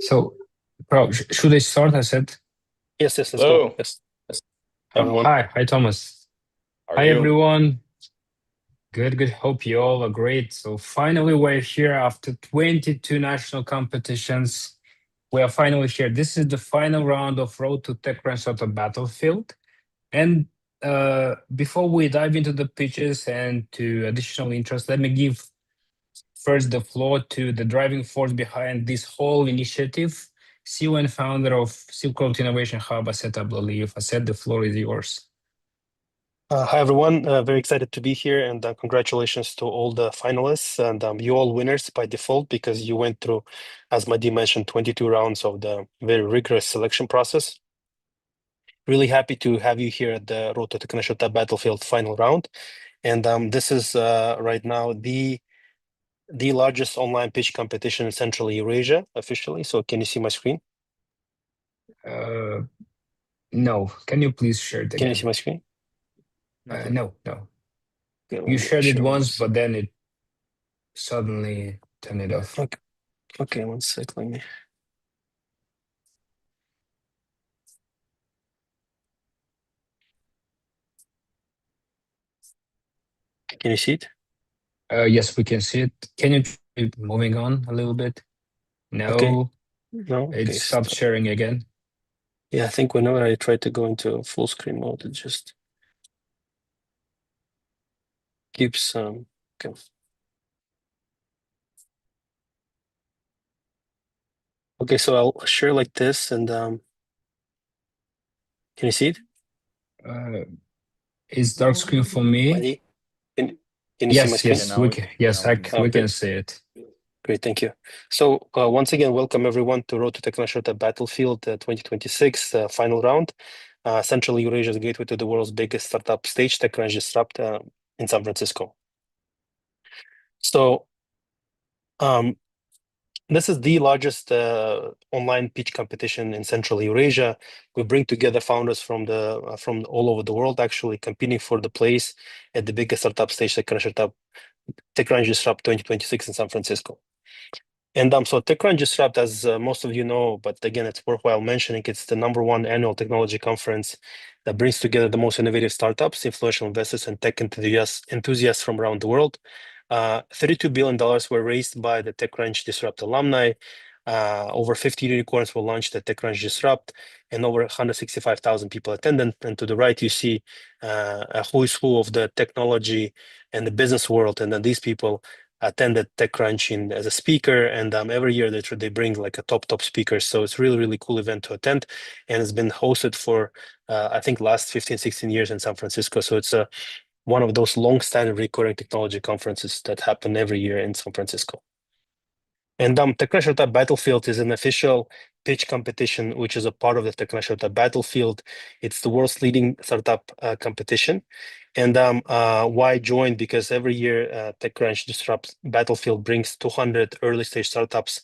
So, bro, should I start? I said. Yes, let's go. Hello. Yes. Hi, everyone. Hi, Thomas. How are Hi, you? everyone. Good. Hope you all are great. So finally, we're here after 22 national competitions. We are finally here. This is the final round of Road to TechCrunch Startup Battlefield. And before we dive into the pitches and to additional interest, let me give first the floor to the driving force behind this whole initiative, CEO and founder of Silk Road Innovation Hub, Asset Abdullayev. Asset, the floor is yours. Hi, everyone. Very excited to be here, and congratulations to all the finalists. And you all winners by default because you went through, as Madi mentioned, 22 rounds of the very rigorous selection process. Really happy to have you here at the Road to TechCrunch Startup Battlefield final round. And this is right now the largest online pitch competition in Central Eurasia officially. So can you see my screen? No. Can you please share it again? Can you see my screen? No. Okay, You shared it once, but then it suddenly turned it off. Okay, one sec. Let me. Can you see it? Yes, we can see it. Can you keep moving on a little bit? No. Okay. No. It stopped sharing again. Yeah, I think whenever I try to go into full screen mode, it just keeps okay. Okay, so I'll share like this, and can you see it? It's dark screen for me. Madi, can you see my screen? We can see it. Great, thank you. So once again, welcome everyone to Road to TechCrunch Startup Battlefield 2026 final round. Central Eurasia is the gateway to the world's biggest startup stage, TechCrunch Disrupt in San Francisco. So this is the largest online pitch competition in Central Eurasia. We bring together founders from all over the world, actually competing for the place at the biggest startup stage, TechCrunch Disrupt 2026 in San Francisco. And so TechCrunch Disrupt, as most of you know, but again, it's worthwhile mentioning, it's the #1 annual technology conference that brings together the most innovative startups, influential investors, and tech enthusiasts from around the world. $32 billion were raised by the TechCrunch Disrupt alumni. Over 50 unicorns were launched at TechCrunch Disrupt, and over 165,000 people attended. And to the right, you see a who is who of the technology and the business world. And then these people attended TechCrunch as a speaker, and every year they bring like a top speakers. So it's really cool event to attend, and it's been hosted for I think last 15-16 years in San Francisco. So it's one of those long-standing recurring technology conferences that happen every year in San Francisco. And TechCrunch Startup Battlefield is an official pitch competition, which is a part of the TechCrunch Startup Battlefield. It's the world's leading startup competition. And why join? Because every year TechCrunch Disrupt Battlefield brings 200 early stage startups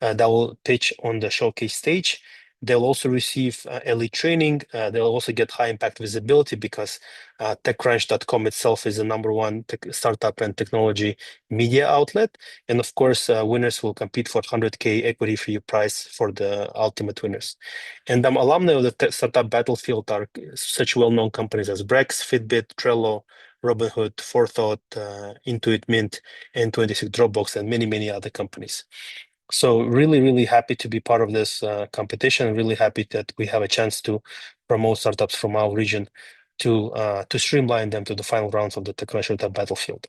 that will pitch on the showcase stage. They'll also receive elite training. They'll also get high impact visibility because TechCrunch.com itself is the #1 startup and technology media outlet. And of course, winners will compete for 100K equity free prize for the ultimate winners. And alumni of the Startup Battlefield are such well-known companies as Brex, Fitbit, Trello, Robinhood, Forethought, Intuit Mint, N26 Dropbox, and many other companies. So really happy to be part of this competition. Really happy that we have a chance to promote startups from our region to streamline them to the final rounds of the TechCrunch Startup Battlefield.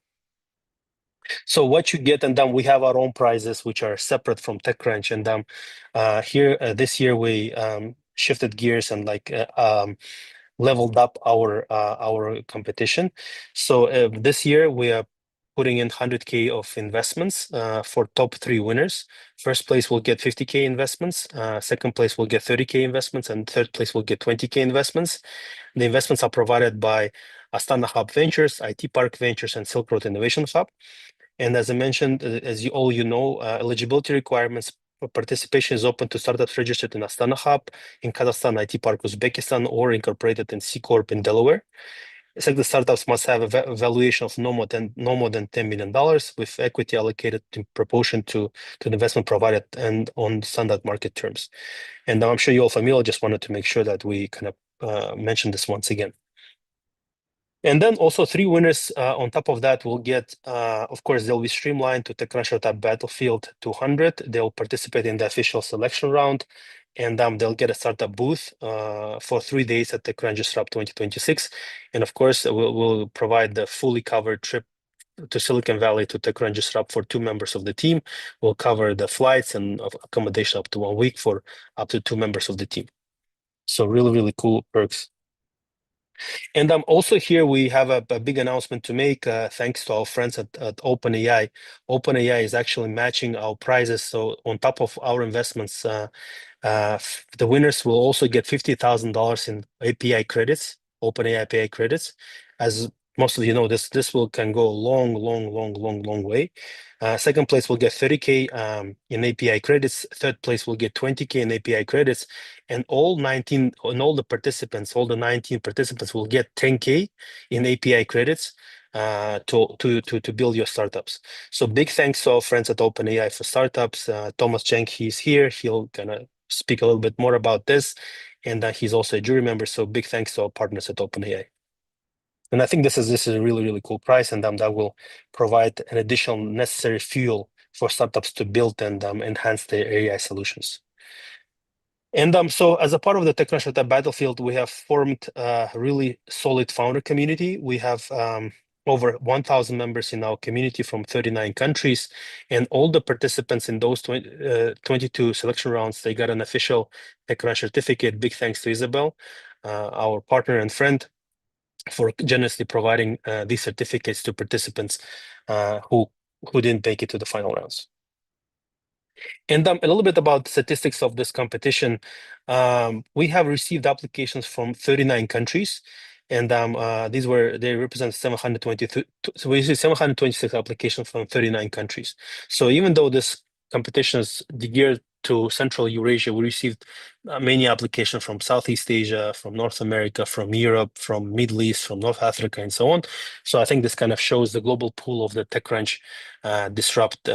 So what you get, and then we have our own prizes which are separate from TechCrunch. And here this year we shifted gears and leveled up our competition. So this year we are putting in 100K of investments for top 3 winners. First place will get 50K investments, second place will get 30K investments, and third place will get 20K investments. The investments are provided by Astana Hub Ventures, IT Park Ventures, and Silk Road Innovation Hub. And as I mentioned, as you all know, eligibility requirements for participation is open to startups registered in Astana Hub, in Kazakhstan, IT Park Uzbekistan, or incorporated in C Corp in Delaware. Selected startups must have a valuation of no more than $10 million, with equity allocated in proportion to the investment provided and on standard market terms. And I'm sure you're all familiar. Just wanted to make sure that we kind of mention this once again. And then also 3 winners on top of that will get, of course, they'll be streamlined to TechCrunch Startup Battlefield 200. They'll participate in the official selection round, and they'll get a startup booth for 3 days at TechCrunch Startup 2026. And of course, we'll provide the fully covered trip to Silicon Valley to TechCrunch Startup for 2 members of the team. We'll cover the flights and accommodation up to 1 week for up to 2 members of the team. So really, really cool perks. And also here we have a big announcement to make, thanks to our friends at OpenAI. OpenAI is actually matching our prizes. So on top of our investments, the winners will also get $50,000 in API credits, OpenAI API credits. As most of you know, this can go a long way. Second place will get 30K in API credits. Third place will get 20K in API credits, and all the 19 participants will get 10K in API credits to build your startups. So big thanks to our friends at OpenAI for startups. Thomas Cheng, he's here. He'll gonna speak a little bit more about this, and he's also a jury member. So big thanks to our partners at OpenAI. And I think this is a really cool prize, and that will provide an additional necessary fuel for startups to build and enhance their AI solutions. And so as a part of the TechCrunch Startup Battlefield, we have formed a really solid founder community. We have over 1,000 members in our community from 39 countries, and all the participants in those 22 selection rounds, they got an official TechCrunch certificate. Big thanks to Isabel, our partner and friend, for generously providing these certificates to participants who didn't make it to the final rounds. And a little bit about the statistics of this competition. We have received applications from 39 countries, and they represent 722. So we received 726 applications from 39 countries. So even though this competition is geared to Central Eurasia, we received many applications from Southeast Asia, from North America, from Europe, from Middle East, from North Africa, and so on. So I think this kind of shows the global pool of the TechCrunch Disrupt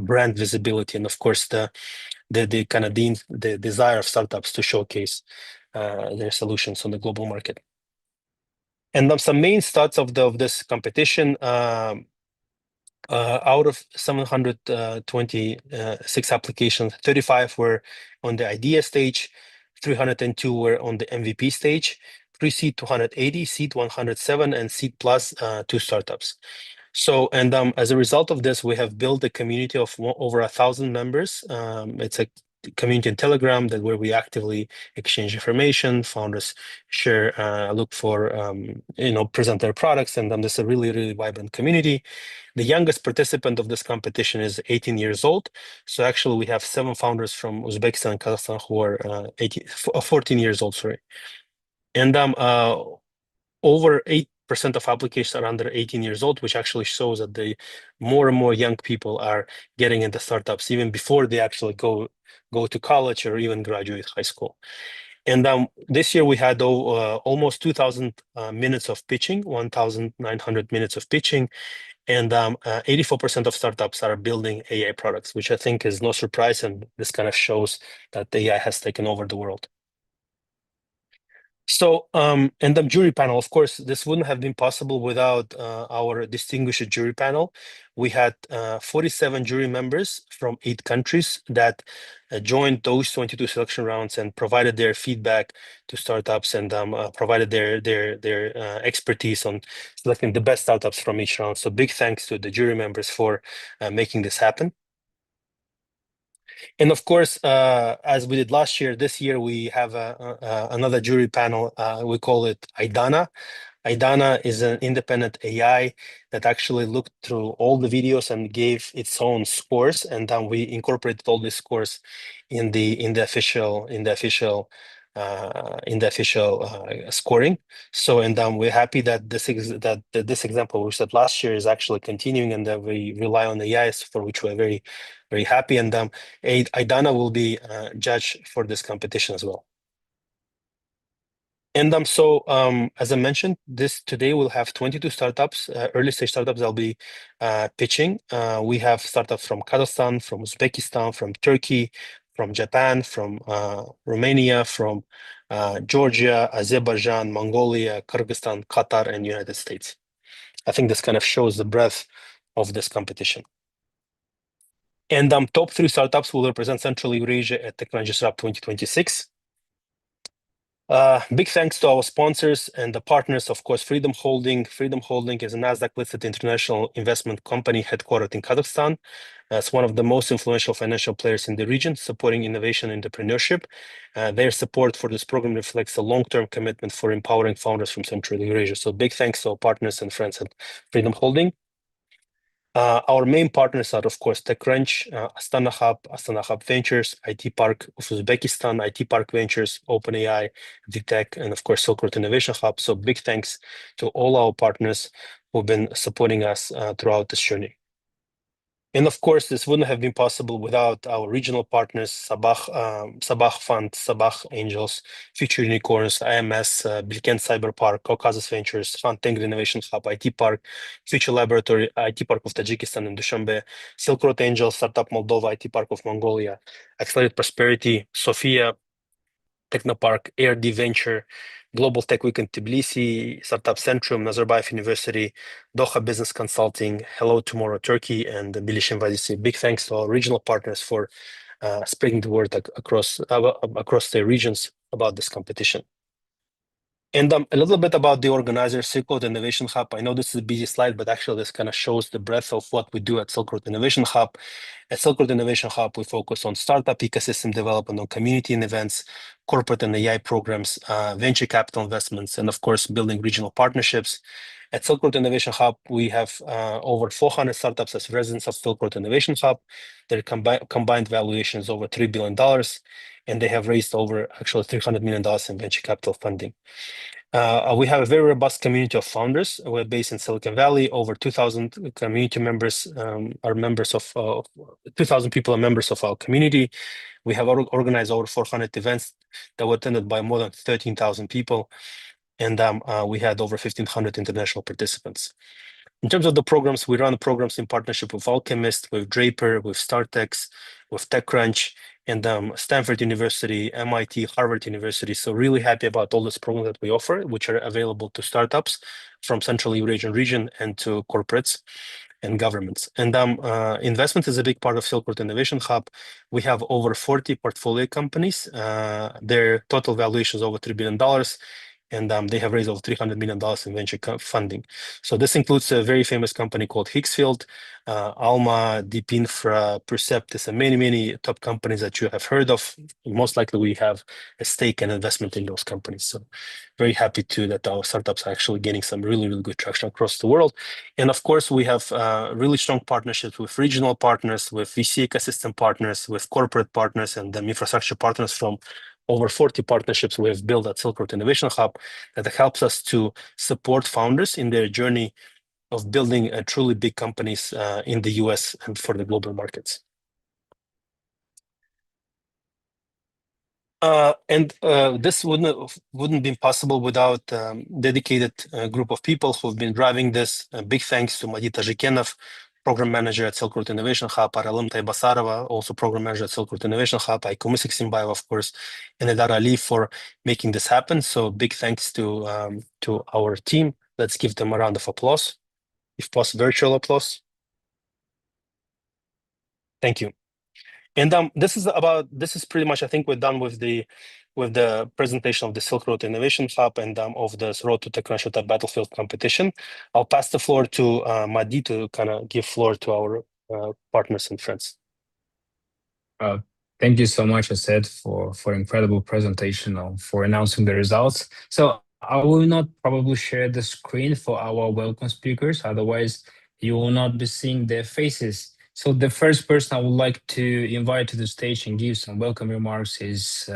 brand visibility, and of course the kind of the desire of startups to showcase their solutions on the global market. And some main stats of this competition. Out of 726 applications, 35 were on the idea stage, 302 were on the MVP stage, pre-seed 280, seed 107, and seed plus 2 startups. So, and as a result of this, we have built a community of over 1,000 members. It's a community in Telegram where we actively exchange information. Founders share, look for, present their products, and this is a really vibrant community. The youngest participant of this competition is 18 years old. So actually, we have 7 founders from Uzbekistan and Kazakhstan who are 14 years old. Sorry, and over 8% of applications are under 18 years old, which actually shows that the more and more young people are getting into startups even before they actually go to college or even graduate high school. And this year we had almost 2,000 minutes of pitching, 1,900 minutes of pitching, and 84% of startups are building AI products, which I think is no surprise, and this kind of shows that AI has taken over the world. So, and the jury panel, of course, this wouldn't have been possible without our distinguished jury panel. We had 47 jury members from 8 countries that joined those 22 selection rounds and provided their feedback to startups, and provided their expertise on selecting the best startups from each round. So big thanks to the jury members for making this happen. And of course, as we did last year, this year we have another jury panel. We call it Aidana. Aidana is an independent AI that actually looked through all the videos and gave its own scores, and then we incorporated all these scores in the official scoring. So, and we're happy that this example we said last year is actually continuing, and that we rely on AIs, for which we're very happy. And Aidana will be judged for this competition as well. And as I mentioned, today we'll have 22 startups, early stage startups that'll be pitching. We have startups from Kazakhstan, from Uzbekistan, from Turkey, from Japan, from Romania, from Georgia, Azerbaijan, Mongolia, Kyrgyzstan, Qatar, and United States. I think this kind of shows the breadth of this competition. And top 3 startups will represent Central Eurasia at TechCrunch Startup 2026. Big thanks to our sponsors and the partners, of course, Freedom Holding. Freedom Holding is a Nasdaq-listed international investment company headquartered in Kazakhstan. It's one of the most influential financial players in the region, supporting innovation and entrepreneurship. Their support for this program reflects a long-term commitment for empowering founders from Central Eurasia. So big thanks to our partners and friends at Freedom Holding. Our main partners are, of course, TechCrunch, Astana Hub Ventures, IT Park of Uzbekistan, IT Park Ventures, OpenAI, VTech, and of course, Silk Road Innovation Hub. So big thanks to all our partners who've been supporting us throughout this journey. And of course, this wouldn't have been possible without our regional partners, Sabah Fund, Sabah Angels, Future Unicorns, IMS, Bilkent Cyber Park, Caucasus Ventures, Fund Tengri Innovation Hub, IT Park, Future Laboratory, IT Park of Tajikistan and Dushanbe, Silk Road Angels, Startup Moldova, IT Park of Mongolia, Accelerate Prosperity, Sofia, Technopark, ARD Venture, Global Tech Week in Tbilisi, Startup Centrum, Nazarbayev University, Doha Business Consulting, Hello Tomorrow Turkey, and Bilishim Vadisi. Big thanks to our regional partners for spreading the word across the regions about this competition. And a little bit about the organizer, Silk Road Innovation Hub. I know this is a busy slide, but actually this kind of shows the breadth of what we do at Silk Road Innovation Hub. At Silk Road Innovation Hub, we focus on startup ecosystem development, on community and events, corporate and AI programs, venture capital investments, and of course, building regional partnerships. At Silk Road Innovation Hub, we have over 400 startups as residents of Silk Road Innovation Hub. Their combined valuation is over $3 billion, and they have raised over actually $300 million in venture capital funding. We have a very robust community of founders. We're based in Silicon Valley. Over 2,000 community members are members of 2,000 people are members of our community. We have organized over 400 events that were attended by more than 13,000 people, and we had over 1,500 international participants. In terms of the programs, we run programs in partnership with Alchemist, with Draper, with StartX, with TechCrunch, and Stanford University, MIT, Harvard University. So really happy about all these programs that we offer, which are available to startups from Central Eurasian region and to corporates and governments. And investment is a big part of Silk Road Innovation Hub. We have over 40 portfolio companies. Their total valuation is over $3 billion. And they have raised over $300 million in venture funding. So this includes a very famous company called Hicksfield, Alma, Deep Infra, Perceptus, and many top companies that you have heard of. Most likely we have a stake and investment in those companies. So very happy that our startups are actually getting some really good traction across the world. And of course, we have really strong partnerships with regional partners, with VC ecosystem partners, with corporate partners, and infrastructure partners from over 40 partnerships we have built at Silk Road Innovation Hub that helps us to support founders in their journey of building truly big companies in the US and for the global markets. This wouldn't be possible without dedicated group of people who've been driving this. Big thanks to Madita Zhikenov, Program Manager at Silk Road Innovation Hub, Aralim Taibasarova, also Program Manager at Silk Road Innovation Hub, Aiko Simbayev, of course, and Edar Ali for making this happen. So big thanks to our team. Let's give them a round of applause, if possible, virtual applause. Thank you. And this is pretty much, I think we're done with the presentation of the Silk Road Innovation Hub and of the Road to TechCrunch Startup Battlefield competition. I'll pass the floor to Madi to kind of give floor to our partners and friends. Thank you so much, Asad, for incredible presentation for announcing the results. So I will not probably share the screen for our welcome speakers, otherwise you will not be seeing their faces. So the first person I would like to invite to the stage and give some welcome remarks is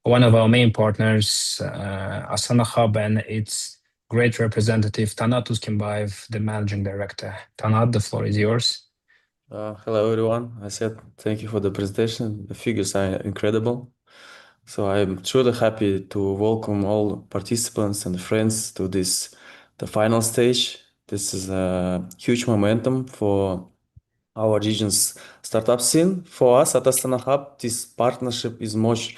one of our main partners, Astana Hub, and its great representative, Tanat Uskimbayev, the managing director. Tanat, the floor is yours. Hello, everyone. I said thank you for the presentation. The figures are incredible. So I'm truly happy to welcome all participants and friends to the final stage. This is a huge momentum for our region's startup scene. For us at Astana Hub, this partnership is much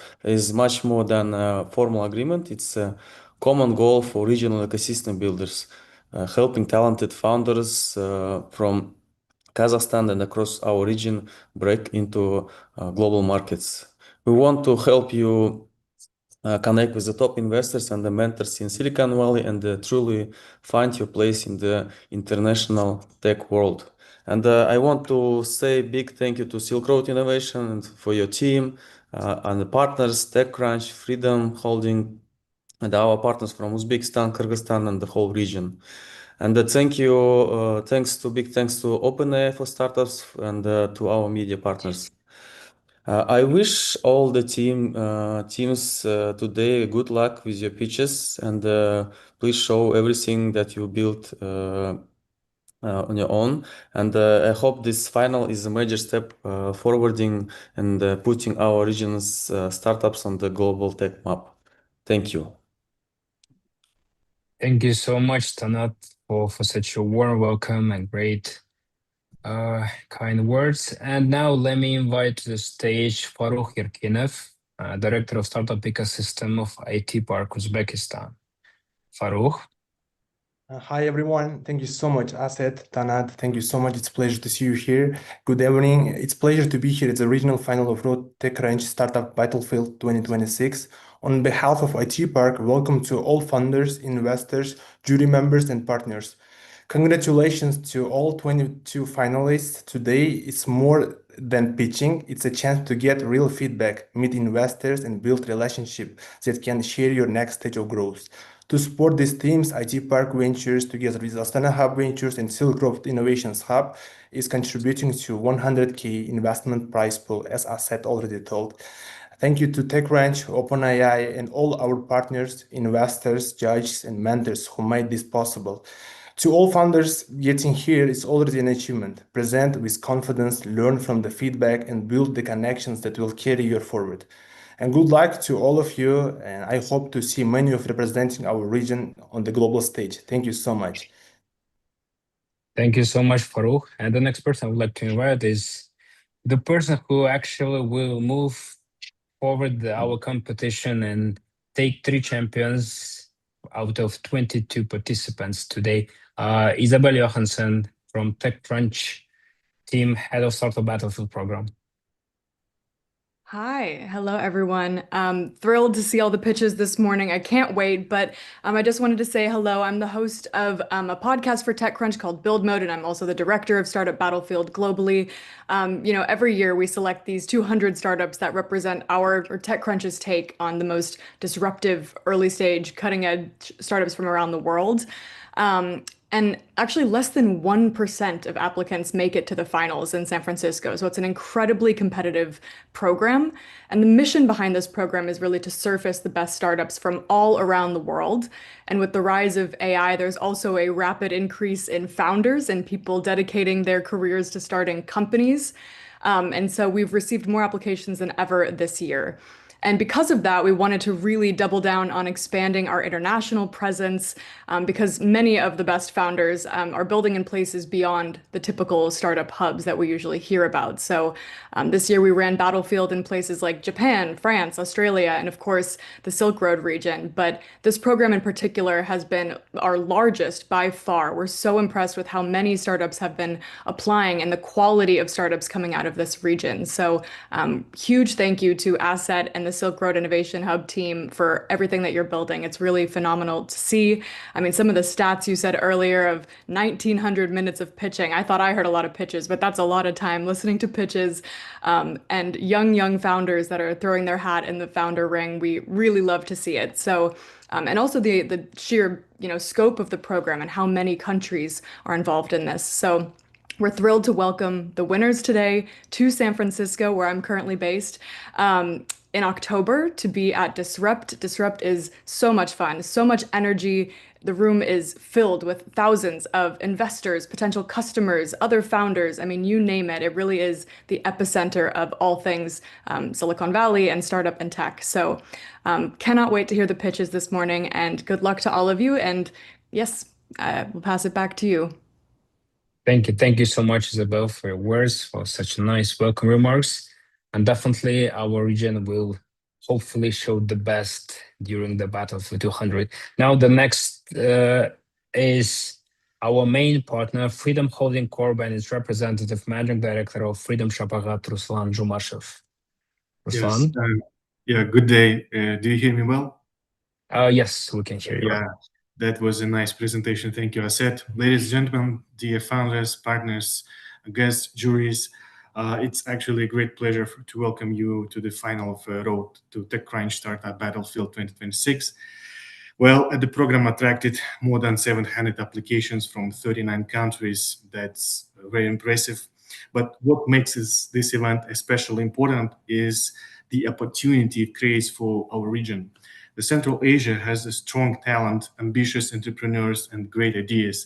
more than a formal agreement. It's a common goal for regional ecosystem builders, helping talented founders from Kazakhstan and across our region break into global markets. We want to help you connect with the top investors and the mentors in Silicon Valley and truly find your place in the international tech world. And I want to say big thank you to Silk Road Innovation and for your team and the partners, TechCrunch, Freedom Holding, and our partners from Uzbekistan, Kyrgyzstan, and the whole region. And big thanks to OpenAI for startups and to our media partners. I wish all the teams today good luck with your pitches and please show everything that you built on your own. And I hope this final is a major step forwarding and putting our region's startups on the global tech map. Thank you. Thank you so much, Tanat, for such a warm welcome and great kind words. And now let me invite to the stage Farukh Yerkinov, Director of Startup Ecosystem of IT Park, Uzbekistan. Farukh. Hi, everyone. Thank you so much, Asset, Tanat. Thank you so much. It's a pleasure to see you here. Good evening. It's a pleasure to be here at the regional final of Road TechCrunch Startup Battlefield 2026. On behalf of IT Park, welcome to all funders, investors, jury members, and partners. Congratulations to all 22 finalists. Today, it's more than pitching. It's a chance to get real feedback, meet investors, and build relationships that can share your next stage of growth. To support these teams, IT Park Ventures, together with Astana Hub Ventures and Silk Road Innovations Hub, is contributing to 100K investment prize pool, as Asset already told. Thank you to TechCrunch, OpenAI, and all our partners, investors, judges, and mentors who made this possible. To all founders, getting here is already an achievement. Present with confidence, learn from the feedback, and build the connections that will carry you forward. And good luck to all of you, and I hope to see many of representing our region on the global stage. Thank you so much. Thank you so much, Farukh. And the next person I would like to invite is the person who actually will move forward our competition and take 3 champions out of 22 participants today. Isabel Johansson from TechCrunch team, head of Startup Battlefield program. Hi, hello everyone. Thrilled to see all the pitches this morning. I can't wait, but I just wanted to say hello. I'm the host of a podcast for TechCrunch called Build Mode, and I'm also the director of Startup Battlefield globally. Every year we select these 200 startups that represent our or TechCrunch's take on the most disruptive, early stage, cutting edge startups from around the world. And actually, less than 1% of applicants make it to the finals in San Francisco. So it's an incredibly competitive program. And the mission behind this program is really to surface the best startups from all around the world. And with the rise of AI, there's also a rapid increase in founders and people dedicating their careers to starting companies. And so we've received more applications than ever this year. And because of that, we wanted to really double down on expanding our international presence because many of the best founders are building in places beyond the typical startup hubs that we usually hear about. So this year we ran Battlefield in places like Japan, France, Australia, and of course the Silk Road region. But this program in particular has been our largest by far. We're so impressed with how many startups have been applying and the quality of startups coming out of this region. So huge thank you to Asset and the Silk Road Innovation Hub team for everything that you're building. It's really phenomenal to see. I mean, some of the stats you said earlier of 1,900 minutes of pitching. I thought I heard a lot of pitches, but that's a lot of time listening to pitches and young founders that are throwing their hat in the founder ring. We really love to see it. So, and also the sheer, scope of the program and how many countries are involved in this. So We're thrilled to welcome the winners today to San Francisco, where I'm currently based, in October to be at Disrupt. Disrupt is so much fun, so much energy. The room is filled with thousands of investors, potential customers, other founders. I mean, you name it. It really is the epicenter of all things Silicon Valley and startup and tech. So cannot wait to hear the pitches this morning, and good luck to all of you. And yes, we'll pass it back to you. Thank you. Thank you so much, Isabel, for your words, for such nice welcome remarks. And definitely our region will hopefully show the best during the Battlefield 200. Now, the next is our main partner, Freedom Holding Corp, and its representative managing director of Freedom Shapagat, Ruslan Jumashev. Ruslan? Yes, good day. Do you hear me well? Yes, we can hear you. Yeah, that was a nice presentation. Thank you, Aset. Ladies and gentlemen, dear founders, partners, guests, juries, it's actually a great pleasure to welcome you to the final of Road to TechCrunch Startup Battlefield 2026. Well, the program attracted more than 700 applications from 39 countries. That's very impressive. But what makes this event especially important is the opportunity it creates for our region. The Central Asia has a strong talent, ambitious entrepreneurs, and great ideas.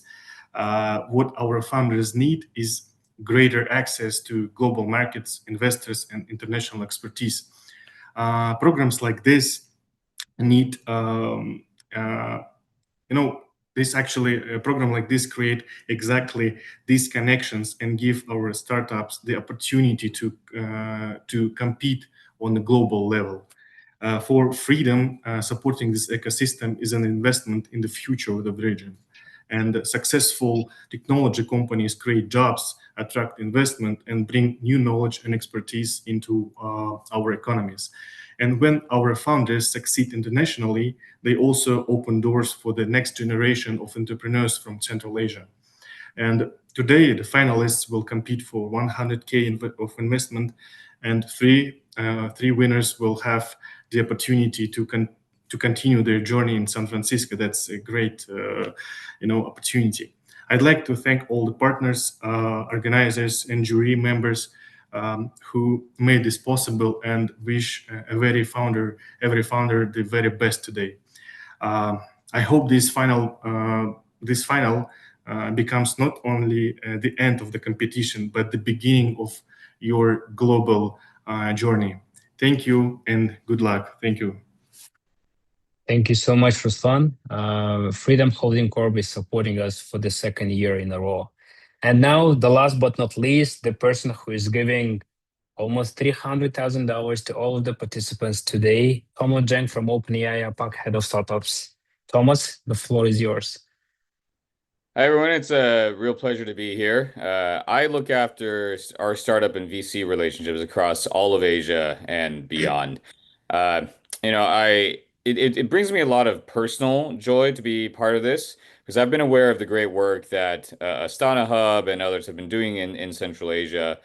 What our founders need is greater access to global markets, investors, and international expertise. Programs like this need, this actually, a program like this create exactly these connections and give our startups the opportunity to compete on the global level. For Freedom, supporting this ecosystem is an investment in the future of the region. And successful technology companies create jobs, attract investment, and bring new knowledge and expertise into our economies. And when our founders succeed internationally, they also open doors for the next generation of entrepreneurs from Central Asia. And today, the finalists will compete for 100K of investment, and three winners will have the opportunity to continue their journey in San Francisco. That's a great, opportunity. I'd like to thank all the partners, organizers, and jury members who made this possible, and wish every founder the very best today. I hope this final becomes not only the end of the competition, but the beginning of your global journey. Thank you and good luck. Thank you. Thank you so much, Ruslan. Freedom Holding Corp is supporting us for the second year in a row. And now, the last but not least, the person who is giving almost $300,000 to all of the participants today, Thomas Zhang from OpenAI, APAC Head of Startups. Thomas, the floor is yours. Hi, everyone. It's a real pleasure to be here. I look after our startup and VC relationships across all of Asia and beyond. It brings me a lot of personal joy to be part of this, because I've been aware of the great work that Astana Hub and others have been doing in Central Asia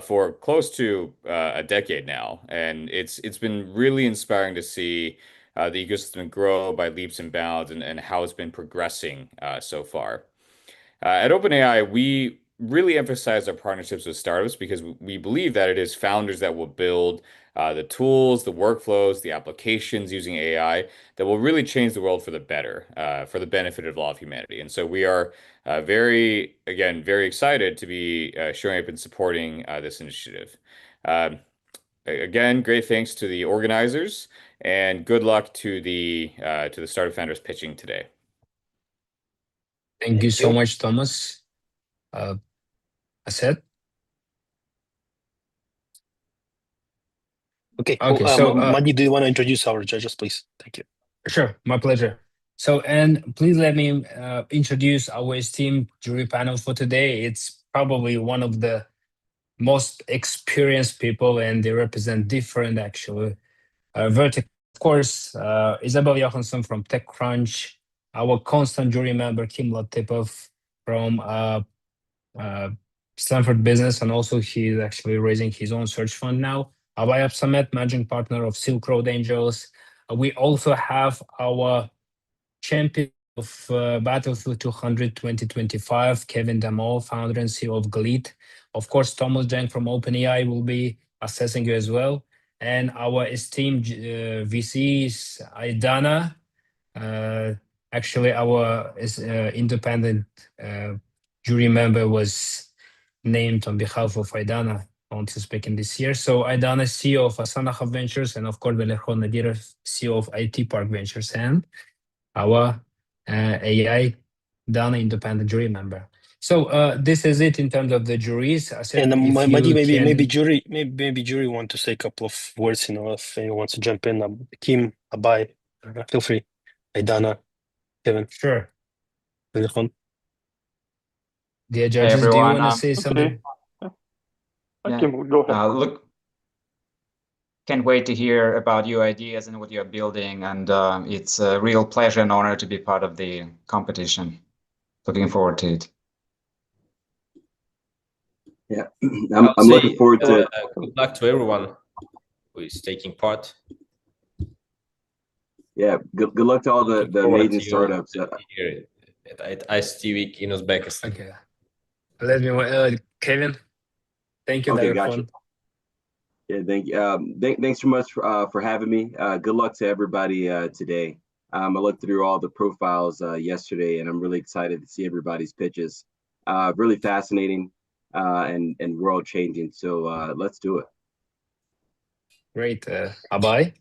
for close to a decade now. And it's been really inspiring to see the ecosystem grow by leaps and bounds, and how it's been progressing so far. At OpenAI, we really emphasize our partnerships with startups because we believe that it is founders that will build the tools, the workflows, the applications using AI that will really change the world for the better, for the benefit of all of humanity. And so we are very excited to be showing up and supporting this initiative. Again, great thanks to the organizers, and good luck to the startup founders pitching today. Thank you so much, Thomas. Aset? Okay. So, Madi, do you want to introduce our judges, please? Thank you. Sure, my pleasure. So, and please let me introduce our esteemed jury panel for today. It's probably one of the most experienced people, and they represent different, actually, verticals. Of course, Isabel Johansson from TechCrunch, our constant jury member, Kim Latipov from Stanford Business, and also he's actually raising his own search fund now. Abayab Samet, managing partner of Silk Road Angels. We also have our champion Battlefield 200 2025, Kevin Damol, founder and CEO of Glid. Of course, Thomas Deng from OpenAI will be assessing you as well. And our esteemed VCs, Aidana, actually our independent jury member was named on behalf of Aidana to speak in this year. So Aidana, CEO of Asana Hub Ventures, and of course, Valerjon Nadirov, CEO of IT Park Ventures, and our AI Dana independent jury member. So this is it in terms of the juries. I said, And if Madi, you maybe can- maybe jury want to say a couple of words. You know, if anyone wants to jump in, Kim, Abai, feel free. Aidana, Kevin, Sure. Valerjon. Dear judges, do you everyone, want to say something? Yeah. Kim, go ahead. Look, can't wait to hear about your ideas and what you're building, and it's a real pleasure and honor to be part of the competition. Looking forward to it. Yeah, I'm looking forward to. Good luck to everyone who is taking part. Yeah, good luck to all the Looking forward amazing to you startups. here at ICT Week in Uzbekistan. Okay. Let me, Kevin. Thank you, Okay, Valerjon. gotcha. Yeah, thank you. Thanks so much for having me. Good luck to everybody today. I looked through all the profiles yesterday, and I'm really excited to see everybody's pitches. Really fascinating and world changing. So let's do it. Great. Abai?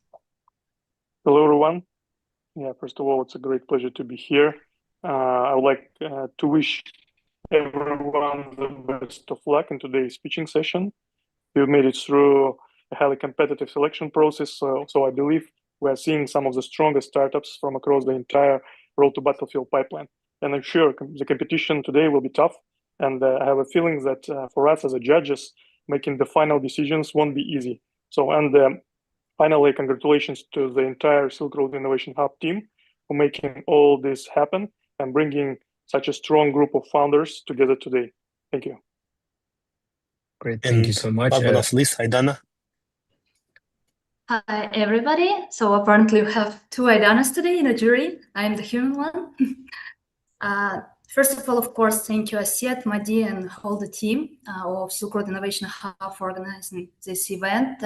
Hello, everyone. Yeah, first of all, it's a great pleasure to be here. I would like to wish everyone the best of luck in today's pitching session. We've made it through a highly competitive selection process, so I believe we are seeing some of the strongest startups from across the entire Road to Battlefield pipeline. And I'm sure the competition today will be tough, and I have a feeling that for us as a judges, making the final decisions won't be easy. So, and finally, congratulations to the entire Silk Road Innovation Hub team for making all this happen and bringing such a strong group of founders together today. Thank you. Great. Thank you so much. Last but not least, Aidana. Hi, everybody. So apparently we have two Aidanas today in the jury. I'm the human one. First of all, of course, thank you, Aset, Madi, and all the team of Silk Road Innovation Hub for organizing this event.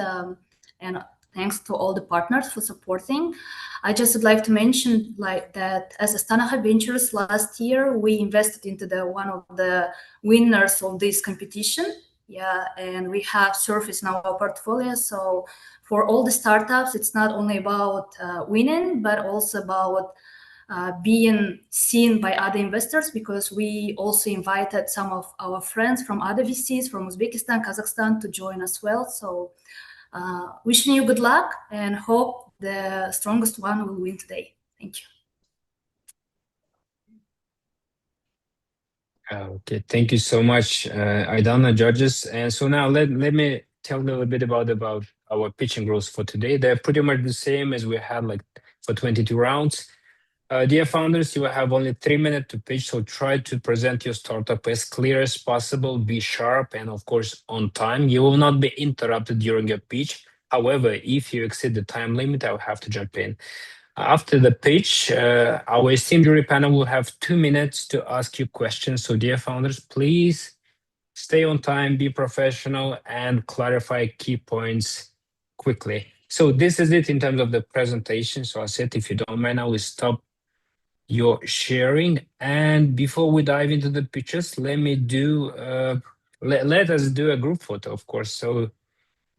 And thanks to all the partners for supporting. I just would like to mention that as Astana Hub Ventures last year, we invested into one of the winners of this competition. Yeah, and we have Surface in our portfolio. So for all the startups, it's not only about winning, but also about being seen by other investors, because we also invited some of our friends from other VCs from Uzbekistan, Kazakhstan to join as well. So wishing you good luck and hope the strongest one will win today. Thank you. Okay, thank you so much, Aidana, judges. And so now let me tell a little bit about our pitching rules for today. They're pretty much the same as we had like for 22 rounds. Dear founders, you will have only 3 minutes to pitch, so try to present your startup as clear as possible, be sharp, and of course on time. You will not be interrupted during your pitch. However, if you exceed the time limit, I will have to jump in. After the pitch, our esteemed jury panel will have 2 minutes to ask you questions. So dear founders, please stay on time, be professional, and clarify key points quickly. So this is it in terms of the presentation. So I said, if you don't mind, I will stop your sharing. And before we dive into the pitches, let me do, let us do a group photo, of course. So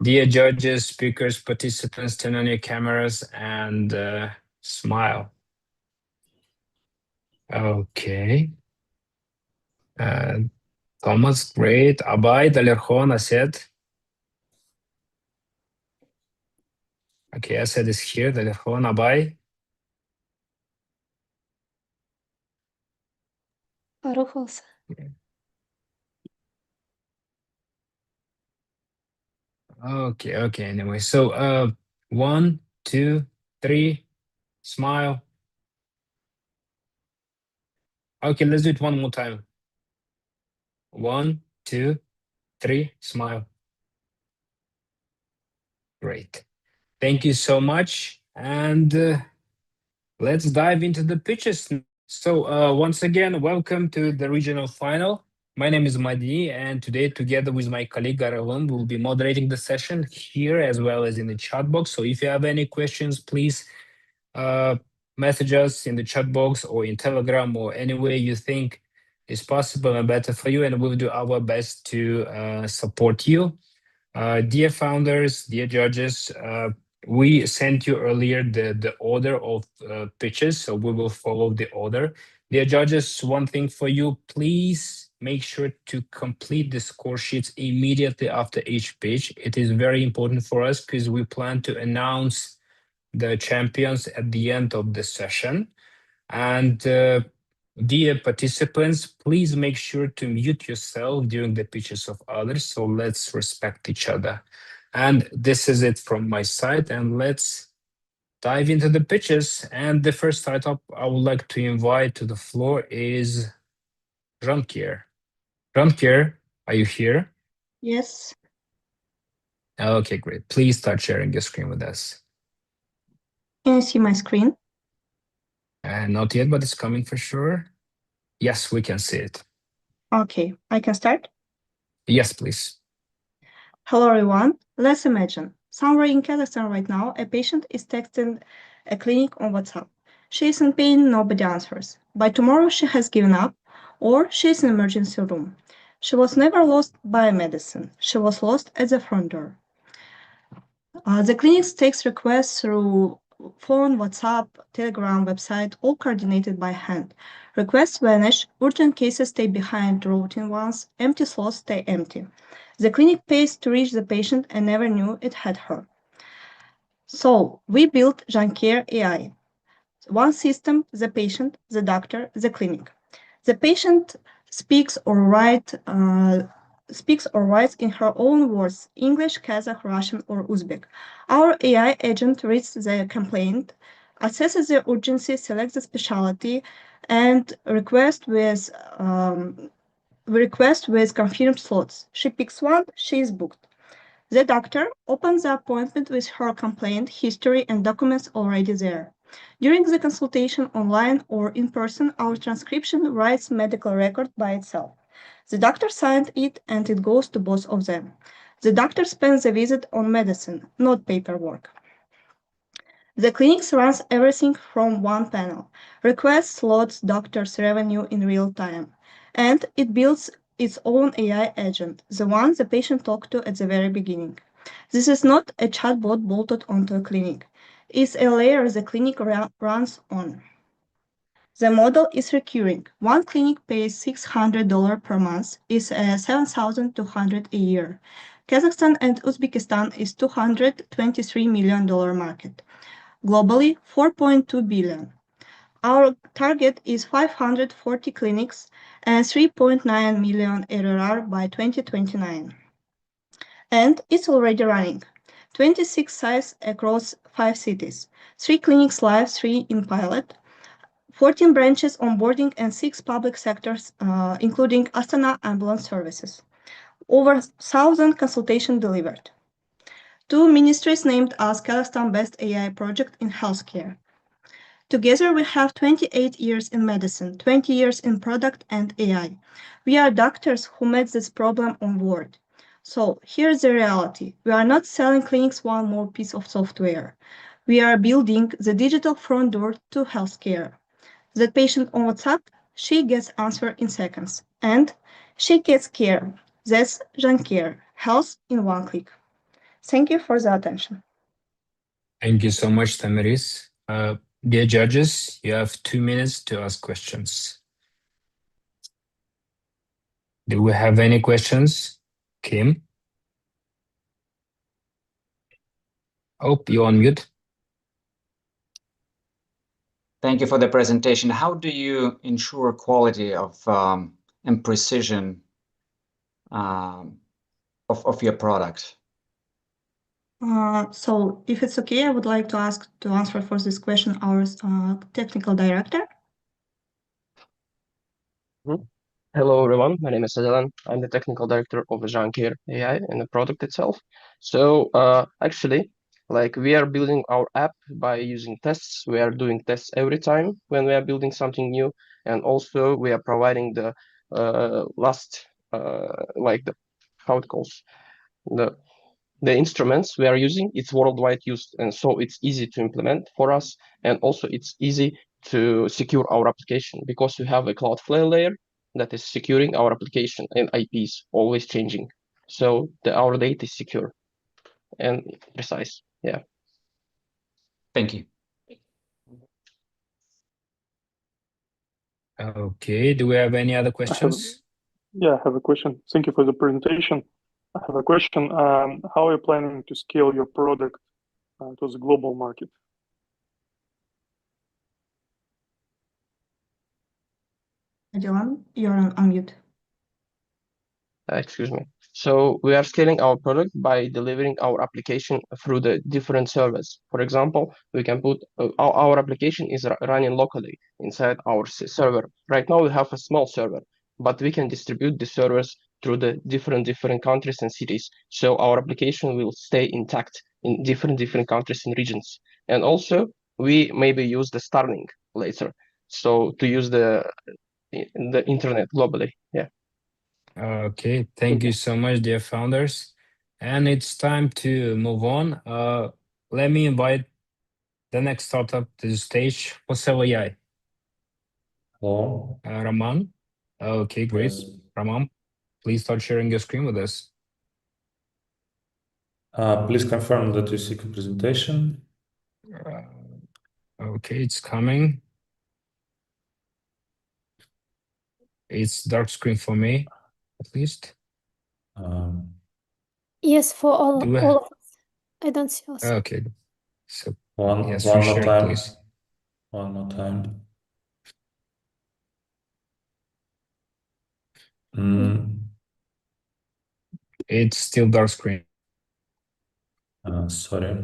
dear judges, speakers, participants, turn on your cameras and smile. Okay. Thomas, great. Abai, Valerjon, Aset. Okay, Aset is here. Valerjon, Abai. Okay. Anyway, so 1, 2, 3, smile. Okay, let's do it one more time. 1, 2, 3, smile. Great. Thank you so much. And let's dive into the pitches So once again, welcome to the regional final. My name is Madi, and today, together with my colleague Aralon, we'll be moderating the session here as well as in the chat box. So if you have any questions, please message us in the chat box or in Telegram or any way you think is possible and better for you, and we'll do our best to support you. Dear founders, dear judges, we sent you earlier the order of pitches, so we will follow the order. Dear judges, one thing for you, please make sure to complete the score sheets immediately after each pitch. It is very important for us because we plan to announce the champions at the end of the session. And dear participants, please make sure to mute yourself during the pitches of others. So let's respect each other. And this is it from my side. And let's dive into the pitches. And the first startup I would like to invite to the floor is Jean-Pierre. Jean-Pierre, are you here? Yes. Okay, great. Please start sharing your screen with us. Can you see my screen? Not yet, but it's coming for sure. Yes, we can see it. Okay, I can start? Yes, please. Hello, everyone. Let's imagine somewhere in Kazakhstan right now, a patient is texting a clinic on WhatsApp. She is in pain, nobody answers. By tomorrow, she has given up, or she is in emergency room. She was never lost by medicine. She was lost at the front door. The clinic takes requests through phone, WhatsApp, Telegram, website, all coordinated by hand. Requests vanish, urgent cases stay behind routine ones, empty slots stay empty. The clinic pays to reach the patient and never knew it had her. So we built Jean-Pierre AI. One system, the patient, the doctor, the clinic. The patient speaks or writes in her own words, English, Kazakh, Russian, or Uzbek. Our AI agent reads the complaint, assesses the urgency, selects the specialty, and requests with confirmed slots. She picks one, she is booked. The doctor opens the appointment with her complaint, history, and documents already there. During the consultation online or in person, our transcription writes medical record by itself. The doctor signed it and it goes to both of them. The doctor spends the visit on medicine, not paperwork. The clinic runs everything from one panel, requests, slots, doctors, revenue in real time. And it builds its own AI agent, the one the patient talked to at the very beginning. This is not a chatbot bolted onto a clinic. It's a layer the clinic runs on. The model is recurring. One clinic pays $600 per month, is $7,200 a year. Kazakhstan and Uzbekistan is $223 million market. Globally, 4.2 billion. Our target is 540 clinics and 3.9 million ARR by 2029. And it's already running. 26 sites across 5 cities, 3 clinics live, 3 in pilot, 14 branches onboarding, and 6 public sectors, including Astana ambulance services. Over 1,000 consultations delivered. 2 ministries named us Kazakhstan Best AI Project in Healthcare. Together, we have 28 years in medicine, 20 years in product and AI. We are doctors who met this problem on board. So here's the reality. We are not selling clinics one more piece of software. We are building the digital front door to healthcare. That patient on WhatsApp, she gets answer in seconds. And she gets care. That's Jean-Pierre, health in one click. Thank you for the attention. Thank you so much, Tamiris. Dear judges, you have 2 minutes to ask questions. Do we have any questions? Kim? Oh, you're on mute. Thank you for the presentation. How do you ensure quality of and precision of your product? So if it's okay, I would like to ask to answer for this question our technical director. Hello, everyone. My name is Adelan. I'm the technical director of Jean-Pierre AI and the product itself. So actually, Like we are building our app by using tests. We are doing tests every time when we are building something new, and also we are providing the like the how it calls the instruments we are using. It's worldwide used, and so it's easy to implement for us, and also it's easy to secure our application because we have a Cloudflare layer that is securing our application, and IPs always changing, so our data is secure and precise. Yeah. Thank you. Okay, do we have any other questions? I have a question. Thank you for the presentation. I have a question. How are you planning to scale your product to the global market? Dylan, you're on unmute. Excuse me. So we are scaling our product by delivering our application through the different servers. For example, we can put our application is running locally inside our server. Right now we have a small server, but we can distribute the servers through the different countries and cities. So our application will stay intact in different countries and regions. And also we maybe use the Starlink later, so to use the internet globally. Yeah. Okay, thank you so much, dear founders. And it's time to move on. Let me invite the next startup to the stage, своей. Hello. Roman. Okay, great. Yes. Roman, please start sharing your screen with us. Please confirm that you see the presentation. Okay, it's coming. It's dark screen for me, at least. Yes, for all of us. I don't see us. Okay. So one yes, more reshare, time. please. One more time. It's still dark screen. Sorry.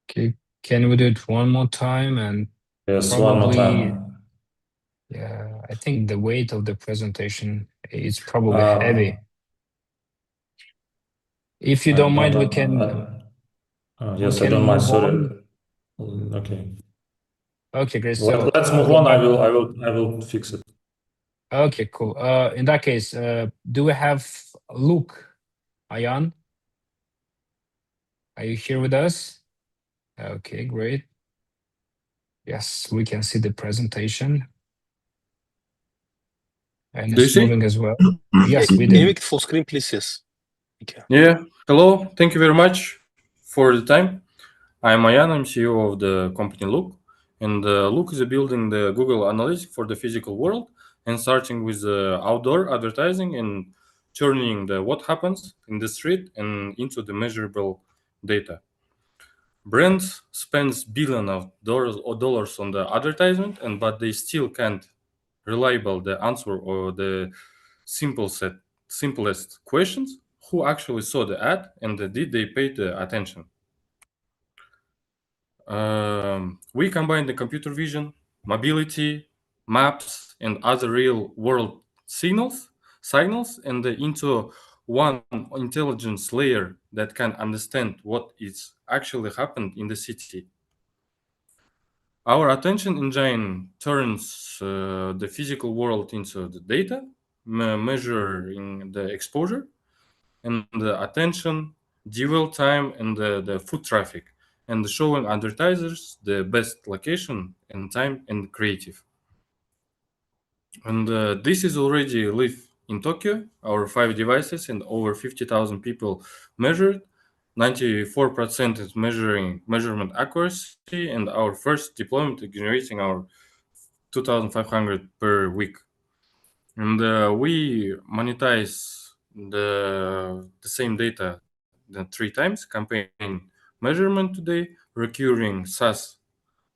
Okay, can we do it one more time? And yes, probably, one more time. Yeah, I think the weight of the presentation is probably heavy. If you don't mind, we can. Yes, I don't mind. Sorry. Okay. Okay, great. So let's move on. I will fix it. Okay, cool. In that case, do we have Luke? Ayan? Are you here with us? Okay, great. Yes, we can see the presentation. And it's moving as well. Yes, we do. Can you make it full screen, please? Yes. Okay. Yeah. Hello. Thank you very much for the time. I'm Ayan. I'm CEO of the company Look. And Look is building the Google Analytics for the physical world and starting with outdoor advertising and turning the what happens in the street and into the measurable data. Brands spend billions of dollars on the advertisement, but they still can't reliable the answer or the simplest questions. Who actually saw the ad and did they pay the attention? We combine the computer vision, mobility, maps, and other real-world signals, and into one intelligence layer that can understand what is actually happened in the city. Our attention engine turns the physical world into the data, measuring the exposure and the attention, dwell time, and the foot traffic, and showing advertisers the best location and time and creative. And this is already live in Tokyo. Our 5 devices and over 50,000 people measured. 94% is measurement accuracy, and our first deployment is generating our 2,500 per week. And we monetize the same data 3 times: campaign measurement today, recurring SaaS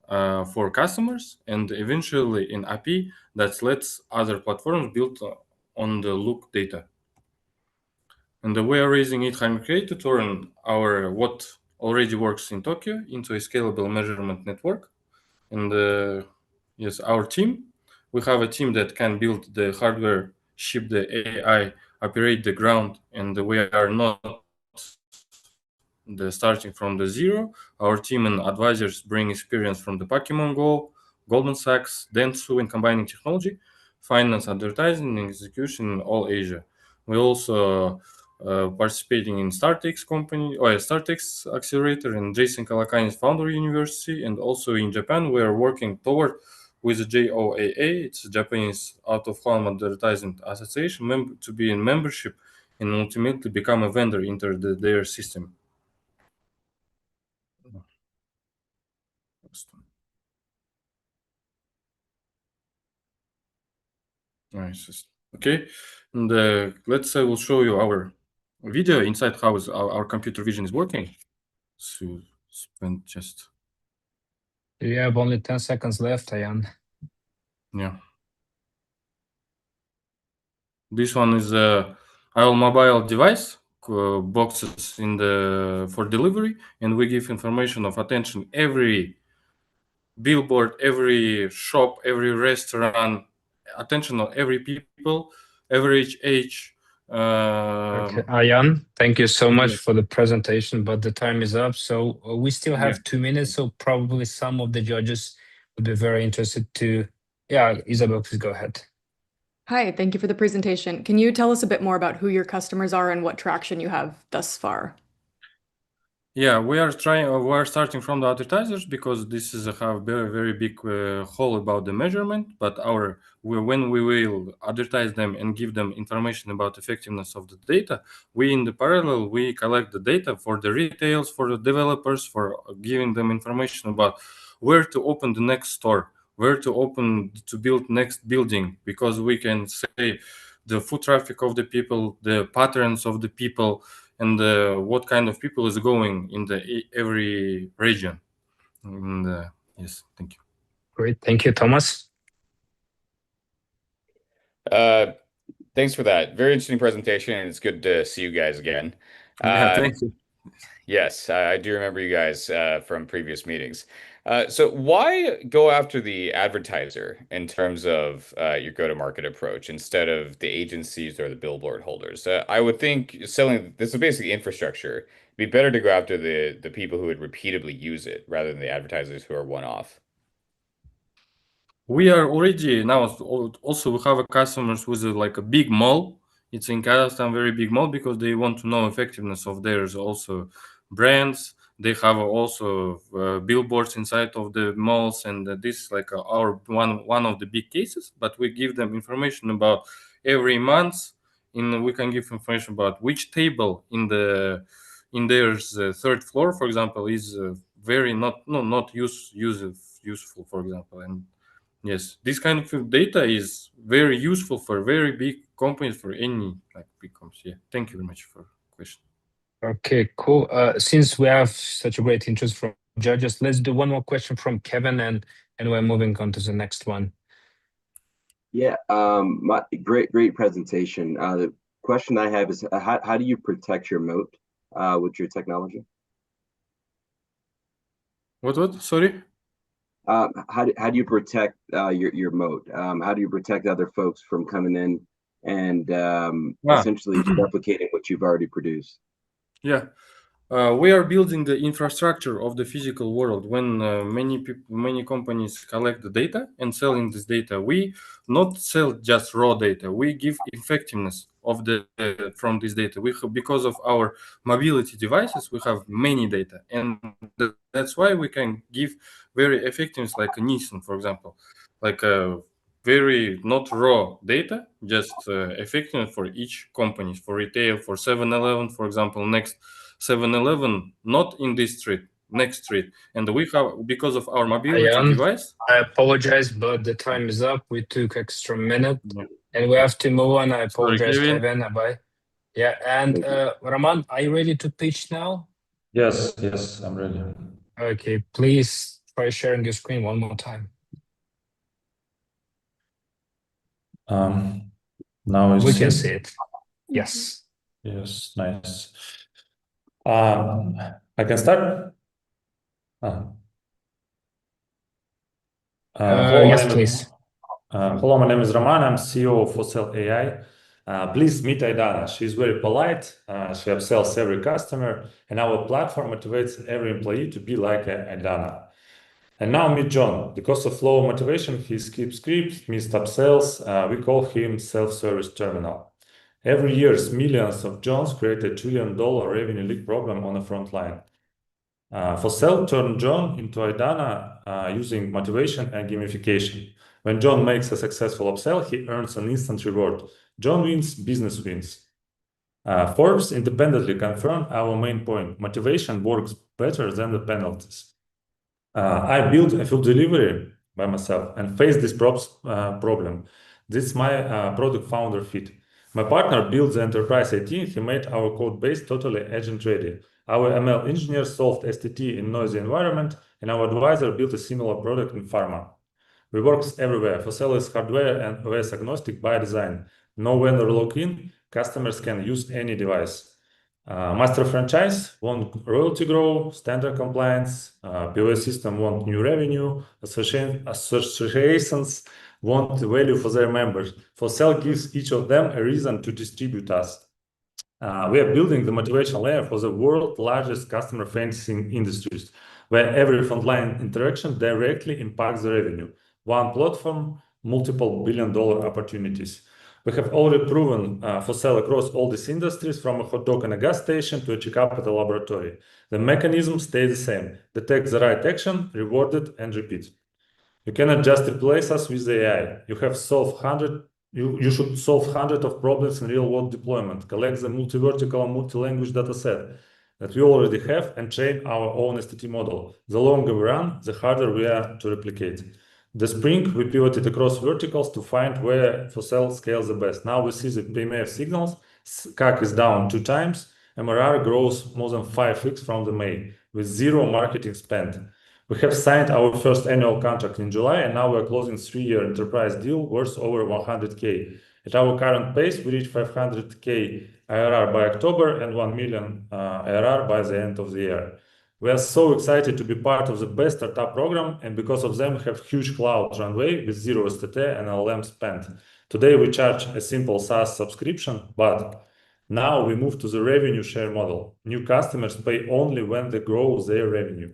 for customers, and eventually in API that lets other platforms build on the Look data. And we are raising 800K to turn our what already works in Tokyo into a scalable measurement network. And yes, our team We have a team that can build the hardware, ship the AI, operate the ground, and we are not starting from the zero. Our team and advisors bring experience from the Pokemon Go, Goldman Sachs, Dentsu, and combining technology, finance, advertising, and execution in all Asia. We also participating in StartX company or StartX Accelerator and Jason Kalakani's Founder University, and also in Japan we are working toward with the JOAA, it's a Japanese out-of-home advertising association, to be in membership and ultimately become a vendor into their system. Nice. Okay, and let's I will show you our video inside how is our computer vision is working. So spend just. You have only 10 seconds left, Ayan. Yeah. This one is our mobile device boxes in the for delivery, and we give information of attention every billboard, every shop, every restaurant, attention on every people, average age. Okay, Ayan, thank you so much for the presentation, but the time is up. So we still have 2 minutes. So probably some of the judges would be very interested to. Yeah, Isabel, please go ahead. Hi, thank you for the presentation. Can you tell us a bit more about who your customers are and what traction you have thus far? Yeah, we are starting from the advertisers because this is a very, very big hole about the measurement. But when we will advertise them and give them information about effectiveness of the data, we in the parallel, we collect the data for the retails, for the developers, for giving them information about where to open the next store, where to build next building, because we can say the foot traffic of the people, the patterns of the people, and what kind of people is going in every region. And yes, thank you. Great, thank you, Thomas. Thanks for that. Very interesting presentation, and it's good to see you guys again. Thank you. Yes, I do remember you guys from previous meetings. So why go after the advertiser in terms of your go-to-market approach instead of the agencies or the billboard holders? I would think selling this is basically infrastructure. It'd be better to go after the people who would repeatedly use it rather than the advertisers who are one-off. We are already now also we have customers with like a big mall. It's in Kazakhstan, very big mall, because they want to know effectiveness of theirs also brands. They have also billboards inside of the malls, and this is like our one of the big cases. But we give them information about every month. We can give information about which table in their third floor, for example, is very not useful, for example. And yes, this kind of data is very useful for very big companies, for any like big companies. Yeah, thank you very much for the question. Okay, cool. Since we have such a great interest from judges, let's do one more question from Kevin, and we're moving on to the next one. Yeah, great presentation. The question I have is how do you protect your moat with your technology? What? Sorry. How do you protect your moat? How do you protect other folks from coming in and essentially replicating what you've already produced? Yeah, we are building the infrastructure of the physical world. When many companies collect the data and selling this data, we not sell just raw data. We give effectiveness of the from this data. Because of our mobility devices, we have many data, and that's why we can give very effectiveness, like a Nissan, for example, like a very not raw data, just effectiveness for each company, for retail, for 7-Eleven, for example, next 7-Eleven, not in this street, next street. And we have, because of our mobility device. I apologize, but the time is up. We took extra minute, and we have to move on. I apologize, Sorry, Kevin. Bye. Yeah, and Roman, are you ready to pitch now? Yes, I'm ready. Okay, please try sharing your screen one more time. Now we can see it. Yes. Yes, nice. I can start. Yes, please. Hello, my name is Roman. I'm CEO of Fossil AI. Please meet Aidana. She's very polite. She upsells every customer, and our platform motivates every employee to be like Aidana. And now meet John. Because of low motivation, he skips scripts, missed upsells. We call him self-service terminal. Every year, millions of Johns create $1 trillion revenue leak problem on the front line. Fossil turned John into Aidana using motivation and gamification. When John makes a successful upsell, he earns an instant reward. John wins, business wins. Forbes independently confirmed our main point. Motivation works better than the penalties. I built a food delivery by myself and faced this problem. This is my product founder fit. My partner built the enterprise IT. He made our code base totally agent ready. Our ML engineer solved STT in noisy environment, and our advisor built a similar product in pharma. We work everywhere. Fossil is hardware and OS agnostic by design. No vendor login. Customers can use any device. Master franchise want royalty growth, standard compliance. POS system want new revenue. Associations want value for their members. Fossil gives each of them a reason to distribute us. We are building the motivation layer for the world's largest customer-facing industries, where every frontline interaction directly impacts the revenue. One platform, multiple billion-dollar opportunities. We have already proven Fossil across all these industries, from a hot dog in a gas station to a checkup at a laboratory. The mechanism stays the same. Detect the right action, reward it, and repeat. You cannot just replace us with AI. You should solve hundreds of problems in real-world deployment, collect the multi-vertical and multi-language data set that we already have, and train our own STT model. The longer we run, the harder we are to replicate. This spring, we pivoted across verticals to find where Fossil scales the best. Now we see the PMF signals. CAC is down 2 times. MRR grows more than 5x from the May, with zero marketing spend. We have signed our first annual contract in July, and now we're closing 3-year enterprise deal worth over 100K. At our current pace, we reach 500K ARR by October and 1 million ARR by the end of the year. We are so excited to be part of the best startup program, and because of them, we have huge cloud runway with zero STT and LLM spend. Today, we charge a simple SaaS subscription, but now we move to the revenue share model. New customers pay only when they grow their revenue.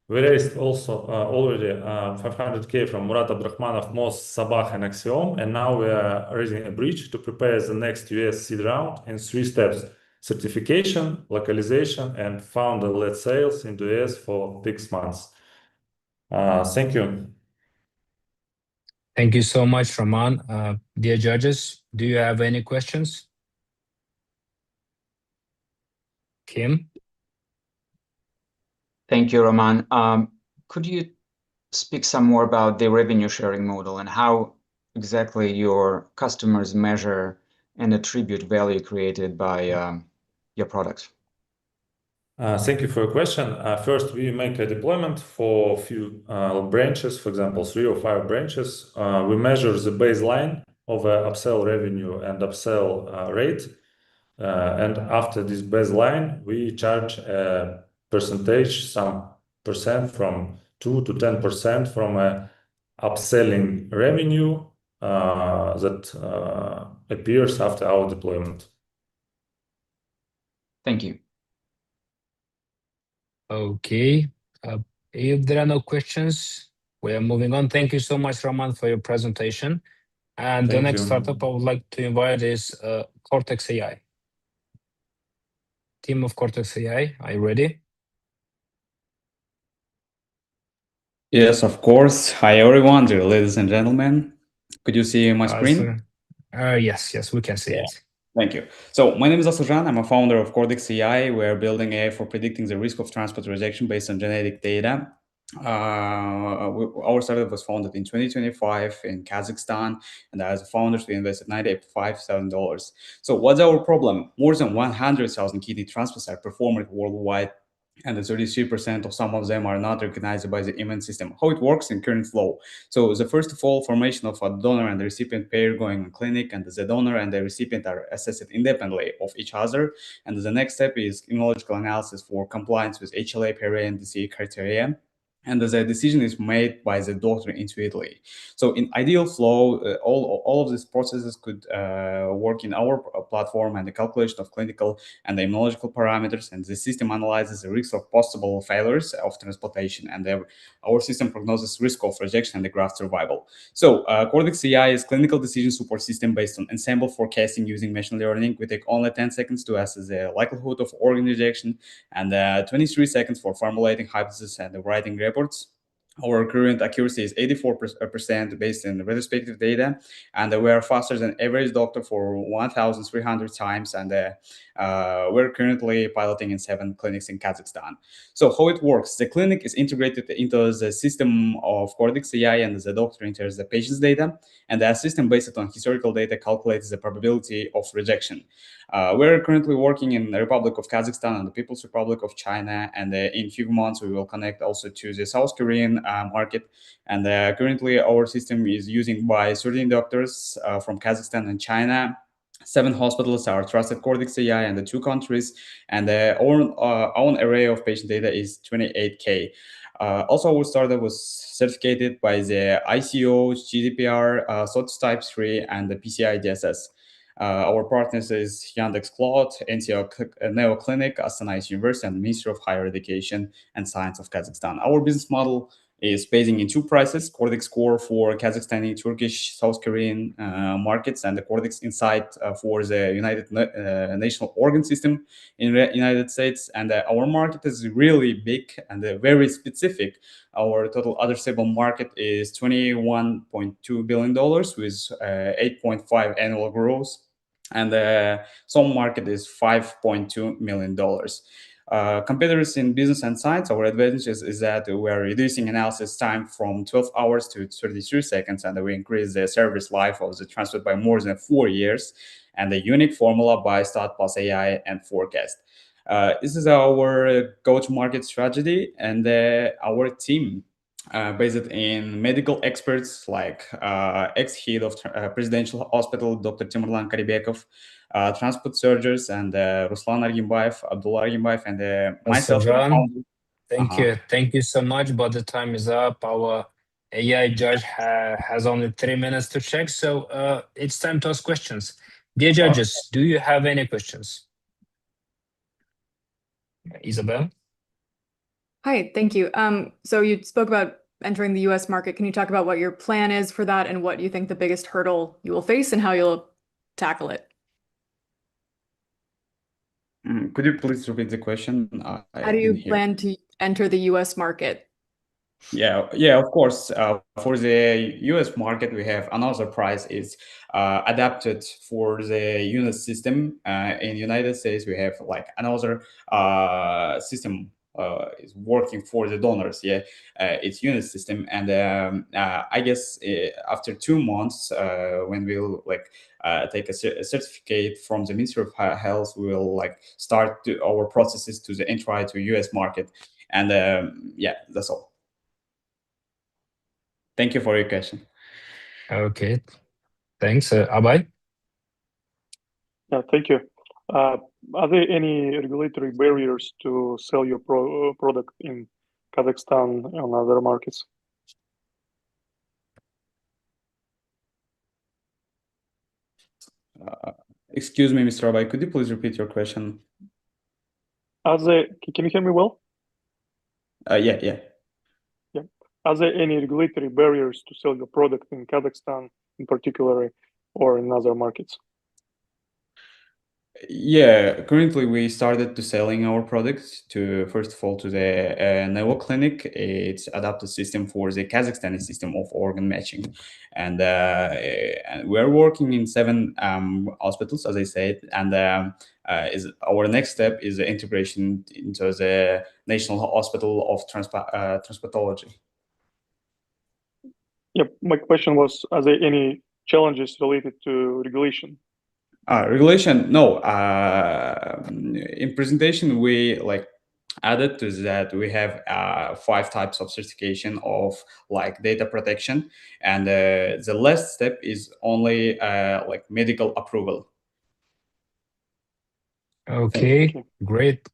We raised also already 500K from Murat Abdrahmanov, Moz, Sabah, and Axiom, and now we are raising a bridge to prepare the next US seed round in 3 steps: certification, localization, and founder-led sales in the US for 6 months. Thank you. Thank you so much, Roman. Dear judges, do you have any questions? Kim? Thank you, Roman. Could you speak some more about the revenue sharing model and how exactly your customers measure and attribute value created by your products? Thank you for your question. First, we make a deployment for a few branches, for example, 3 or 5 branches. We measure the baseline of upsell revenue and upsell rate. And after this baseline, we charge a percentage, some percent from 2 to 10% from upselling revenue that appears after our deployment. Thank you. Okay. If there are no questions, we are moving on. Thank you so much, Roman, for your presentation. And the next startup I would like to invite is Cortex AI. Team of Cortex AI, are you ready? Yes, of course. Hi, everyone, dear ladies and gentlemen. Could you see my screen? Yes, we can see it. Thank you. So my name is Asujan. I'm a founder of Cortex AI. We're building AI for predicting the risk of transport rejection based on genetic data. Our startup was founded in 2025 in Kazakhstan, and as founders, we invested $95,000. So what's our problem? More than 100,000 kidney transplants are performed worldwide, and the 33% of some of them are not recognized by the immune system. How it works in current flow. So the first of all, formation of a donor and the recipient pair going in clinic, and the donor and the recipient are assessed independently of each other. And the next step is immunological analysis for compliance with HLA, PRA, and DCA criteria. and the decision is made by the doctor intuitively. So in ideal flow, all of these processes could work in our platform, and the calculation of clinical and immunological parameters, and the system analyzes the risk of possible failures of transplantation, and our system prognoses risk of rejection and the graft survival. So Cortex AI is clinical decision support system based on ensemble forecasting using machine learning. We take only 10 seconds to assess the likelihood of organ rejection, and 23 seconds for formulating hypotheses and writing reports. Our current accuracy is 84% based on retrospective data, and we are faster than average doctor for 1,300 times, and we're currently piloting in 7 clinics in Kazakhstan. So how it works, the clinic is integrated into the system of Cortex AI, and the doctor enters the patient's data, and the system based on historical data calculates the probability of rejection. We're currently working in the Republic of Kazakhstan and the People's Republic of China, and in a few months we will connect also to the South Korean market. And currently our system is used by 13 doctors from Kazakhstan and China. 7 hospitals are trusted Cortex AI in the 2 countries, and our own array of patient data is 28K. Also, our startup was certificated by the ICO, GDPR, SOTS Type 3, and the PCI DSS. Our partners is Yandex Cloud, Neo Clinic, Astana University, and Ministry of Higher Education and Science of Kazakhstan. Our business model is basing in 2 prices: Cortex Core for Kazakhstani, Turkish, South Korean markets, and the Cortex Insight for the United National Organ System in the United States. And our market is really big and very specific. Our total addressable market is $21.2 billion with 8.5 annual growth. And some market is $5.2 million. Competitors in business and science, our advantage is that we are reducing analysis time from 12 hours to 33 seconds, and we increase the service life of the transfer by more than 4 years, and the unique formula by Start plus AI and Forecast. This is our go-to-market strategy, and our team based in medical experts like ex-head of Presidential Hospital, Dr. Timurlan Karibekov, transport surgeons, and Ruslan Argimbayev, Abdullah Argimbayev, and myself. Thank you so much, but the time is up. Our AI judge has only 3 minutes to check, so it's time to ask questions. Dear judges, do you have any questions? Isabel? Hi, thank you. So you spoke about entering the US market. Can you talk about what your plan is for that and what you think the biggest hurdle you will face and how you'll tackle it? Could you please repeat the question? How do you plan to enter the US market? Yeah, of course. For the US market, we have another price is adapted for the unit system. In the United States, we have like another system is working for the donors. It's unit system, and I guess after 2 months, when we'll take a certificate from the Ministry of Health, we will start our processes to the entry to US market, and that's all. Thank you for your question. Okay, thanks. Abhay? Yeah, thank you. Are there any regulatory barriers to sell your product in Kazakhstan and other markets? Excuse me, Mr. Abhay, could you please repeat your question? Can you hear me well? Yeah. Are there any regulatory barriers to sell your product in Kazakhstan in particular or in other markets? Yeah, currently we started to selling our products to, first of all, to the Neo Clinic. It's adapted system for the Kazakhstani system of organ matching. And we're working in 7 hospitals, as I said. And our next step is the integration into the National Hospital of Transplantology. Yep, my question was, are there any challenges related to regulation? Regulation, no. In presentation, we added to that. We have 5 types of certification of data protection, and the last step is only medical approval. Okay, great.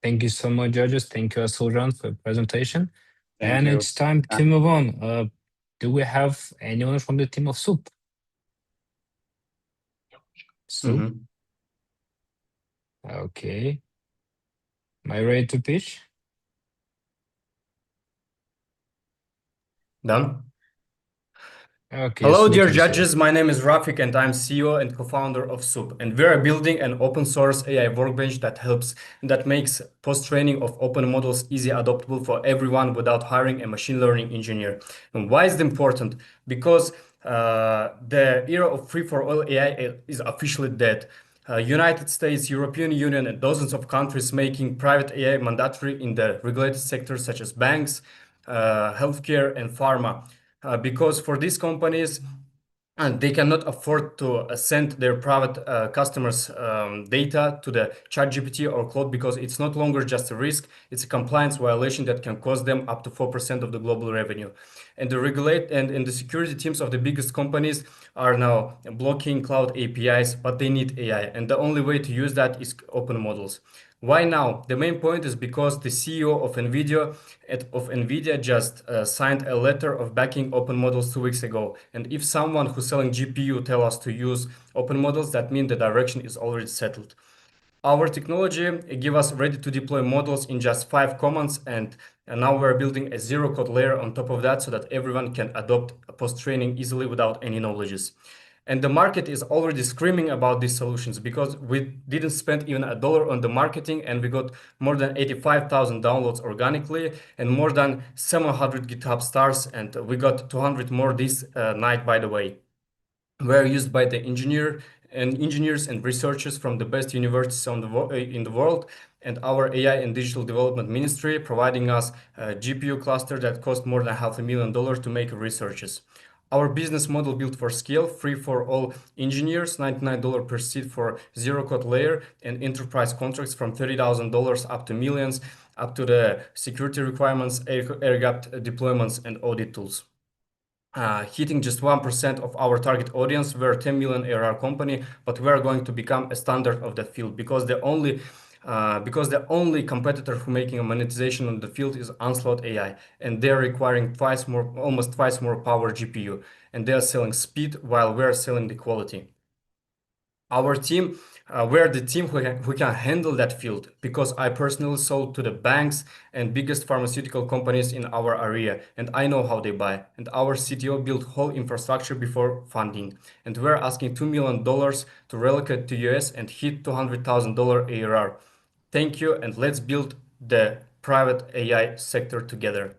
Thank you so much, judges. Thank you, Asuljan, for the presentation. And you. it's time to move on. Do we have anyone from the team of Soup? Soup? Okay. Am I ready to pitch? Done. Okay. Hello, so we dear can see it. judges. My name is Rafik, and I'm CEO and co-founder of Soup. And we are building an open source AI workbench that makes post-training of open models easy adoptable for everyone without hiring a machine learning engineer. And why is it important? Because the era of free-for-all AI is officially dead. United States, European Union, and dozens of countries making private AI mandatory in the regulated sectors such as banks, healthcare, and pharma. Because for these companies, they cannot afford to send their private customers' data to the ChatGPT or Claude because it's no longer just a risk, it's a compliance violation that can cost them up to 4% of the global revenue. And the security teams of the biggest companies are now blocking cloud APIs, but they need AI. And the only way to use that is open models. Why now? The main point is because the CEO of NVIDIA just signed a letter of backing open models 2 weeks ago. And if someone who's selling GPU tell us to use open models, that means the direction is already settled. Our technology give us ready to deploy models in just 5 commands, and now we're building a zero code layer on top of that so that everyone can adopt post-training easily without any knowledges. And the market is already screaming about these solutions because we didn't spend even $1 on the marketing, and we got more than 85,000 downloads organically and more than 700 GitHub stars, and we got 200 more this night, by the way. We're used by the engineers and researchers from the best universities in the world, and our AI and digital development ministry providing us a GPU cluster that cost more than $500,000 to make researches. Our business model built for scale, free for all engineers, $99 per seat for zero code layer, and enterprise contracts from $30,000 up to millions, up to the security requirements, air-gapped deployments, and audit tools. Hitting just 1% of our target audience. We're a 10 million ARR company, but we're going to become a standard of the field because the only competitor who making a monetization on the field is Onslaught AI, and they're requiring almost twice more power GPU, and they're selling speed while we're selling the quality. Our team, we're the team who can handle that field because I personally sold to the banks and biggest pharmaceutical companies in our area, and I know how they buy. And our CTO built whole infrastructure before funding, and we're asking $2 million to relocate to US and hit $200,000 ARR. Thank you, and let's build the private AI sector together.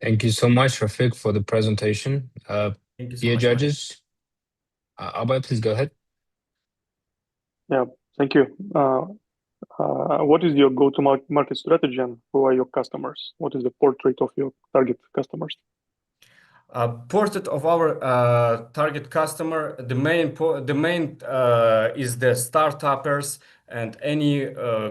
Thank you so much, Rafik, for the presentation. Thank you so Dear much, judges, Abhay, please go ahead. Yeah, thank you. What is your go-to-market strategy, and who are your customers? What is the portrait of your target customers? Portrait of our target customer, the main is the startuppers and any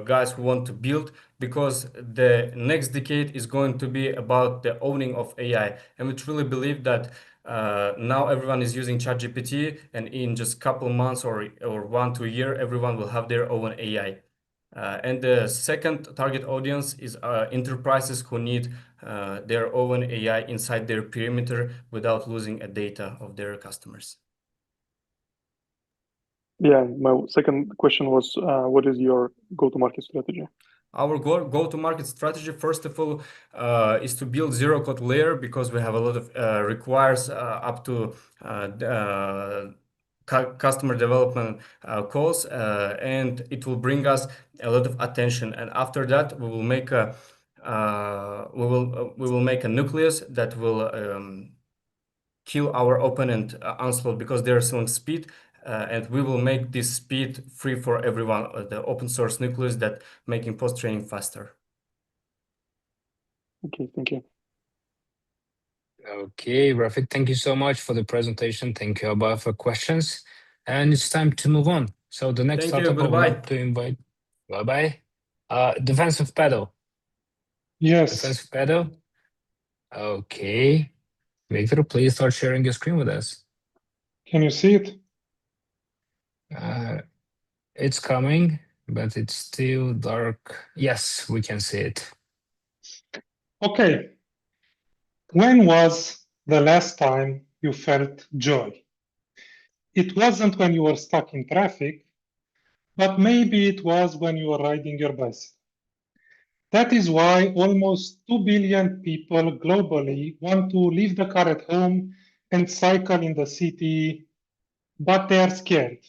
guys who want to build, because the next decade is going to be about the owning of AI, and we truly believe that now everyone is using ChatGPT, and in just a couple of months or 1-2 years, everyone will have their own AI. And the second target audience is enterprises who need their own AI inside their perimeter without losing a data of their customers. Yeah, my second question was, what is your go-to-market strategy? Our go-to-market strategy, first of all, is to build zero code layer, because we have a lot of requires up to customer development calls, and it will bring us a lot of attention. And after that, we will make a nucleus that will kill our opponent Onslaught, because they're selling speed, and we will make this speed free for everyone, the open source nucleus that making post-training faster. Okay, thank you. Okay, Rafik, thank you so much for the presentation. Thank you, Abhay, for questions. And it's time to move on. So the next Thank you, startup I would goodbye. like to invite, bye-bye. Defensive pedal. Yes. Defensive pedal. Okay. Victor, please start sharing your screen with us. Can you see it? It's coming, but it's still dark. Yes, we can see it. Okay, when was the last time you felt joy? It wasn't when you were stuck in traffic, but maybe it was when you were riding your bicycle. That is why almost 2 billion people globally want to leave the car at home and cycle in the city, but they are scared.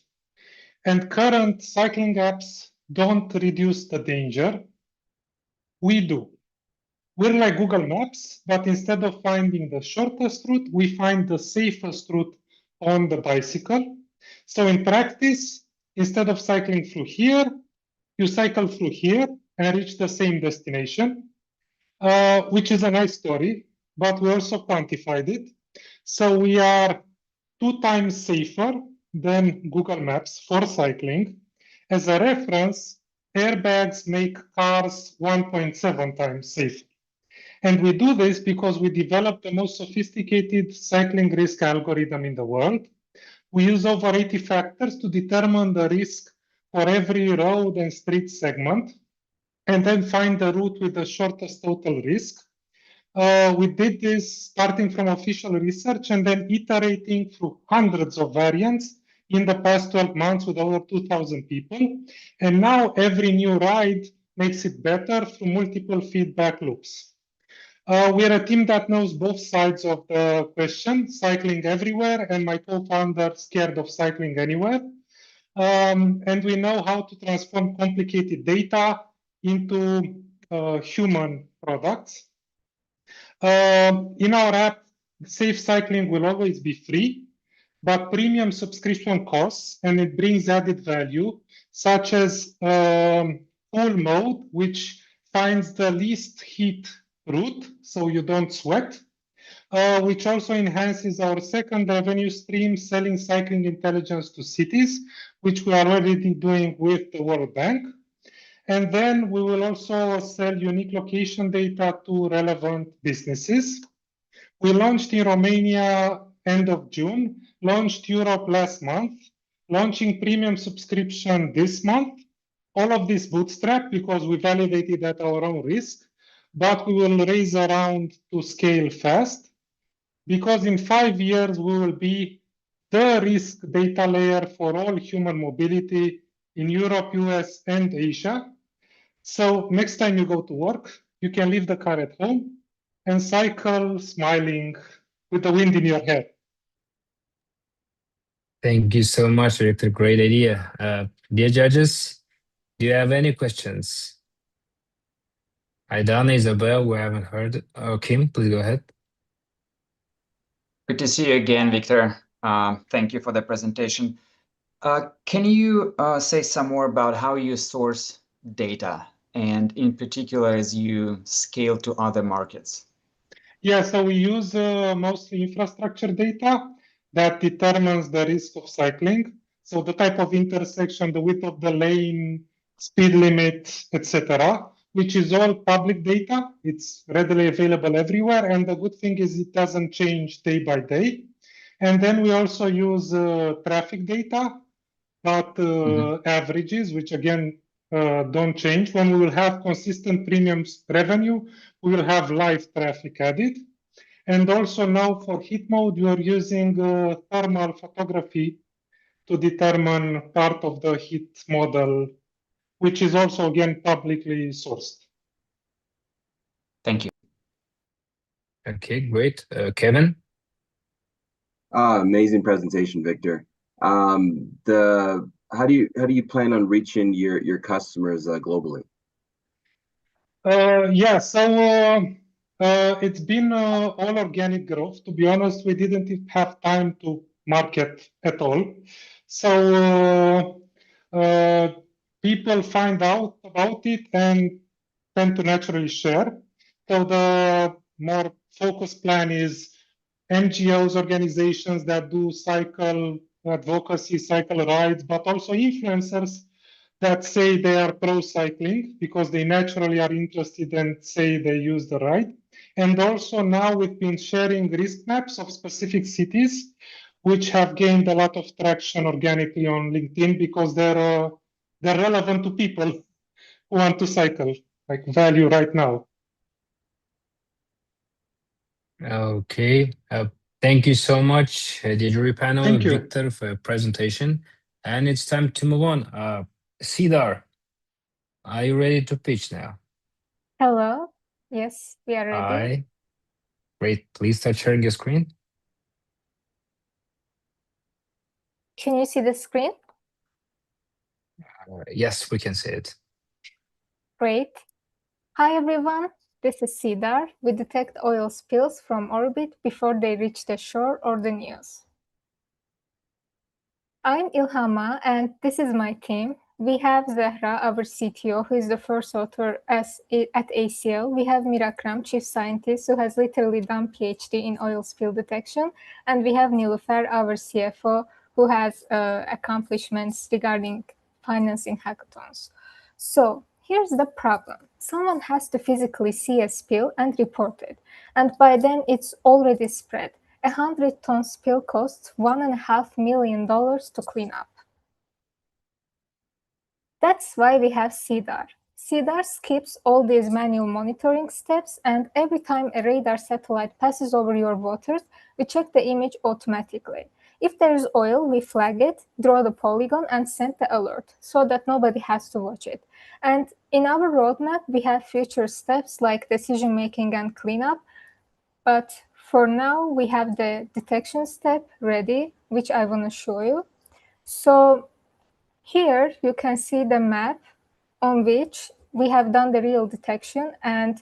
And current cycling apps don't reduce the danger. We do. We're like Google Maps, but instead of finding the shortest route, we find the safest route on the bicycle. So in practice, instead of cycling through here, you cycle through here and reach the same destination, which is a nice story, but we also quantified it. So we are 2 times safer than Google Maps for cycling. As a reference, airbags make cars 1.7 times safer. And we do this because we developed the most sophisticated cycling risk algorithm in the world. We use over 80 factors to determine the risk for every road and street segment, and then find the route with the shortest total risk. We did this starting from official research and then iterating through hundreds of variants in the past 12 months with over 2,000 people. And now every new ride makes it better through multiple feedback loops. We're a team that knows both sides of the question, cycling everywhere, and my co-founder scared of cycling anywhere. And we know how to transform complicated data into human products. In our app, safe cycling will always be free, but premium subscription costs, and it brings added value, such as full mode, which finds the least heat route, so you don't sweat, which also enhances our second revenue stream, selling cycling intelligence to cities, which we are already doing with the World Bank. And then we will also sell unique location data to relevant businesses. We launched in Romania end of June, launched Europe last month, launching premium subscription this month. All of this bootstrap because we validated at our own risk, but we will raise a round to scale fast because in 5 years we will be the risk data layer for all human mobility in Europe, US, and Asia. So next time you go to work, you can leave the car at home and cycle smiling with the wind in your hair. Thank you so much, Director. Great idea. Dear judges, do you have any questions? Aidana, Isabel, we haven't heard. Kim, please go ahead. Good to see you again, Victor. Thank you for the presentation. Can you say some more about how you source data, and in particular as you scale to other markets? Yeah, so we use mostly infrastructure data that determines the risk of cycling. So the type of intersection, the width of the lane, speed limit, etc., which is all public data. It's readily available everywhere. And the good thing is it doesn't change day by day. And then we also use traffic data, but averages, which again, don't change. When we will have consistent premium revenue, we will have live traffic added. And also now for heat mode, you are using thermal photography to determine part of the heat model, which is also, again, publicly sourced. Thank you. Okay, great. Kevin? Amazing presentation, Victor. How do you plan on reaching your customers globally? Yeah, so it's been all organic growth. To be honest, we didn't have time to market at all. So people find out about it and tend to naturally share. So the more focused plan is NGOs, organizations that do cycle advocacy, cycle rides, but also influencers that say they are pro-cycling because they naturally are interested and say they use the ride. And also now we've been sharing risk maps of specific cities, which have gained a lot of traction organically on LinkedIn because they're relevant to people who want to cycle, like value right now. Okay. Thank you so much, the jury panel, Thank you. Victor, for your presentation. And it's time to move on. Cedar, are you ready to pitch now? Hello. Yes, we are ready. Hi. Great. Please start sharing your screen. Can you see the screen? Yes, we can see it. Great. Hi, everyone. This is Cedar. We detect oil spills from orbit before they reach the shore or the news. I'm Ilhama, and this is my team. We have Zehra, our CTO, who is the first author at ACL. We have Mirakram, chief scientist, who has literally done PhD in oil spill detection. And we have Niloufer, our CFO, who has accomplishments regarding financing hackathons. So here's the problem. Someone has to physically see a spill and report it. And by then, it's already spread. A 100-ton spill costs $1.5 million to clean up. That's why we have CDAR. CDAR skips all these manual monitoring steps, and every time a radar satellite passes over your waters, we check the image automatically. If there is oil, we flag it, draw the polygon, and send the alert so that nobody has to watch it. And in our roadmap, we have future steps like decision-making and cleanup, but for now, we have the detection step ready, which I want to show you. So here you can see the map on which we have done the real detection. And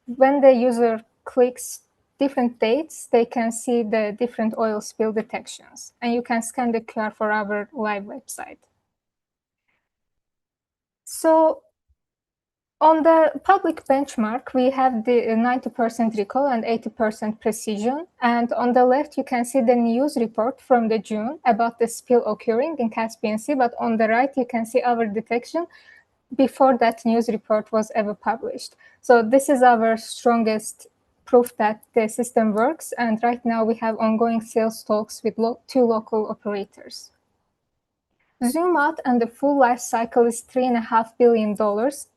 when the user clicks different dates, they can see the different oil spill detections. And you can scan the QR for our live website. So on the public benchmark, we have the 90% recall and 80% precision. And on the left, you can see the news report from the June about the spill occurring in Caspian Sea. But on the right, you can see our detection before that news report was ever published. So this is our strongest proof that the system works. And right now, we have ongoing sales talks with two local operators. Zoom out, and the full life cycle is $3.5 billion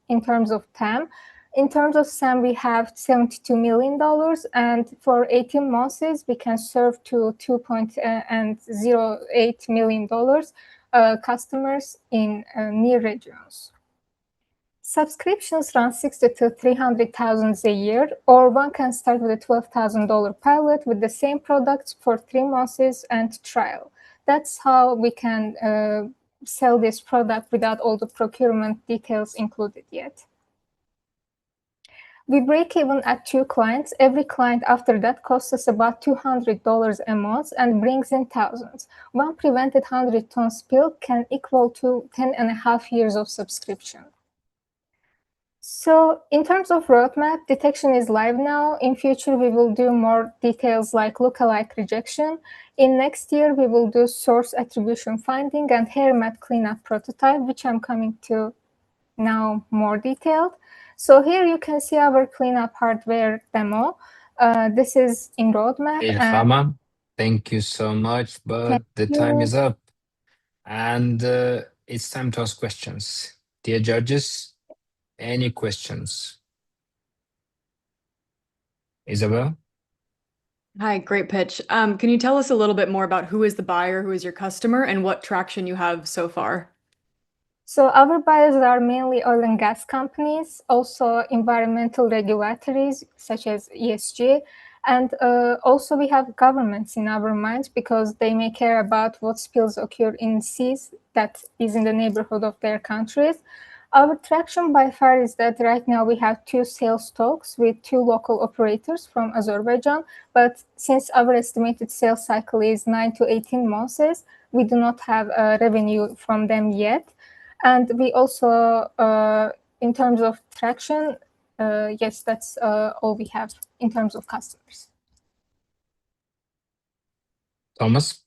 in terms of TAM. In terms of SAM, we have $72 million, and for 18 months, we can serve to $2.08 million customers in near regions. Subscriptions run 60 to 300,000 a year, or one can start with a $12,000 pilot with the same products for 3 months and trial. That's how we can sell this product without all the procurement details included yet. We break even at 2 clients. Every client after that costs us about $200 a month and brings in thousands. One prevented 100-ton spill can equal to 10.5 years of subscription. So in terms of roadmap, detection is live now. In future, we will do more details like lookalike rejection. In next year, we will do source attribution finding and hair mat cleanup prototype, which I'm coming to now more detailed. So here you can see our cleanup hardware demo. This is in roadmap. Ilhama, thank you so much, but the time is up. And it's time to ask questions. Dear judges, any questions? Isabel? Hi, great pitch. Can you tell us a little bit more about who is the buyer, who is your customer, and what traction you have so far? So our buyers are mainly oil and gas companies, also environmental regulatories such as ESG, and also we have governments in our minds because they may care about what spills occur in seas that is in the neighborhood of their countries. Our traction by far is that right now we have 2 sales talks with 2 local operators from Azerbaijan, but since our estimated sales cycle is 9 to 18 months, we do not have revenue from them yet. And we also, in terms of traction, yes, that's all we have in terms of customers. Thomas?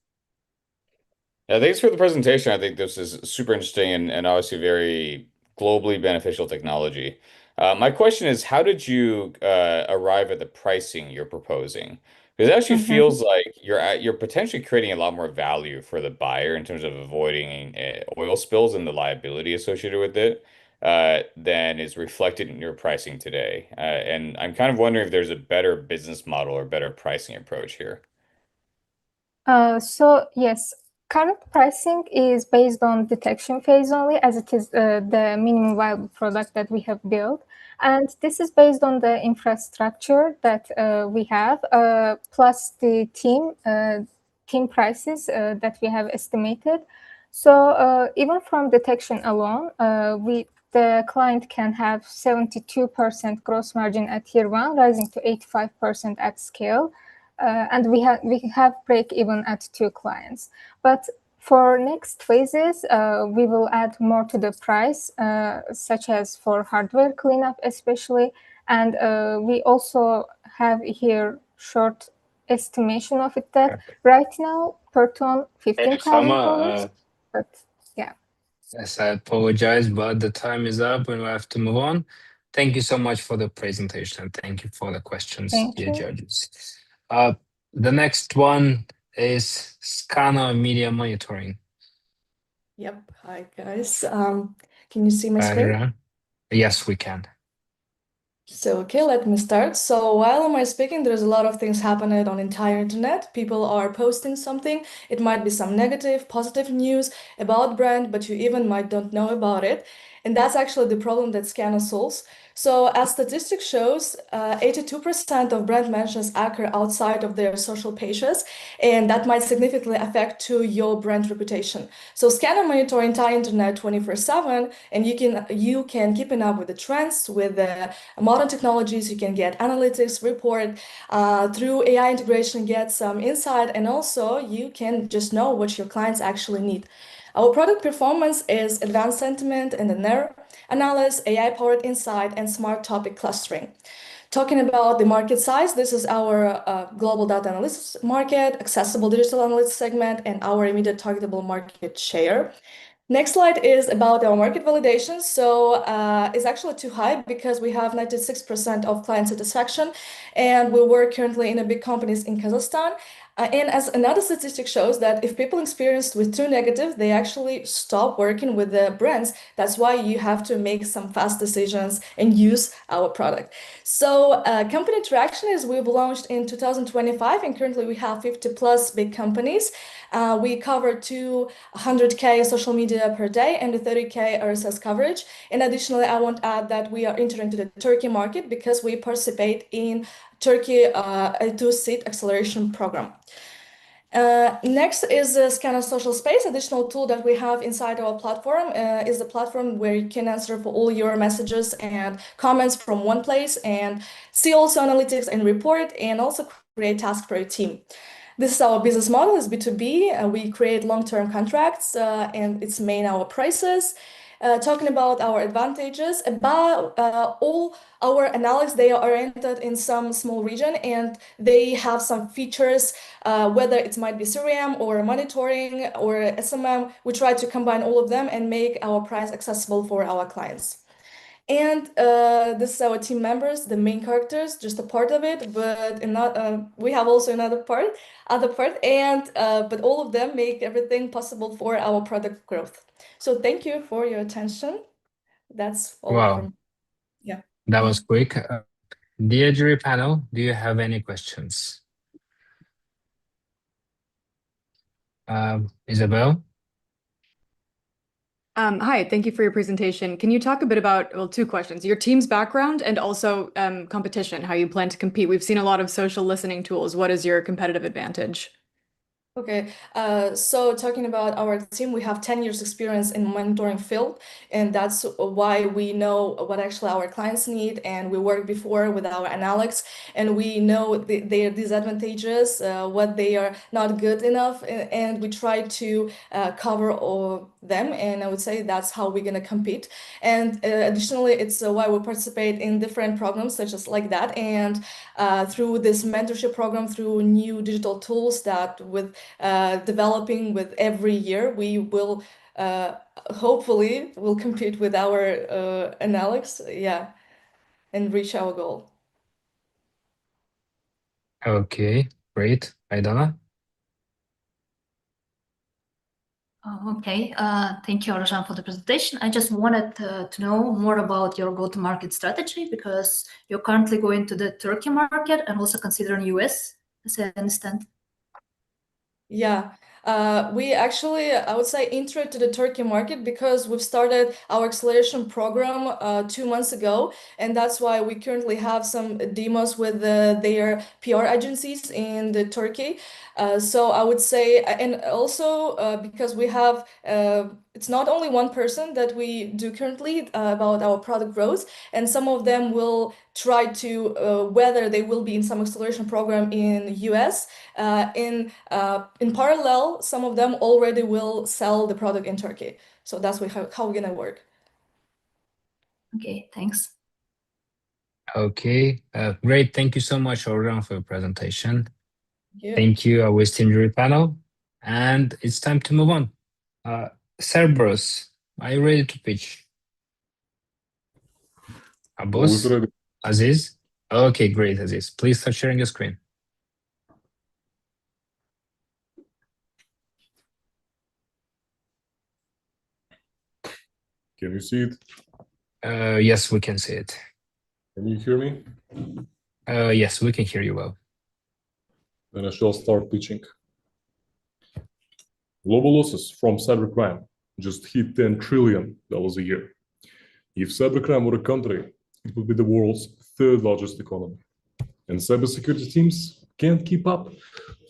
Yeah, thanks for the presentation. I think this is super interesting and obviously very globally beneficial technology. My question is, how did you arrive at the pricing you're proposing? Because it actually feels like you're potentially creating a lot more value for the buyer in terms of avoiding oil spills and the liability associated with it. than is reflected in your pricing today. And I'm kind of wondering if there's a better business model or better pricing approach here. So yes, current pricing is based on detection phase only, as it is the minimum viable product that we have built. And this is based on the infrastructure that we have, plus the team prices that we have estimated. So even from detection alone, the client can have 72% gross margin at year one, rising to 85% at scale. And we have break even at 2 clients. But for next phases, we will add more to the price, such as for hardware cleanup especially. And we also have here short estimation of it that right now per ton $15,000. But yeah. Yes, I apologize, but the time is up and we have to move on. Thank you so much for the presentation and thank you for the questions, dear judges. The next one is Scana Media Monitoring. Yep. Hi, guys. Can you see my screen? Yes, we can. So, okay, let me start. So while am I speaking, there's a lot of things happening on entire internet. People are posting something. It might be some negative, positive news about brand, but you even might don't know about it. And that's actually the problem that Scana solves. So as statistics shows, 82% of brand mentions occur outside of their social pages, and that might significantly affect to your brand reputation. So Scana monitor entire internet 24/7, and you can keeping up with the trends, with the modern technologies. You can get analytics report through AI integration, get some insight, and also you can just know what your clients actually need. Our product performance is advanced sentiment and NER analysis, AI-powered insight, and smart topic clustering. Talking about the market size, this is our global data analytics market, accessible digital analytics segment, and our immediate targetable market share. Next slide is about our market validation. So it's actually too high because we have 96% of client satisfaction, and we work currently in a big companies in Kazakhstan. And as another statistic shows that if people experience with too negative, they actually stop working with the brands. That's why you have to make some fast decisions and use our product. So company interaction is we've launched in 2025, and currently we have 50 plus big companies. We cover 200K social media per day and 30K RSS coverage. And additionally, I want to add that we are entering to the Turkey market because we participate in Turkey a 2-seat acceleration program. Next is the Scana Social Space. Additional tool that we have inside our platform is the platform where you can answer for all your messages and comments from one place and see also analytics and report and also create tasks for your team. This is our business model, is B2B. We create long-term contracts and it's main our prices. Talking about our advantages, about all our analysis, they are oriented in some small region and they have some features, whether it might be CRM or monitoring or SMM. We try to combine all of them and make our price accessible for our clients. And this is our team members, the main characters, just a part of it, but we have also other part, and but all of them make everything possible for our product growth. So thank you for your attention. That's all. Wow. Yeah. That was quick. Dear jury panel, do you have any questions? Isabel? Hi, thank you for your presentation. Can you talk a bit about, well, 2 questions, your team's background and also competition, how you plan to compete? We've seen a lot of social listening tools. What is your competitive advantage? Okay, so talking about our team, we have 10 years experience in monitoring field, and that's why we know what actually our clients need, and we worked before with our analytics, and we know their disadvantages, what they are not good enough, and we try to cover all them, and I would say that's how we're gonna compete. And additionally, it's why we participate in different programs such as like that, and through this mentorship program, through new digital tools that with developing with every year, we will hopefully will compete with our analytics, yeah, and reach our goal. Okay, great. Aidana? Okay, thank you, Arjan, for the presentation. I just wanted to know more about your go-to-market strategy because you're currently going to the Turkey market and also considering US, as I understand. Yeah, we actually, I would say, entered to the Turkey market because we've started our acceleration program 2 months ago, and that's why we currently have some demos with their PR agencies in the Turkey. So I would say, and also because we have, it's not only one person that we do currently about our product growth, and some of them will try to whether they will be in some acceleration program in US. In parallel, some of them already will sell the product in Turkey. So that's how we're gonna work. Okay, thanks. Okay, great. Thank you so much, Orhan, for your presentation. Yeah. Thank you, our esteemed jury panel. And it's time to move on. Cerberus, are you ready to pitch? Abbas? Aziz? Okay, great, Aziz. Please start sharing your screen. Can you see it? Yes, we can see it. Can you hear me? Yes, we can hear you well. Then I shall start pitching. Global losses from cybercrime just hit $10 trillion a year. If cybercrime were a country, it would be the world's third largest economy. And cybersecurity teams can't keep up.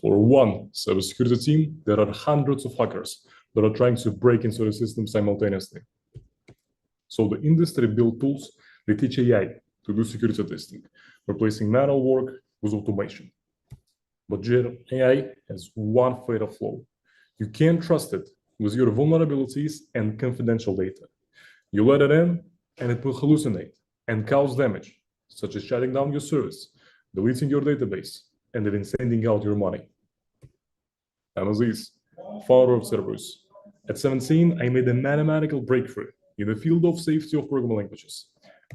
For one cybersecurity team, there are hundreds of hackers that are trying to break into the system simultaneously. So the industry built tools that teach AI to do security testing, replacing manual work with automation. But AI has one fatal flaw. You can't trust it with your vulnerabilities and confidential data. You let it in, and it will hallucinate and cause damage, such as shutting down your service, deleting your database, and even sending out your money. I'm Aziz, founder of Cerberus. At 17, I made a mathematical breakthrough in the field of safety of programming languages.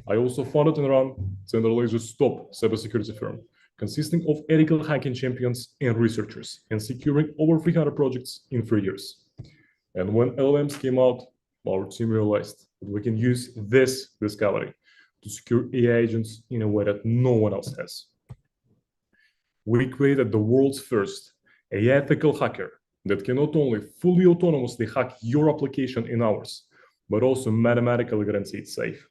I also founded and run Central Asia's top cybersecurity firm, consisting of ethical hacking champions and researchers, and securing over 300 projects in 3 years. And when LLMs came out, our team realized that we can use this discovery to secure AI agents in a way that no one else has. We created the world's first AI ethical hacker that can not only fully autonomously hack your application in hours, but also mathematically guarantee it's safe.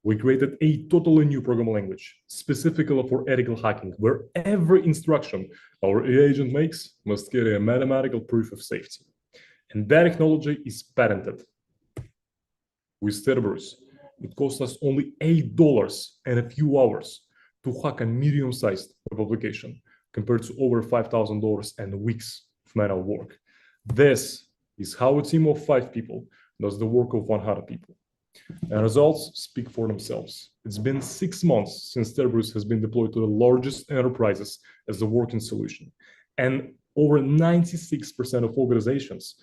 We created a totally new programming language, specifically for ethical hacking, where every instruction our AI agent makes must carry a mathematical proof of safety. And that technology is patented. With Cerberus, it costs us only $8 and a few hours to hack a medium-sized web application, compared to over $5,000 and weeks of manual work. This is how a team of 5 people does the work of 100 people. And results speak for themselves. It's been 6 months since Cerberus has been deployed to the largest enterprises as a working solution. And over 96% of organizations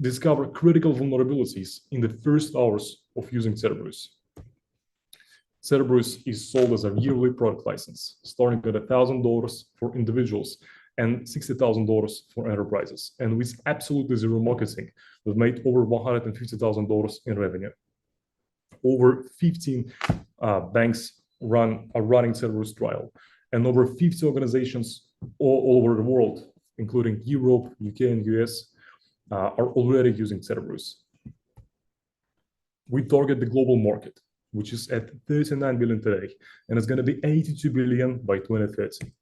discover critical vulnerabilities in the first hours of using Cerberus. Cerberus is sold as a yearly product license, starting at $1,000 for individuals and $60,000 for enterprises. And with absolutely zero marketing, we've made over $150,000 in revenue. Over 15 banks are running Cerberus trial, and over 50 organizations all over the world, including Europe, UK, and US, are already using Cerberus. We target the global market, which is at 39 billion today, and it's going to be 82 billion by 2030.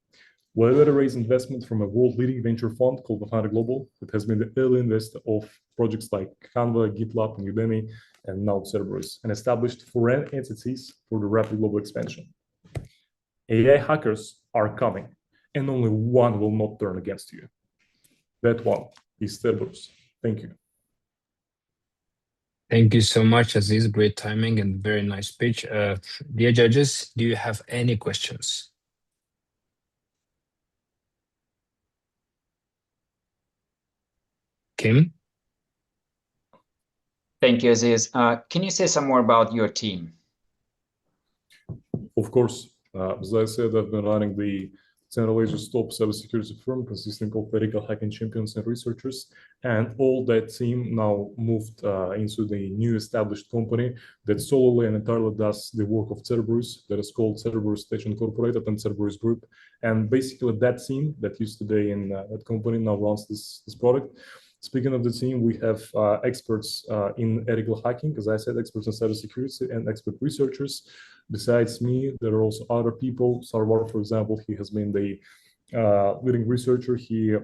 We already raised investment from a world-leading venture fund called 100 Global, that has been the early investor of projects like Canva, GitLab, and Udemy, and now Cerberus, and established foreign entities for the rapid global expansion. AI hackers are coming, and only one will not turn against you. That one is Cerberus. Thank you. Thank you so much, Aziz. Great timing and very nice speech. Dear judges, do you have any questions? Kim? Thank you, Aziz. Can you say some more about your team? Of course. As I said, I've been running the Central Asia's top cybersecurity firm consisting of ethical hacking champions and researchers. And all that team now moved into the new established company that solely and entirely does the work of Cerberus, that is called Cerberus Tech Incorporated and Cerberus Group. And basically that team that used to be in that company now runs this product. Speaking of the team, we have experts in ethical hacking, as I said, experts in cybersecurity and expert researchers. Besides me, there are also other people. Sarwar, for example, he has been the leading researcher. He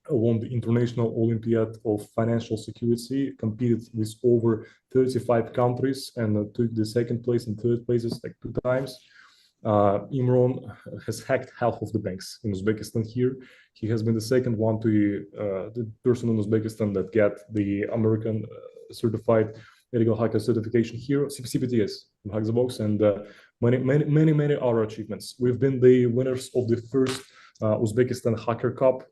won the International Olympiad of Financial Security, competed with over 35 countries, and took the second place and third places like 2 times. Imran has hacked half of the banks in Uzbekistan here. He has been the second one to the person in Uzbekistan that get the American certified ethical hacker certification here, CPTS from Hack the Box, and many other achievements. We've been the winners of the first Uzbekistan Hacker Cup,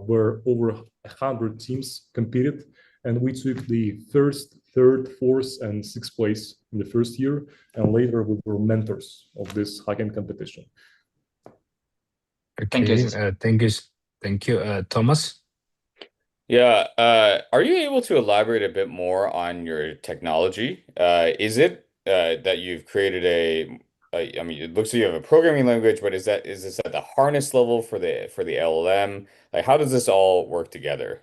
where over 100 teams competed, and we took the first, third, fourth, and sixth place in the first year, and later we were mentors of this hacking competition. Okay, thank you, Thomas. Yeah, are you able to elaborate a bit more on your technology? Is it that you've created I mean, it looks like you have a programming language, but is this at the harness level for the LLM? Like, how does this all work together?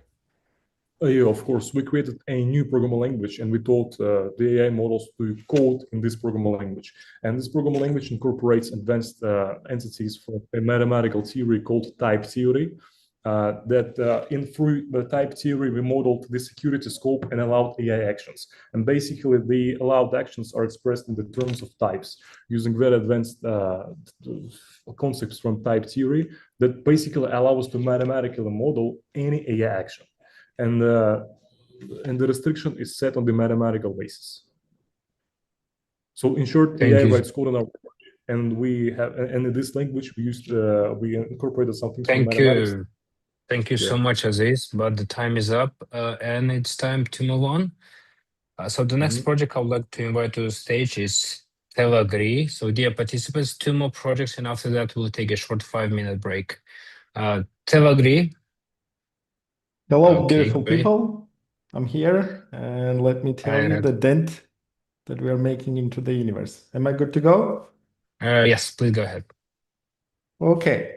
Yeah, of course, we created a new programming language, and we taught the AI models to code in this programming language. And this programming language incorporates advanced entities from a mathematical theory called type theory. Through the type theory, we modeled the security scope and allowed AI actions. And basically, the allowed actions are expressed in the terms of types, using very advanced concepts from type theory that basically allow us to mathematically model any AI action. And the restriction is set on the mathematical basis. So in short, AI writes code on our language, and in this language we incorporated something from mathematics. Thank you so much, Aziz, but the time is up, and it's time to move on. So the next project I would like to invite to the stage is Telegree. So dear participants, 2 more projects, and after that we'll take a short 5-minute break. Telegree. Hello, beautiful people. I'm here, and let me tell you the dent that we are making into the universe. Am I good to go? Yes, please go ahead. Okay.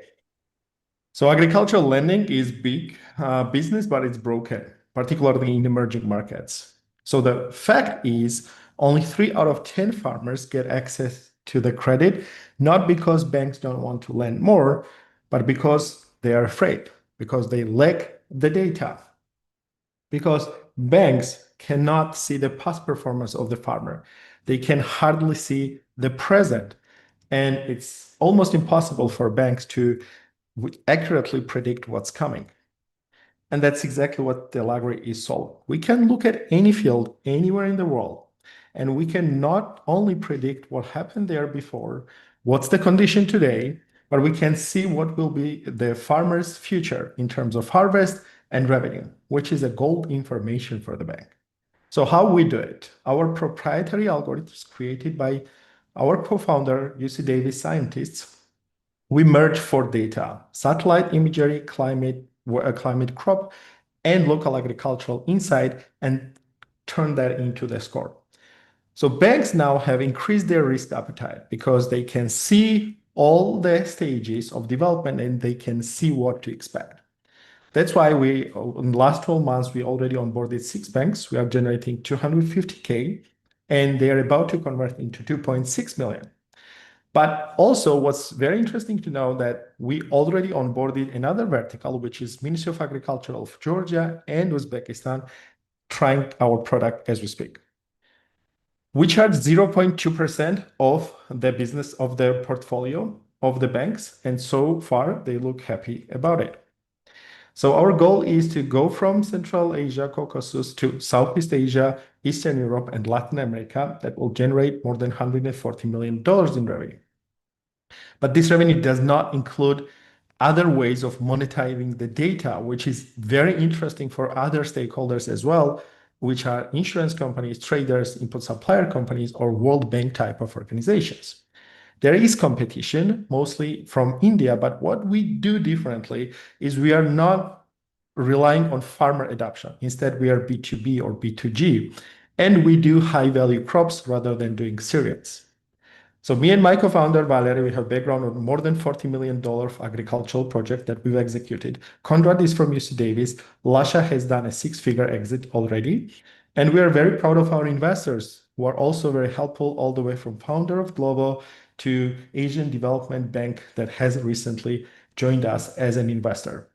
So agricultural lending is big business, but it's broken, particularly in emerging markets. So the fact is only 3 out of 10 farmers get access to the credit, not because banks don't want to lend more, but because they are afraid, because they lack the data, because banks cannot see the past performance of the farmer. They can hardly see the present, and it's almost impossible for banks to accurately predict what's coming. And that's exactly what Telegree is solving. We can look at any field anywhere in the world, and we can not only predict what happened there before, what's the condition today, but we can see what will be the farmer's future in terms of harvest and revenue, which is a gold information for the bank. So how we do it? Our proprietary algorithms created by our co-founder, UC Davis scientists, we merge 4 data: satellite imagery, climate crop, and local agricultural insight, and turn that into the score. So banks now have increased their risk appetite because they can see all the stages of development and they can see what to expect. That's why in the last 12 months, we already onboarded 6 banks. We are generating 250K, and they are about to convert into 2.6 million. But also what's very interesting to know that we already onboarded another vertical, which is Ministry of Agriculture of Georgia and Uzbekistan, trying our product as we speak. We charge 0.2% of the business of the portfolio of the banks, and so far they look happy about it. So our goal is to go from Central Asia, Caucasus, to Southeast Asia, Eastern Europe, and Latin America that will generate more than $140 million in revenue. But this revenue does not include other ways of monetizing the data, which is very interesting for other stakeholders as well, which are insurance companies, traders, input supplier companies, or World Bank type of organizations. There is competition, mostly from India, but what we do differently is we are not relying on farmer adoption. Instead, we are B2B or B2G, and we do high-value crops rather than doing cereals. So me and my co-founder, Valery, we have background on more than $40 million of agricultural project that we've executed. Conrad is from UC Davis. Lasha has done a six-figure exit already. And we are very proud of our investors who are also very helpful, all the way from founder of Glovo to Asian Development Bank that has recently joined us as an investor.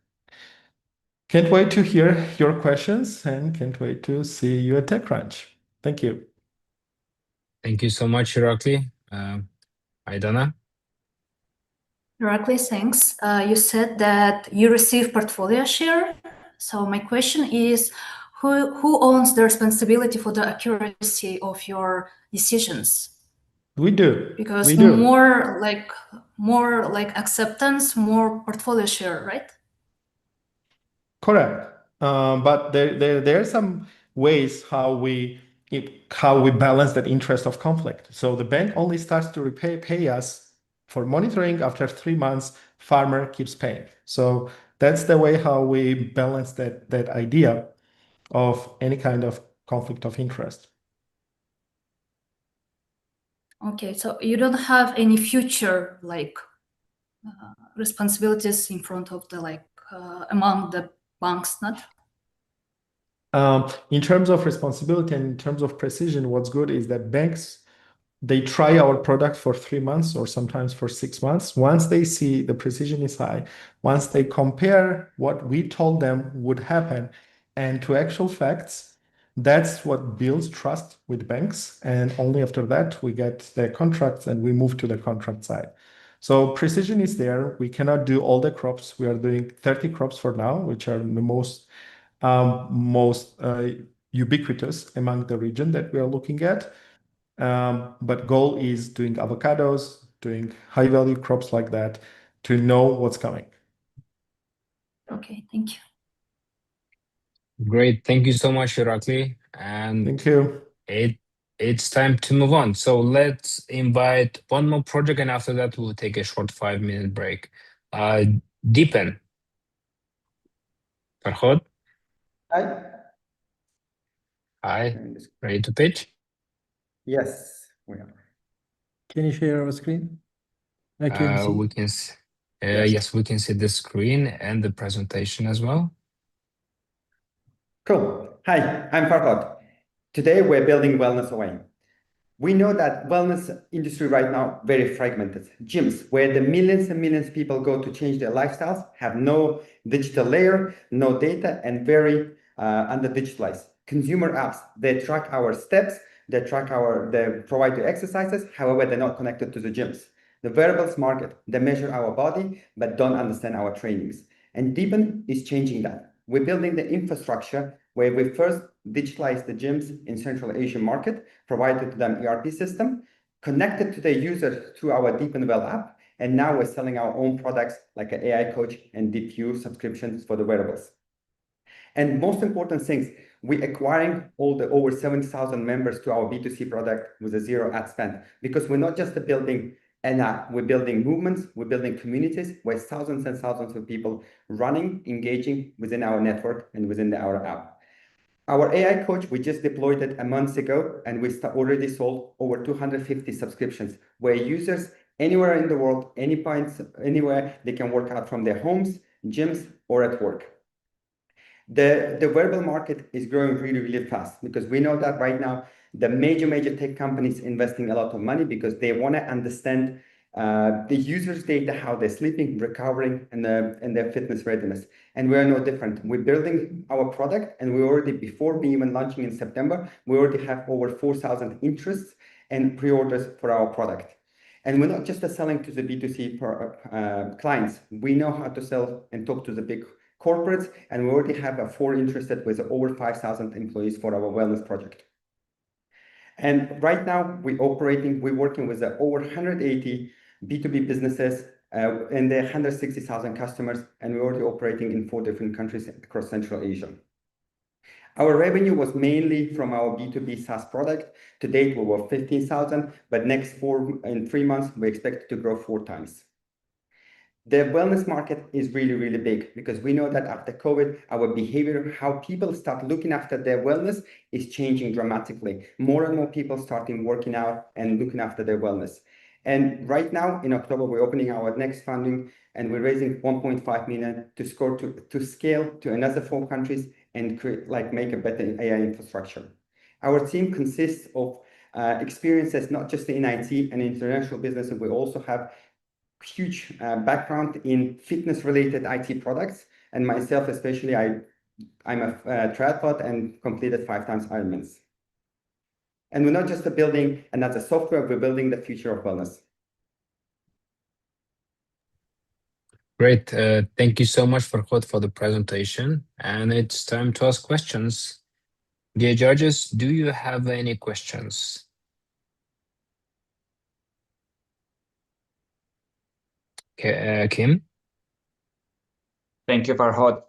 Can't wait to hear your questions and can't wait to see you at TechCrunch. Thank you. Thank you so much, Irakli. Aidana? Irakli, thanks. You said that you receive portfolio share. So my question is, who owns the responsibility for the accuracy of your decisions? We do. Because we do. more like acceptance, more portfolio share, right? Correct. But there are some ways how we balance that interest of conflict. So the bank only starts to pay us for monitoring after 3 months. Farmer keeps paying. So that's the way how we balance that idea of any kind of conflict of interest. Okay, so you don't have any future responsibilities in front of the among the banks, not? In terms of responsibility and in terms of precision, what's good is that banks, they try our product for 3 months or sometimes for 6 months. Once they see the precision is high, once they compare what we told them would happen and to actual facts, that's what builds trust with banks. And only after that, we get the contracts and we move to the contract side. So precision is there. We cannot do all the crops. We are doing 30 crops for now, which are the most ubiquitous among the region that we are looking at. But goal is doing avocados, doing high value crops like that to know what's coming. Okay, thank you. Great. Thank you so much, Irakli. And thank you. It's time to move on. So let's invite one more project, and after that, we'll take a short 5-minute break. Deepen. Farhad? Hi. Hi. Ready to pitch? Yes, we are. Can you share our screen? I can see. We can see. Yes, we can see the screen and the presentation as well. Cool. Hi, I'm Farhad. Today we're building wellness away. We know that wellness industry right now very fragmented. Gyms where the millions and millions of people go to change their lifestyles have no digital layer, no data, and very under digitalized. Consumer apps, they track our steps, they provide the exercises, however, they're not connected to the gyms. The wearables market, they measure our body, but don't understand our trainings. And Deepen is changing that. We're building the infrastructure where we first digitalize the gyms in Central Asian market, provided to them ERP system, connected to the user through our Deepen Well app, and now we're selling our own products like an AI coach and DeepView subscriptions for the wearables. And most important things, we're acquiring all the over 70,000 members to our B2C product with a zero ad spend, because we're not just building an app, we're building movements, we're building communities where thousands and thousands of people running, engaging within our network and within our app. Our AI coach, we just deployed it a month ago, and we already sold over 250 subscriptions where users anywhere in the world, any points, anywhere, they can work out from their homes, gyms, or at work. The wearable market is growing really, really fast because we know that right now the major tech companies investing a lot of money because they want to understand the users' data, how they're sleeping, recovering, and their fitness readiness. And we are no different. We're building our product, and we already, before we even launching in September, we already have over 4,000 interests and pre-orders for our product. And we're not just selling to the B2C clients. We know how to sell and talk to the big corporates, and we already have 4 interested with over 5,000 employees for our wellness project. And right now we're working with over 180 B2B businesses and there are 160,000 customers, and we're already operating in 4 different countries across Central Asia. Our revenue was mainly from our B2B SaaS product. To date, we were 15,000, but in 3 months, we expect to grow 4 times. The wellness market is really, really big because we know that after COVID, our behavior, how people start looking after their wellness is changing dramatically. More and more people starting working out and looking after their wellness. And right now in October, we're opening our next funding and we're raising 1.5 million to scale to another 4 countries and make a better AI infrastructure. Our team consists of experiences not just in IT and international business, and we also have huge background in fitness-related IT products, and myself especially, I'm a triathlete and completed 5 times Ironmans. And we're not just building another software, we're building the future of wellness. Great. Thank you so much, Farhad, for the presentation. And it's time to ask questions. Dear judges, do you have any questions? Kim? Thank you, Farhad.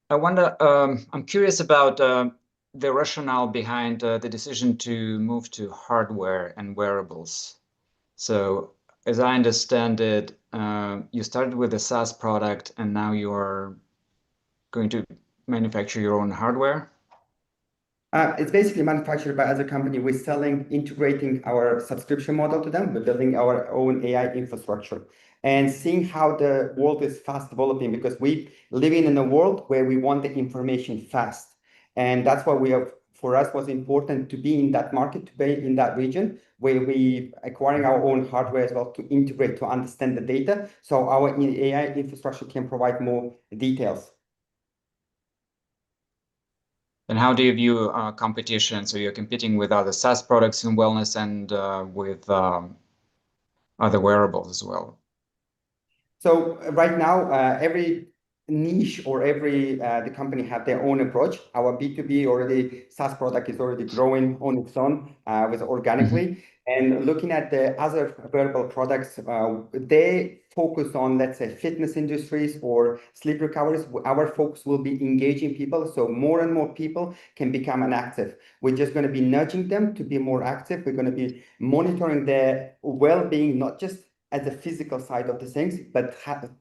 I wonder, I'm curious about the rationale behind the decision to move to hardware and wearables. So as I understand it, you started with a SaaS product and now you're going to manufacture your own hardware? It's basically manufactured by other company. We're integrating our subscription model to them. We're building our own AI infrastructure and seeing how the world is fast developing because we living in a world where we want the information fast. And that's why for us was important to be in that market, to be in that region where we acquiring our own hardware as well to integrate, to understand the data. So our AI infrastructure can provide more details. And how do you view competition? So you're competing with other SaaS products in wellness and with other wearables as well. So right now, every niche or the company have their own approach. Our B2B SaaS product is already growing on its own organically. And looking at the other wearable products, they focus on, let's say, fitness industries or sleep recoveries. Our focus will be engaging people. So more and more people can become active. We're just going to be nudging them to be more active. We're going to be monitoring their well-being, not just at the physical side of the things, but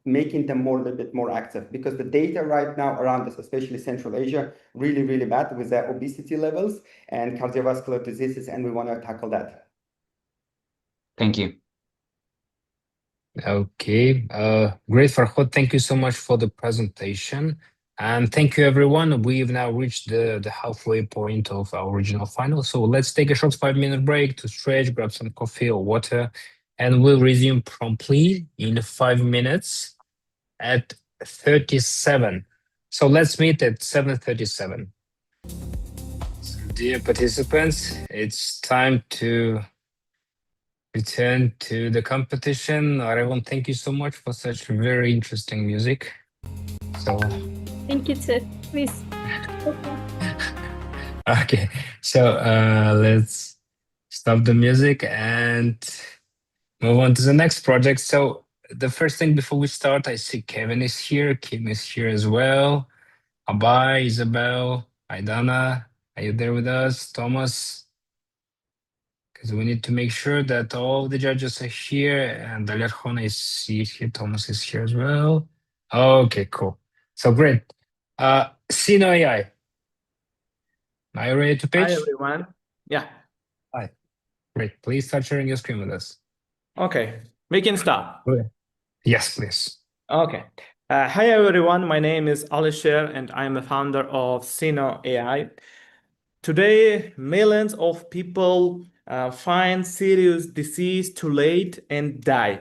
making them a little bit more active because the data right now around us, especially Central Asia, really, really bad with their obesity levels and cardiovascular diseases, and we want to tackle that. Thank you. Okay, great, Farhad. Thank you so much for the presentation. And thank you, everyone. We've now reached the halfway point of our original final. So let's take a short 5-minute break to stretch, grab some coffee or water, and we'll resume promptly in 5 minutes at 37. So let's meet at 7:37. Dear participants, it's time to return to the competition. Everyone, thank you so much for such very interesting music. So Thank you too. Please. okay, so let's stop the music and move on to the next project. So the first thing before we start, I see Kevin is here, Kim is here as well, Abai, Isabel, Aidana, are you there with us? Thomas? Because we need to make sure that all the judges are here and Dalerjona is here, Thomas is here as well. Okay, cool. So great. Sino AI. Are you ready to pitch? Hi, everyone. Yeah. Hi. Great. Please start sharing your screen with us. Okay. We can start. Yes, please. Okay. Hi, everyone. My name is Alisher, and I'm a founder of Sino AI. Today, millions of people find serious disease too late and die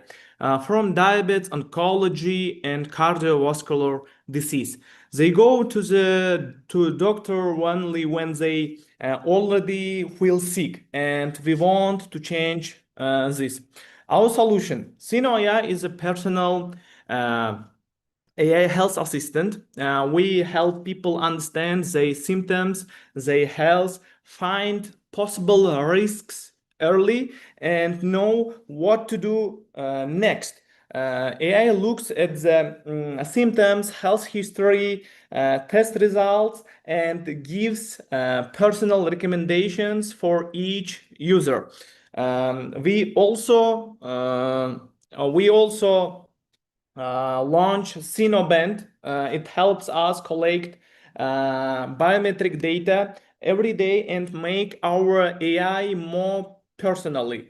from diabetes, oncology, and cardiovascular disease. They go to doctor only when they already feel sick, and we want to change this. Our solution, Sino AI, is a personal AI health assistant. We help people understand their symptoms, their health, find possible risks early, and know what to do next. AI looks at the symptoms, health history, test results, and gives personal recommendations for each user. We also launch Sinoband. It helps us collect biometric data every day and make our AI more personally.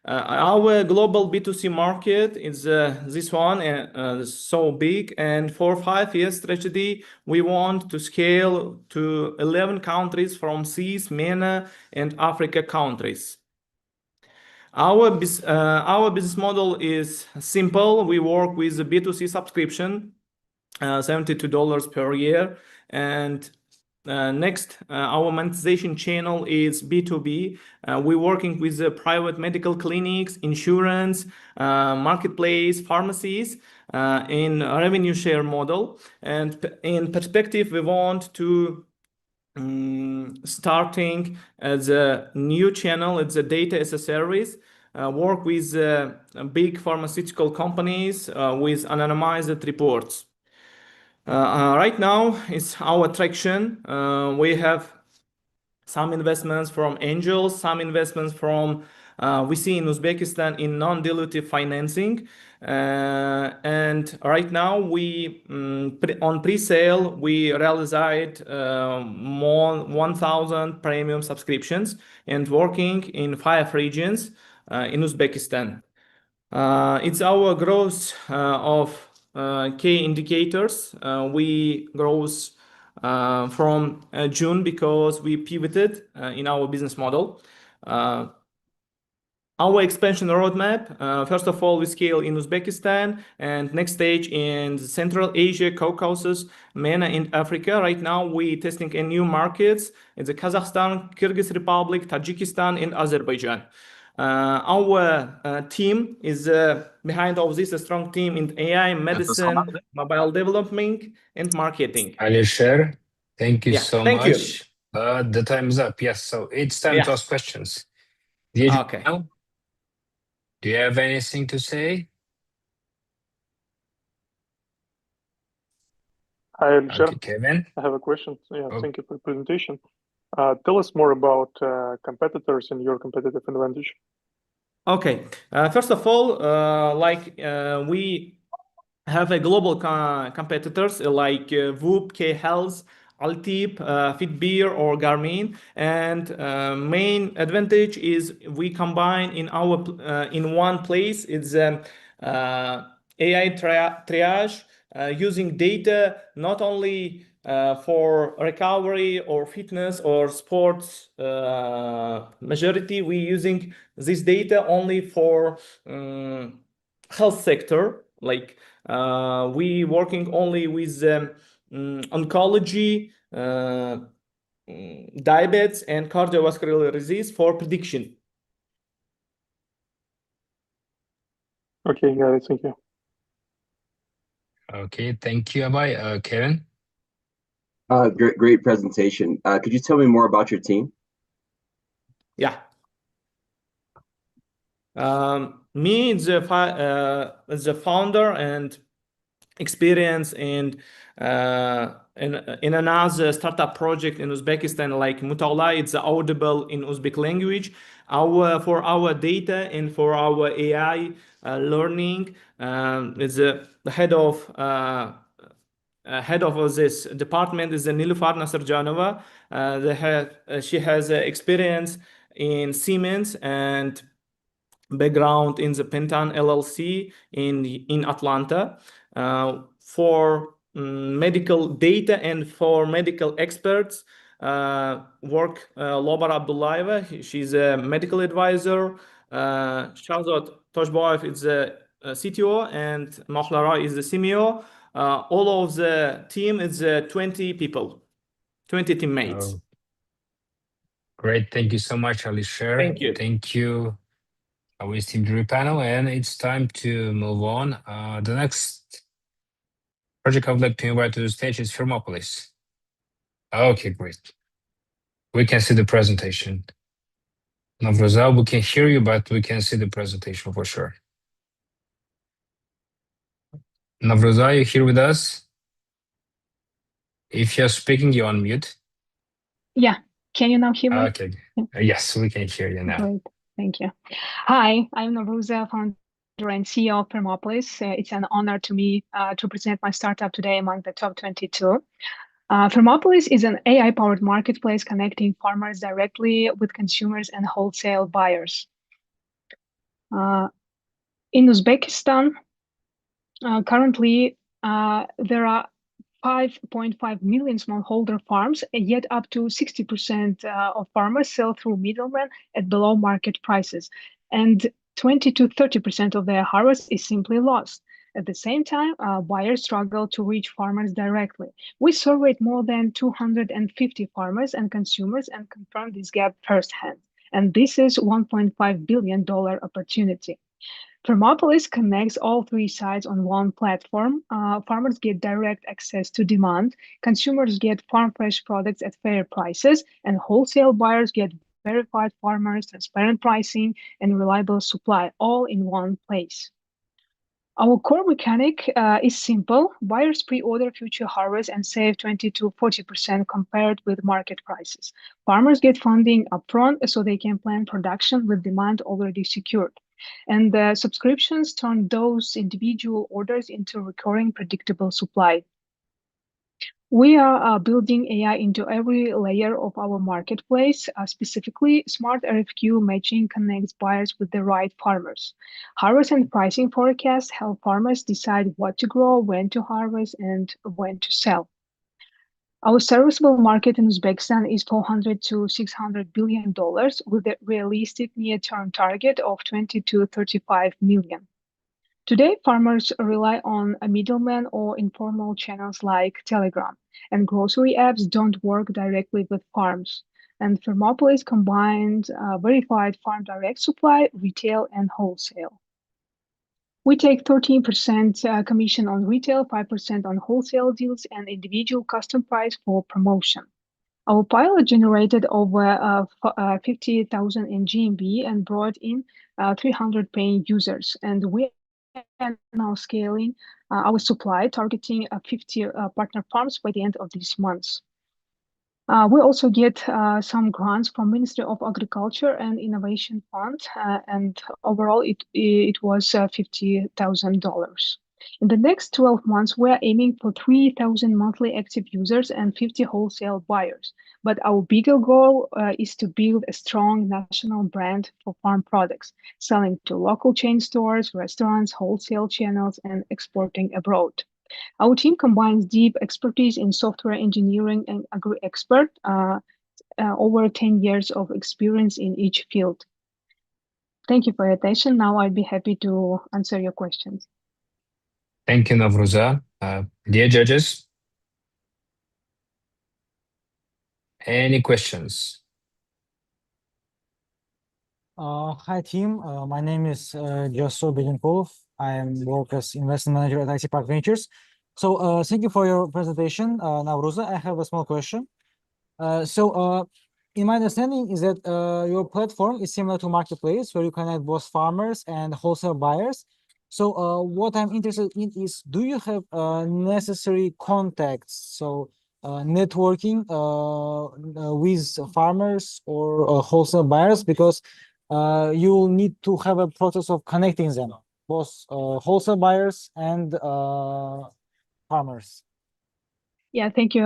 Our global B2C market is this one, so big, and for 5 years strategy, we want to scale to 11 countries from CIS, MENA, and Africa countries. Our business model is simple. We work with a B2C subscription, $72 per year, and next, our monetization channel is B2B. We're working with private medical clinics, insurance, marketplace, pharmacies in a revenue share model. And in perspective, we want to starting as a new channel. It's a data as a service. Work with big pharmaceutical companies with anonymized reports. Right now, it's our traction. We have some investments from angels, some investments from we see in Uzbekistan in non-dilutive financing. And right now, we on pre-sale, we realized more 1,000 premium subscriptions and working in 5 regions in Uzbekistan. It's our growth of key indicators. We grows from June because we pivoted in our business model. Our expansion roadmap, first of all, we scale in Uzbekistan, and next stage in Central Asia, Caucasus, MENA, and Africa. Right now, we testing in new markets. It's Kazakhstan, Kyrgyz Republic, Tajikistan, and Azerbaijan. Our team is behind all this, a strong team in AI, medicine, mobile development, and marketing. Alisher, thank you so thank much. you. The time is up. Yes, so it's time to ask questions. Okay. Do you have anything to say? Hi, Alisher. Okay, Kevin. I have a question. Yeah, thank you for the presentation. Tell us more about competitors and your competitive advantage. Okay. First of all, we have a global competitors like Whoop, K-Health, Altip, Fitbeer, or Garmin, and main advantage is we combine in our in one place. It's AI triage using data not only for recovery or fitness or sports. Majority we using this data only for health sector. Like we working only with oncology, diabetes, and cardiovascular disease for prediction. Okay, got it. Thank you. Okay, thank you, Abhay. Kevin? Great presentation. Could you tell me more about your team? Yeah. Me is the founder and experience in another startup project in Uzbekistan, like Mutawla. It's audible in Uzbek language. For our data and for our AI learning, is the head of this department is Nilufar Nasrjanova. She has experience in Siemens and background in the Pentan LLC in Atlanta. For medical data and for medical experts, work Lobar Abdullaeva. She's a medical advisor. Shahzad Toshbayev is the CTO, and Mahlara is the CMO. All of the team is 20 people, 20 teammates. Oh, great. Thank you so much, Alisher. Thank you. Thank you, our esteemed jury panel. And it's time to move on. The next project I would like to invite to the stage is Firmopolis. Okay, great. We can see the presentation. Navrazal, we can hear you, but we can see the presentation for sure. Navruza, you here with us? If you're speaking, you're on mute. Yeah. Can you now hear me? Okay. Yes, we can hear you now. Great. Thank you. Hi, I'm Navruza, founder and CEO of Firmopolis. It's an honor to me to present my startup today among the top 22. Firmopolis is an AI-powered marketplace connecting farmers directly with consumers and wholesale buyers. In Uzbekistan, currently there are 5.5 million smallholder farms, and yet up to 60% of farmers sell through middlemen at below market prices, and 20 to 30% of their harvest is simply lost. At the same time, buyers struggle to reach farmers directly. We surveyed more than 250 farmers and consumers and confirmed this gap firsthand. And this is $1.5 billion opportunity. Firmopolis connects all three sides on one platform. Farmers get direct access to demand, consumers get farm fresh products at fair prices, and wholesale buyers get verified farmers, transparent pricing, and reliable supply, all in one place. Our core mechanic is simple. Buyers pre-order future harvests and save 20 to 40% compared with market prices. Farmers get funding upfront so they can plan production with demand already secured. And the subscriptions turn those individual orders into recurring predictable supply. We are building AI into every layer of our marketplace. Specifically, smart RFQ matching connects buyers with the right farmers. Harvest and pricing forecasts help farmers decide what to grow, when to harvest, and when to sell. Our serviceable market in Uzbekistan is $400 to $600 billion with a realistic near-term target of 20 to 35 million. Today, farmers rely on a middleman or informal channels like Telegram, and grocery apps don't work directly with farms. And Firmopolis combines verified farm direct supply, retail, and wholesale. We take 13% commission on retail, 5% on wholesale deals, and individual custom price for promotion. Our pilot generated over 50,000 in GMV and brought in 300 paying users, and we are now scaling our supply, targeting 50 partner farms by the end of this month. We also get some grants from Ministry of Agriculture and Innovation Fund, and overall it was $50,000. In the next 12 months, we're aiming for 3,000 monthly active users and 50 wholesale buyers. But our bigger goal is to build a strong national brand for farm products, selling to local chain stores, restaurants, wholesale channels, and exporting abroad. Our team combines deep expertise in software engineering and agri-expert, over 10 years of experience in each field. Thank you for your attention. Now I'd be happy to answer your questions. Thank you, Navruza. Dear judges, any questions? Hi, team. My name is Jasur Beginkolov. I work as investment manager at IC Park Ventures. So thank you for your presentation, Navruza. I have a small question. In my understanding is that your platform is similar to Marketplace, where you connect both farmers and wholesale buyers. So what I'm interested in is, do you have necessary contacts? So networking with farmers or wholesale buyers, because you will need to have a process of connecting them, both wholesale buyers and farmers. Yeah, thank you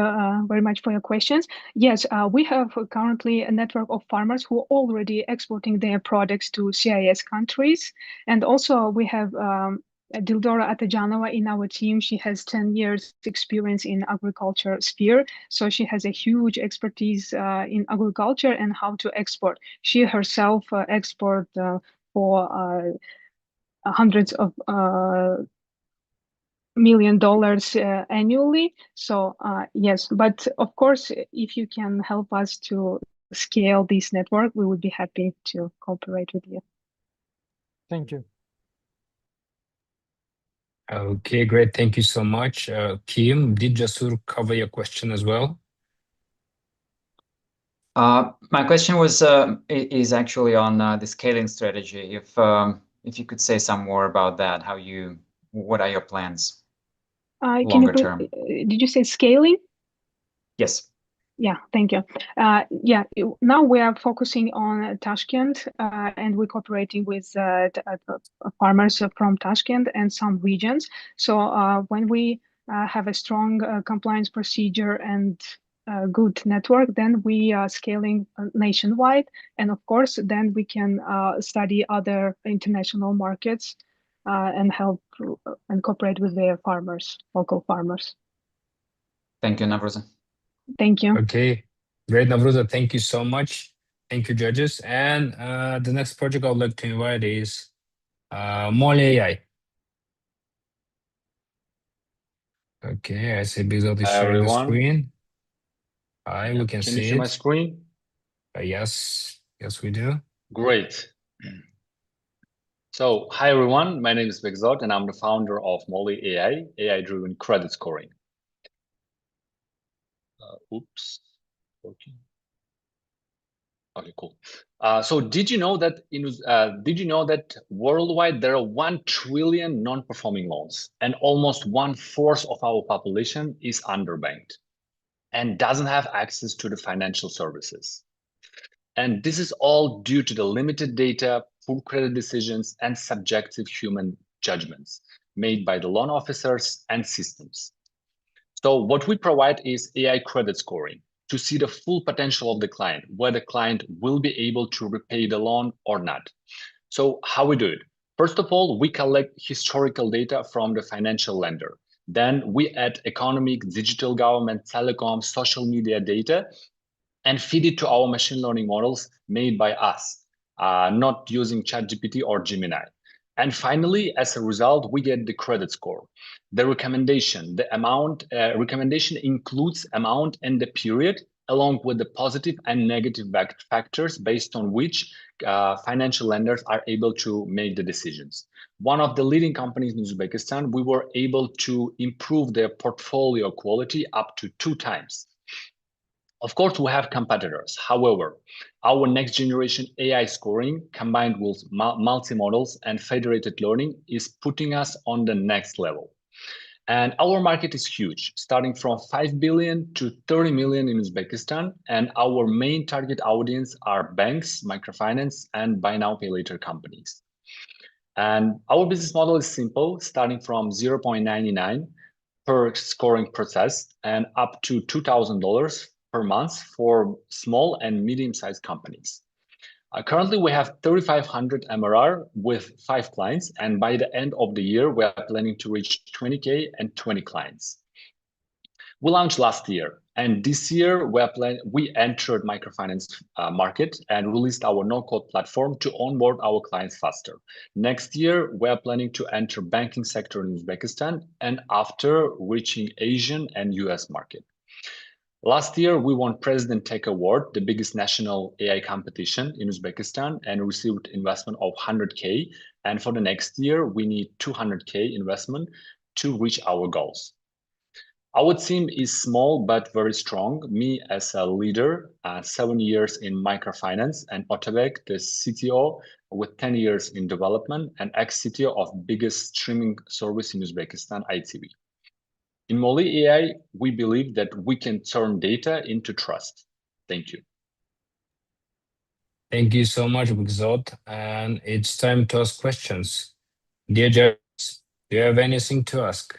very much for your questions. Yes, we have currently a network of farmers who are already exporting their products to CIS countries. And also we have Dildora Atajanova in our team. She has 10 years experience in agriculture sphere. So she has a huge expertise in agriculture and how to export. She herself export for hundreds of $1 million annually. So yes, but of course, if you can help us to scale this network, we would be happy to cooperate with you. Thank you. Okay, great. Thank you so much. Kim, did Jasur cover your question as well? My question was is actually on the scaling strategy. If you could say some more about that, what are your plans? Can you longer please, term? did you say scaling? Yes. Yeah, thank you. Yeah, now we are focusing on Tashkent, and we're cooperating with farmers from Tashkent and some regions. So when we have a strong compliance procedure and good network, then we are scaling nationwide. And of course, then we can study other international markets and help and cooperate with their farmers, local farmers. Thank you, Navroza. Thank you. Okay, great, Navroza. Thank you so much. Thank you, judges. And the next project I'd like to invite is Molly AI. Okay, I see Bezos is Hi, sharing the everyone. screen. Hi, we can Can you see see my it. screen? Yes, yes, we do. Great. So, hi, everyone. My name is Begzot, and I'm the founder of Molly AI, AI-driven credit scoring. Oops. Okay. Okay, cool. So did you know that worldwide there are 1 trillion non-performing loans, and almost 1/4 of our population is underbanked and doesn't have access to the financial services? And this is all due to the limited data, poor credit decisions, and subjective human judgments made by the loan officers and systems. So what we provide is AI credit scoring to see the full potential of the client, whether the client will be able to repay the loan or not. So how we do it? First of all, we collect historical data from the financial lender. Then we add economic, digital government, telecom, social media data, and feed it to our machine learning models made by us, not using ChatGPT or Gemini. And finally, as a result, we get the credit score. The recommendation, recommendation includes amount and the period, along with the positive and negative factors based on which financial lenders are able to make the decisions. One of the leading companies in Uzbekistan, we were able to improve their portfolio quality up to 2 times. Of course, we have competitors. However, our next generation AI scoring combined with multi-models and federated learning is putting us on the next level. And our market is huge, starting from 5 billion to 30 million in Uzbekistan. And our main target audience are banks, microfinance, and buy now, pay later companies. And our business model is simple, starting from 0.99 per scoring process and up to $2,000 per month for small and medium-sized companies. Currently, we have 3,500 MRR with 5 clients, and by the end of the year, we are planning to reach 20K and 20 clients. We launched last year, and this year we entered microfinance market and released our no-code platform to onboard our clients faster. Next year, we are planning to enter banking sector in Uzbekistan, and after reaching Asian and US market. Last year, we won President Tech Award, the biggest national AI competition in Uzbekistan, and received investment of 100K. And for the next year, we need 200K investment to reach our goals. Our team is small but very strong. Me as a leader, 7 years in microfinance, and Otabek, the CTO with 10 years in development and ex-CTO of biggest streaming service in Uzbekistan, ITV. In Molly AI, we believe that we can turn data into trust. Thank you. Thank you so much, Begzot. And it's time to ask questions. Dear judges, do you have anything to ask?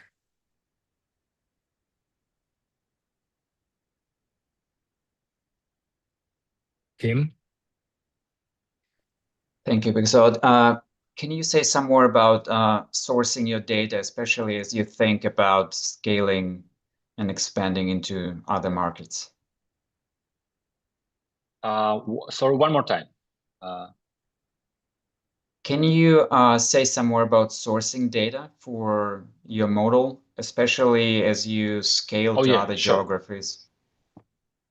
Kim? Thank you, Begzot. Can you say some more about sourcing your data, especially as you think about scaling and expanding into other markets? Sorry, one more time. Can you say some more about sourcing data for your model, especially as you scale to other geographies?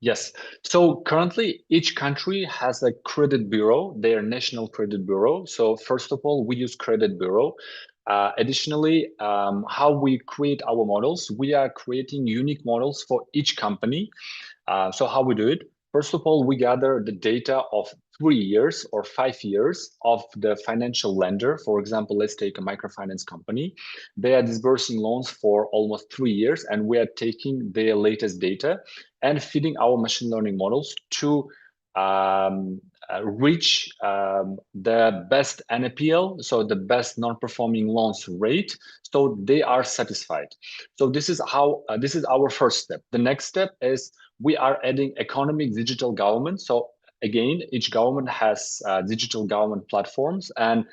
Yes. So currently, each country has a credit bureau, their national credit bureau. So first of all, we use credit bureau. Additionally, how we create our models, we are creating unique models for each company. So how we do it? First of all, we gather the data of 3 years or 5 years of the financial lender. For example, let's take a microfinance company. They are disbursing loans for almost 3 years, and we are taking their latest data and feeding our machine learning models to reach the best NPL, so the best non-performing loans rate, so they are satisfied. So this is how this is our first step. The next step is we are adding economic digital government. So again, each government has digital government platforms and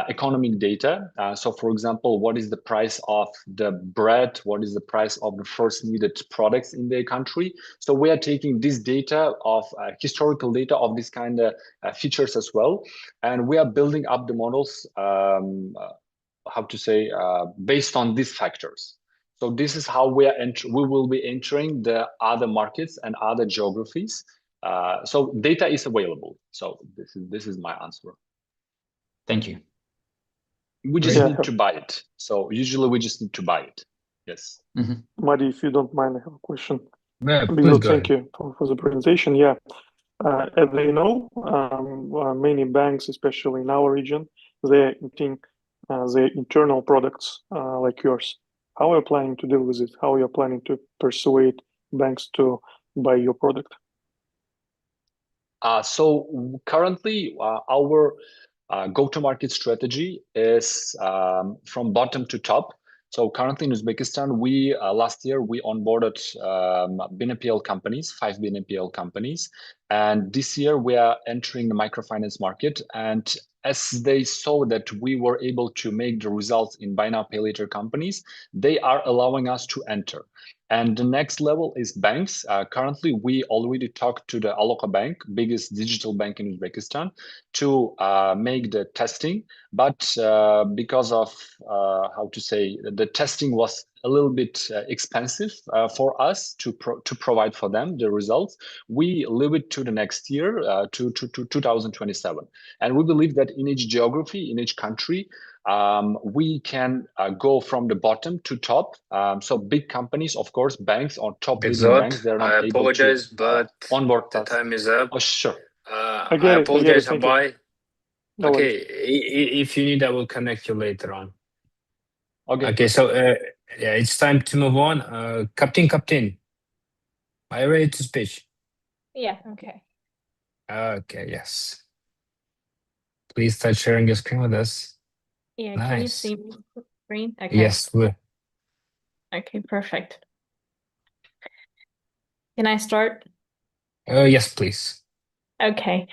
economic data. So for example, what is the price of the bread? What is the price of the first needed products in their country? So we are taking this data of historical data of this kind of features as well. And we are building up the models, based on these factors. So this is how we will be entering the other markets and other geographies. So data is available. So this is my answer. Thank you. We just need to buy it. So usually we just need to buy it. Yes. Madi, if you don't mind, I have a question. Yeah, please go Thank ahead. you for the presentation. Yeah. As they know, many banks, especially in our region, they're eating their internal products like yours. How are you planning to deal with it? How are you planning to persuade banks to buy your product? So currently, our go-to-market strategy is from bottom to top. So currently in Uzbekistan, we last year we onboarded BNPL companies, 5 BNPL companies, and this year we are entering the microfinance market. And as they saw that we were able to make the results in buy now pay later companies, they are allowing us to enter. And the next level is banks. Currently, we already talked to the Aloka Bank, biggest digital bank in Uzbekistan, to make the testing. But because of, the testing was a little bit expensive for us to provide for them the results, we leave it to the next year, to 2027. And we believe that in each geography, in each country, we can go from the bottom to top. So big companies, of course, banks or top leading banks, they're not able to apologize, but onboard the us. time is up. Oh, sure. I apologize, Abai. Okay, if you need, I will connect you later on. Okay, so yeah, it's time to move on. Captain, are you ready to speak? Yeah, okay. Okay, yes. Please start sharing your screen with us. Yeah, Nice. can you see my screen? Okay. Yes. Okay, perfect. Can I start? Yes, please. Okay.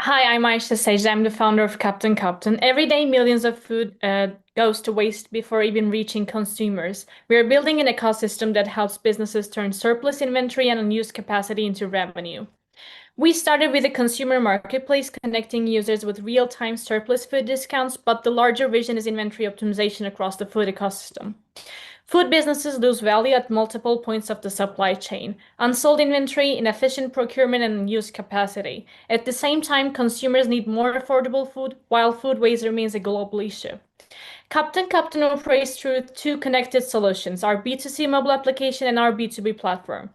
Hi, I'm Aisha Sage. I'm the founder of Captain. Every day, millions of food goes to waste before even reaching consumers. We are building an ecosystem that helps businesses turn surplus inventory and unused capacity into revenue. We started with a consumer marketplace connecting users with real-time surplus food discounts, but the larger vision is inventory optimization across the food ecosystem. Food businesses lose value at multiple points of the supply chain: unsold inventory, inefficient procurement, and unused capacity. At the same time, consumers need more affordable food, while food waste remains a global issue. Captain operates through 2 connected solutions: our B2C mobile application and our B2B platform.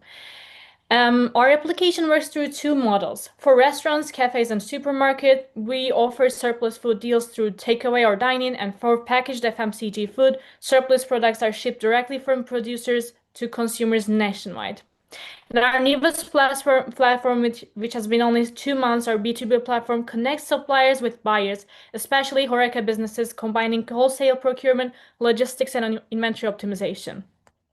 Our application works through 2 models. For restaurants, cafes, and supermarkets, we offer surplus food deals through takeaway or dine-in, and for packaged FMCG food, surplus products are shipped directly from producers to consumers nationwide. And our newest platform, which has been only 2 months, our B2B platform connects suppliers with buyers, especially HoReCa businesses, combining wholesale procurement, logistics, and inventory optimization.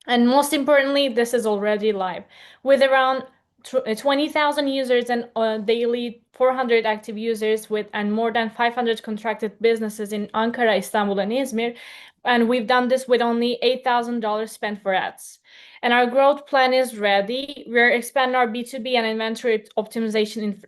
And most importantly, this is already live with around 20,000 users and daily 400 active users and more than 500 contracted businesses in Ankara, Istanbul, and Izmir. And we've done this with only $8,000 spent for ads. And our growth plan is ready. We're expanding our B2B and inventory optimization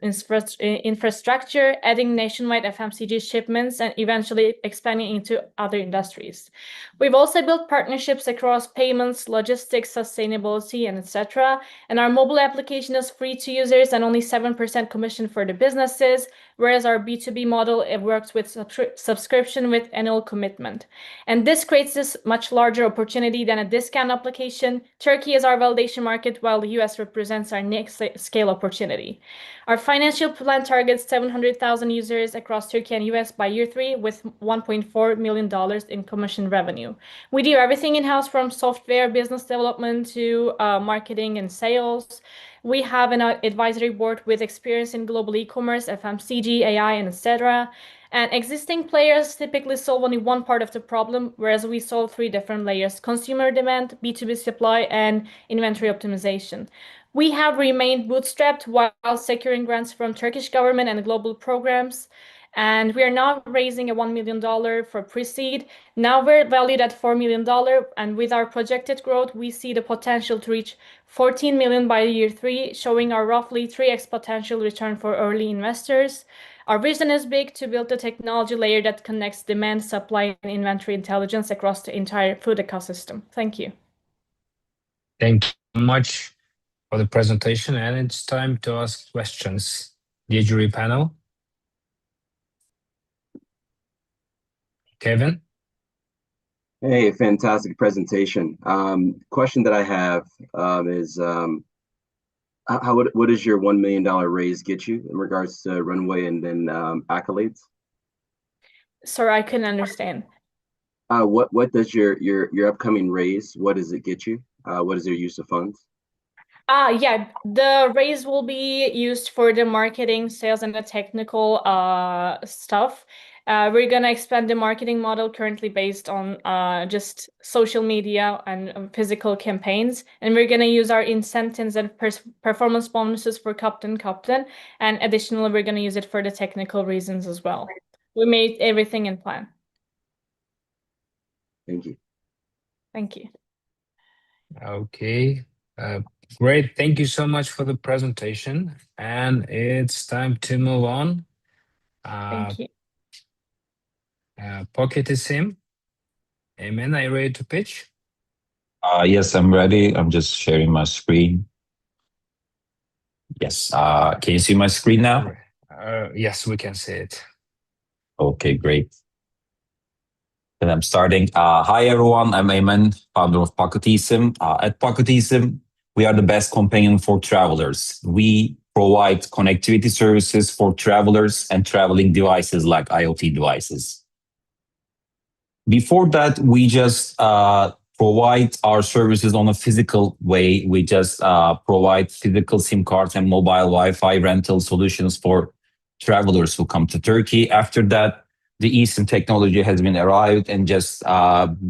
infrastructure, adding nationwide FMCG shipments, and eventually expanding into other industries. We've also built partnerships across payments, logistics, sustainability, and etc. And our mobile application is free to users and only 7% commission for the businesses, whereas our B2B model, it works with subscription with annual commitment. And this creates this much larger opportunity than a discount application Turkey is our validation market, while the US represents our next scale opportunity. Our financial plan targets 700,000 users across Turkey and US by year 3 with $1.4 million in commission revenue. We do everything in-house from software, business development to marketing and sales. We have an advisory board with experience in global e-commerce, FMCG, AI, and etc. And existing players typically solve only one part of the problem, whereas we solve 3 different layers: consumer demand, B2B supply, and inventory optimization. We have remained bootstrapped while securing grants from Turkish government and global programs. And we are now raising a $1 million for pre-seed. Now we're valued at $4 million. And with our projected growth, we see the potential to reach 14 million by year 3, showing our roughly 3x potential return for early investors. Our vision is big: to build the technology layer that connects demand, supply, and inventory intelligence across the entire food ecosystem. Thank you. Thank you so much for the presentation, and it's time to ask questions. Dear jury panel. Kevin? Hey, fantastic presentation. Question that I have is what does your $1 million raise get you in regards to runway and then accolades? Sorry, I couldn't understand. What does your upcoming raise, what does it get you? What is your use of funds? Yeah, the raise will be used for the marketing, sales, and the technical stuff. We're going to expand the marketing model currently based on just social media and physical campaigns. And we're going to use our incentives and performance bonuses for captain. And additionally, we're going to use it for the technical reasons as well. We made everything in plan. Thank you. Thank you. Okay. Great. Thank you so much for the presentation. And it's time to move on. Thank you. Podpisывайтесь. Amen. Are you ready to pitch? Yes, I'm ready. I'm just sharing my screen. Yes. Can you see my screen now? Yes, we can see it. Okay, great. Then I'm starting. Hi, everyone. I'm Ayman, founder of Podpisывайтесь. At Podpisывайтесь, we are the best companion for travelers. We provide connectivity services for travelers and traveling devices like IoT devices. Before that, we just provide our services on a physical way. We just provide physical SIM cards and mobile Wi-Fi rental solutions for travelers who come to Turkey. After that, the eSIM technology has been arrived and just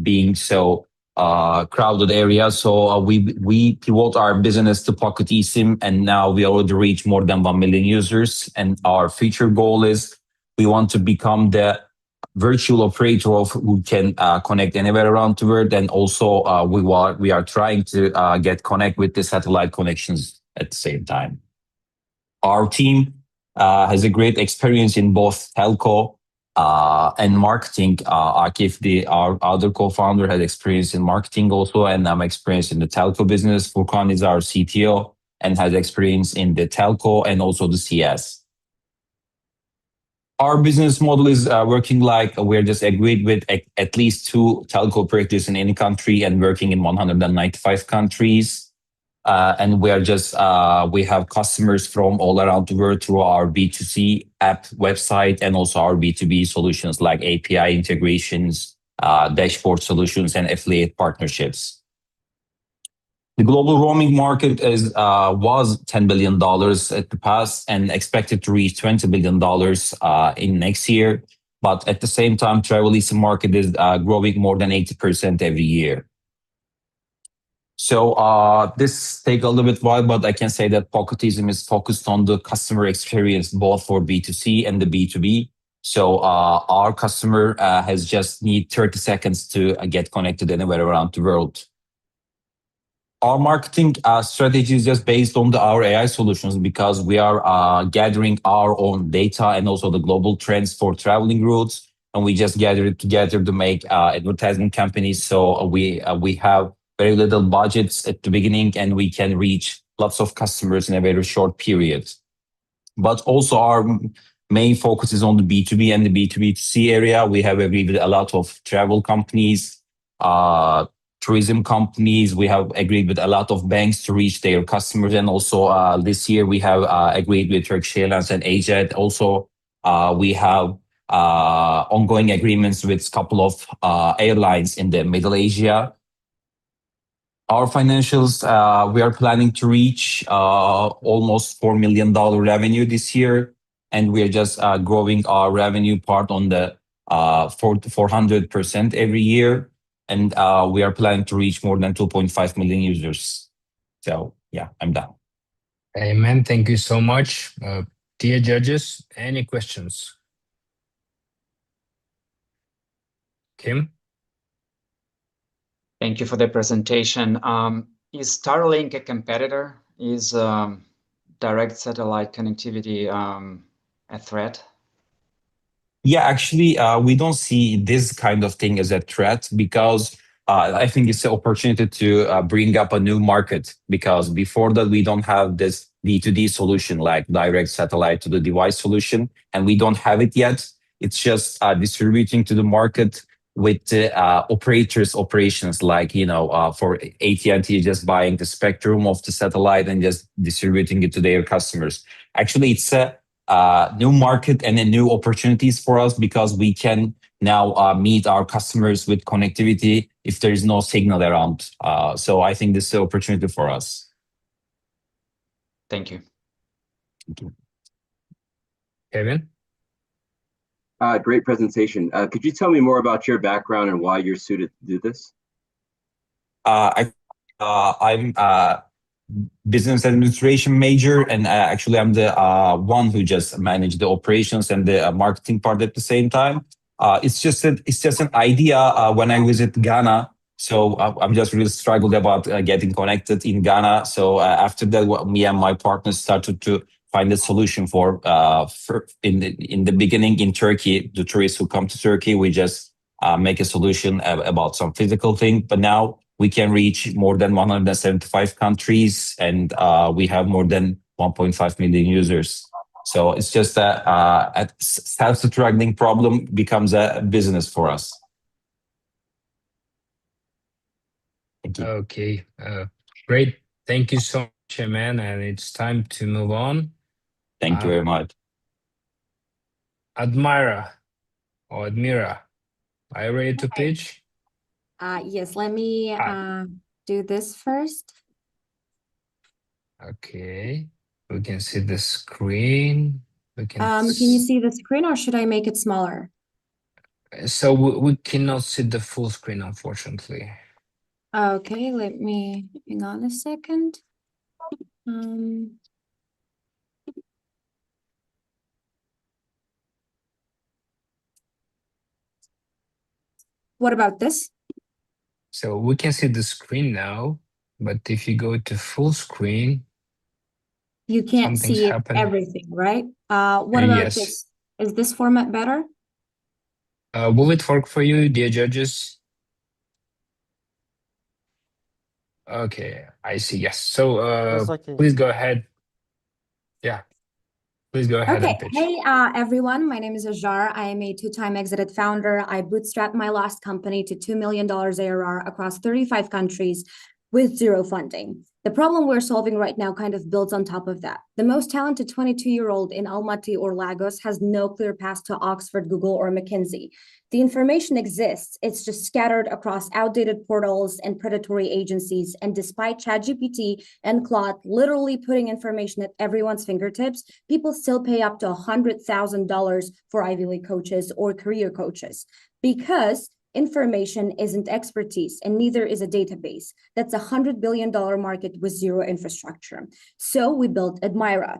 being so crowded area. So we pivot our business to Pocket eSIM, and now we already reach more than 1 million users. And our future goal is we want to become the virtual operator of who can connect anywhere around the world. And also we are trying to get connect with the satellite connections at the same time. Our team has a great experience in both telco and marketing. Akif, our other co-founder, has experience in marketing also, and I'm experienced in the telco business. Furkan is our CTO and has experience in the telco and also the CS. Our business model is working like we're just agreed with at least 2 telco operators in any country and working in 195 countries. And we are just, we have customers from all around the world through our B2C app website and also our B2B solutions like API integrations, dashboard solutions, and affiliate partnerships. The global roaming market was $10 billion at the past and expected to reach $20 billion in next year. But at the same time, travel eSIM market is growing more than 80% every year. So this take a little bit while, but I can say that Podpisывайтесь is focused on the customer experience, both for B2C and the B2B. So our customer has just need 30 seconds to get connected anywhere around the world. Our marketing strategy is just based on our AI solutions because we are gathering our own data and also the global trends for traveling routes. And we just gather it together to make advertisement companies. So we have very little budgets at the beginning and we can reach lots of customers in a very short period. But also our main focus is on the B2B and the B2B2C area. We have agreed with a lot of travel companies, tourism companies. We have agreed with a lot of banks to reach their customers. And also this year we have agreed with Turkish Airlines and Asia. Also, we have ongoing agreements with a couple of airlines in the Middle Asia. Our financials, we are planning to reach almost $4 million revenue this year. And we are just growing our revenue part on the 400% every year. And we are planning to reach more than 2.5 million users. So yeah, I'm done. Amen. Thank you so much. Dear judges, any questions? Kim? Thank you for the presentation. Is Starlink a competitor? Is direct satellite connectivity a threat? Yeah, actually, we don't see this kind of thing as a threat because I think it's an opportunity to bring up a new market, because before that, we don't have this D2D solution like direct satellite to the device solution, and we don't have it yet. It's just distributing to the market with the operators' operations, like, you know, for AT&T just buying the spectrum of the satellite and just distributing it to their customers. Actually, it's a new market and a new opportunities for us, because we can now meet our customers with connectivity if there is no signal around. So I think this is an opportunity for us. Thank you. Thank you. Kevin? Great presentation. Could you tell me more about your background and why you're suited to do this? I'm a business administration major, and actually I'm the one who just managed the operations and the marketing part at the same time. It's just an idea when I visit Ghana. So I'm just really struggled about getting connected in Ghana. So after that, me and my partners started to find a solution for in the beginning in Turkey, the tourists who come to Turkey, we just make a solution about some physical thing. But now we can reach more than 175 countries, and we have more than 1.5 million users. So it's just a self-struggling problem becomes a business for us. Thank you. Okay, great. Thank you so much, man. And it's time to move on. Thank you very much. Admira, are you ready to pitch? Yes, let me do this first. Okay, we can see the screen. Can you see the screen, or should I make it smaller? So we cannot see the full screen, unfortunately. Okay, let me hang on a second. What about this? So we can see the screen now, but if you go to full screen, you can't see everything, right? What about yes. this? Is this format better? Will it work for you, dear judges? Okay, I see. Yes. So okay. please go ahead. Yeah, please go ahead and pitch. Hey, everyone. My name is Ajar. I am a two-time exited founder. I bootstrapped my last company to $2 million ARR across 35 countries with zero funding. The problem we're solving right now kind of builds on top of that. The most talented 22-year-old in Almaty or Lagos has no clear path to Oxford, Google, or McKinsey. The information exists. It's just scattered across outdated portals and predatory agencies. And despite ChatGPT and Claude literally putting information at everyone's fingertips, people still pay up to $100,000 for Ivy League coaches or career coaches, because information isn't expertise, and neither is a database. That's a $100 billion market with zero infrastructure. So we built Admira,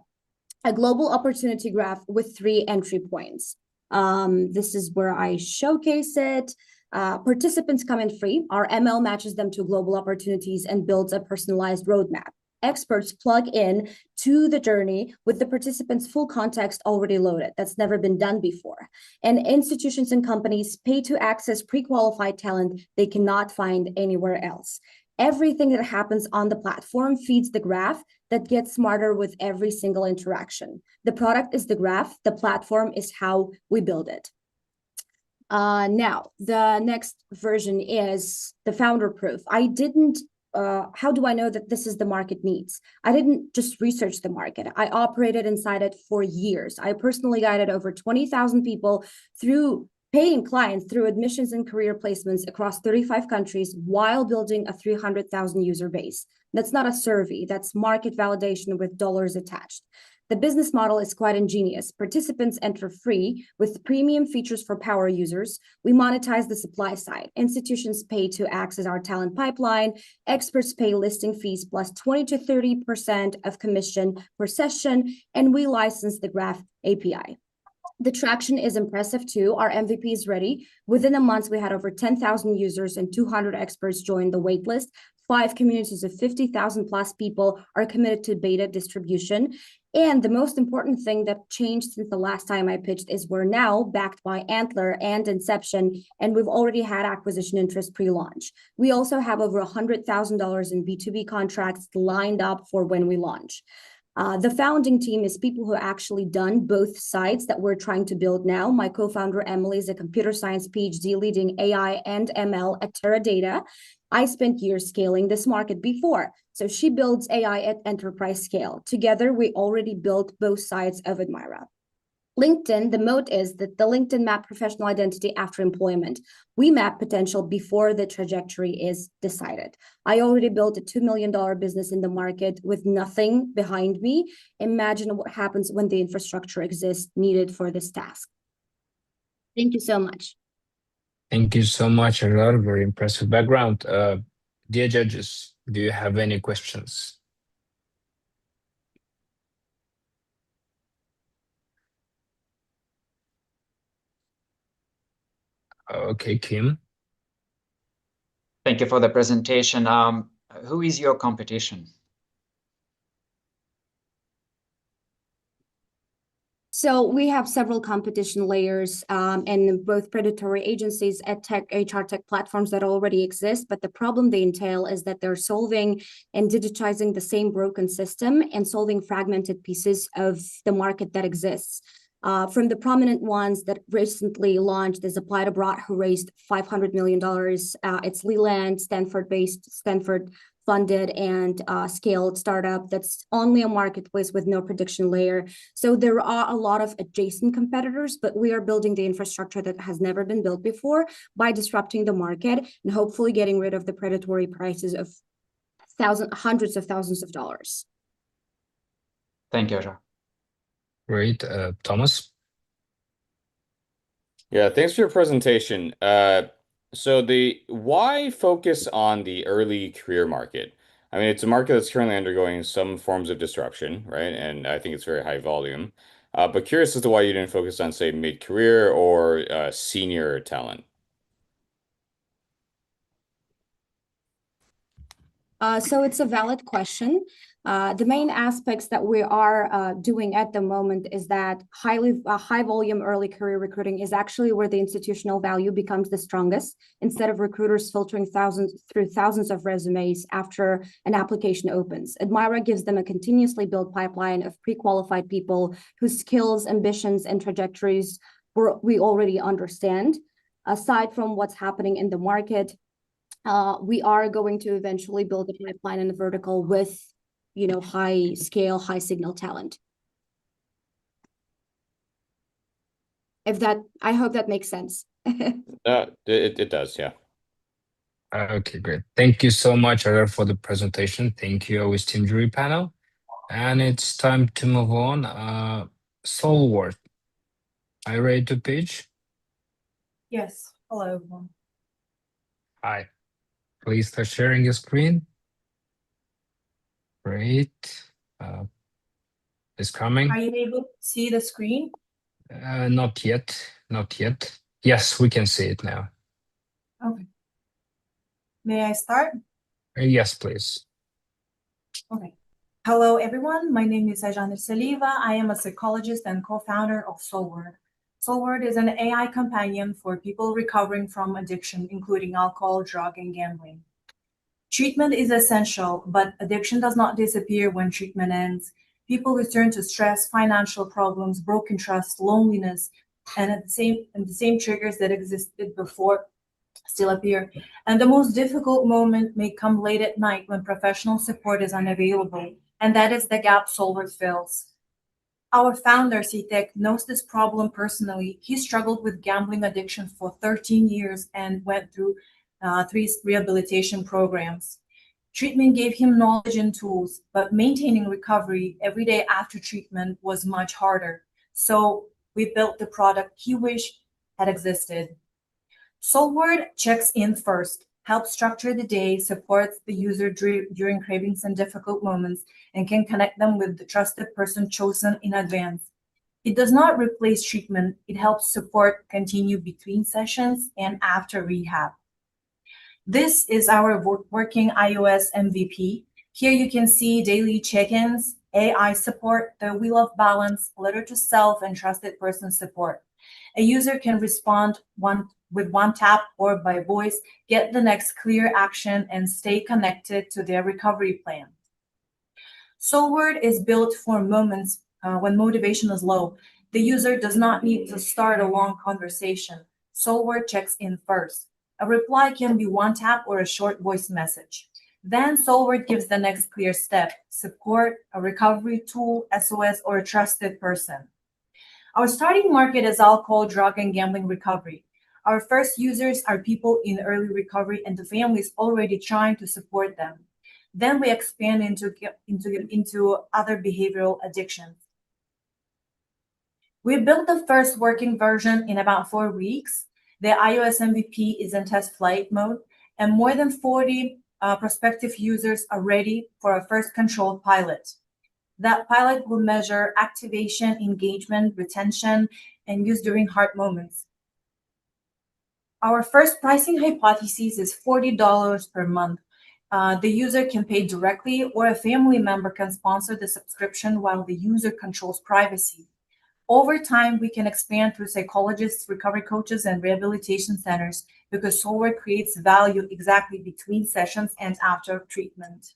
a global opportunity graph with 3 entry points. This is where I showcase it. Participants come in free. Our ML matches them to global opportunities and builds a personalized roadmap. Experts plug in to the journey with the participants' full context already loaded. That's never been done before. And institutions and companies pay to access pre-qualified talent they cannot find anywhere else. Everything that happens on the platform feeds the graph that gets smarter with every single interaction. The product is the graph. The platform is how we build it. Now, the next version is the founder proof. I didn't, how do I know that this is the market needs? I didn't just research the market. I operated inside it for years. I personally guided over 20,000 people through paying clients through admissions and career placements across 35 countries while building a 300,000 user base. That's not a survey, that's market validation with dollars attached. The business model is quite ingenious. Participants enter free with premium features for power users. We monetize the supply side. Institutions pay to access our talent pipeline. Experts pay listing fees plus 20 to 30% of commission per session, and we license the Graph API. The traction is impressive too. Our MVP is ready. Within a month, we had over 10,000 users and 200 experts join the waitlist. 5 communities of 50,000 plus people are committed to beta distribution. And the most important thing that changed since the last time I pitched is we're now backed by Antler and Inception, and we've already had acquisition interest pre-launch. We also have over $100,000 in B2B contracts lined up for when we launch. The founding team is people who actually done both sides that we're trying to build now. My co-founder, Emily, is a computer science PhD leading AI and ML at Teradata. I spent years scaling this market before. So she builds AI at enterprise scale. Together, we already built both sides of Admira. LinkedIn, the moat is that the LinkedIn map professional identity after employment. We map potential before the trajectory is decided. I already built a $2 million business in the market with nothing behind me. Imagine what happens when the infrastructure exists needed for this task. Thank you so much. Thank you so much, Arar. Very impressive background. Dear judges, do you have any questions? Okay, Kim. Thank you for the presentation. Who is your competition? So we have several competition layers and both predatory agencies, EdTech, HR tech platforms that already exist. But the problem they entail is that they're solving and digitizing the same broken system and solving fragmented pieces of the market that exists. From the prominent ones that recently launched is Applied Abroad, who raised $500 million. It's Leland, Stanford-based, Stanford-funded and scaled startup that's only a marketplace with no prediction layer. So there are a lot of adjacent competitors, but we are building the infrastructure that has never been built before by disrupting the market and hopefully getting rid of the predatory prices of hundreds of thousands of dollars. Thank you, Ajar. Great. Thomas? Yeah, thanks for your presentation. So why focus on the early career market? I mean, it's a market that's currently undergoing some forms of disruption, right? And I think it's very high volume. But curious as to why you didn't focus on, say, mid-career or senior talent. So it's a valid question. The main aspects that we are doing at the moment is that high volume early career recruiting is actually where the institutional value becomes the strongest. Instead of recruiters filtering thousands of resumes after an application opens, Admira gives them a continuously built pipeline of pre-qualified people whose skills, ambitions, and trajectories we already understand. Aside from what's happening in the market, we are going to eventually build a pipeline in the vertical with, high scale, high signal talent. I hope that makes sense. It does, yeah. Okay, great. Thank you so much, Arar, for the presentation. Thank you, our esteemed jury panel. And it's time to move on. Solward, are you ready to pitch? Yes. Hello, everyone. Hi. Please start sharing your screen. Great. It's coming. Are you able to see the screen? Not yet. Not yet. Yes, we can see it now. Okay. May I start? Yes, please. Okay. Hello, everyone. My name is Ajana Saliva. I am a psychologist and co-founder of Solward. Solward is an AI companion for people recovering from addiction, including alcohol, drug, and gambling. Treatment is essential, but addiction does not disappear when treatment ends. People return to stress, financial problems, broken trust, loneliness, and the same triggers that existed before still appear. And the most difficult moment may come late at night when professional support is unavailable, and that is the gap Solver fills. Our founder, Sitek, knows this problem personally. He struggled with gambling addiction for 13 years and went through 3 rehabilitation programs. Treatment gave him knowledge and tools, but maintaining recovery every day after treatment was much harder. So we built the product he wished had existed. Solword checks in first, helps structure the day, supports the user during cravings and difficult moments, and can connect them with the trusted person chosen in advance. It does not replace treatment. It helps support continue between sessions and after rehab. This is our working iOS MVP. Here you can see daily check-ins, AI support, the wheel of balance, letter to self, and trusted person support. A user can respond with one tap or by voice, get the next clear action, and stay connected to their recovery plan. Solword is built for moments when motivation is low. The user does not need to start a long conversation. Solword checks in first. A reply can be one tap or a short voice message. Then Solword gives the next clear step, support, a recovery tool, SOS, or a trusted person. Our starting market is alcohol, drug, and gambling recovery. Our first users are people in early recovery and the families already trying to support them. Then we expand into other behavioral addictions. We built the first working version in about 4 weeks. The iOS MVP is in test flight mode, and more than 40 prospective users are ready for our first controlled pilot. That pilot will measure activation, engagement, retention, and use during hard moments. Our first pricing hypothesis is $40 per month. The user can pay directly, or a family member can sponsor the subscription while the user controls privacy. Over time, we can expand through psychologists, recovery coaches, and rehabilitation centers because Solword creates value exactly between sessions and after treatment.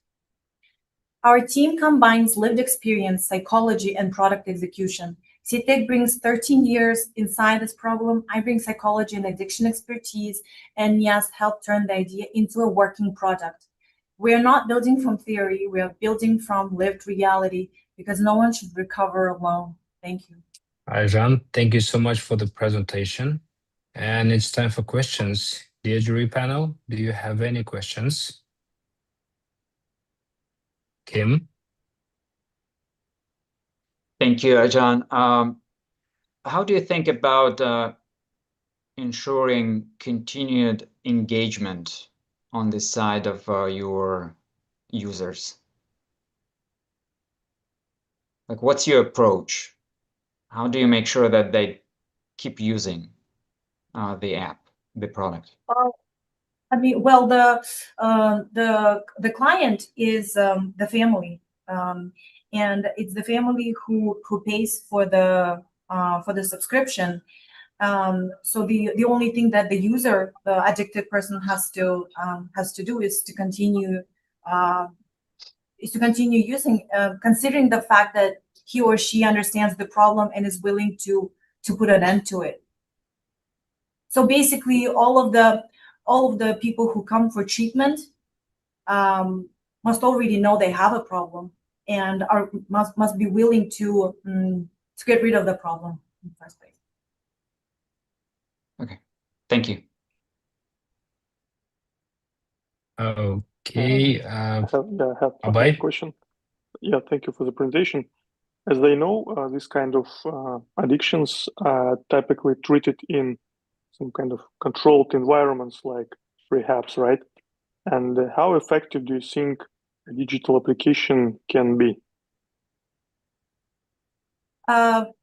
Our team combines lived experience, psychology, and product execution. Sitek brings 13 years inside this problem. I bring psychology and addiction expertise, and Nias helped turn the idea into a working product. We are not building from theory. We are building from lived reality because no one should recover alone. Thank you. Arjan, thank you so much for the presentation. And it's time for questions. Dear jury panel, do you have any questions? Kim? Thank you, Arjan. How do you think about ensuring continued engagement on the side of your users? Like, what's your approach? How do you make sure that they keep using the app, the product? I mean, well, the client is the family, and it's the family who pays for the subscription. So the only thing that the user, the addicted person, has to do is to continue using, considering the fact that he or she understands the problem and is willing to put an end to it. So basically, all of the people who come for treatment must already know they have a problem and must be willing to get rid of the problem in the first place. Okay, thank you. Okay. I have a question. Yeah, thank you for the presentation. As they know, this kind of addictions are typically treated in some kind of controlled environments like rehabs, right? And how effective do you think a digital application can be? We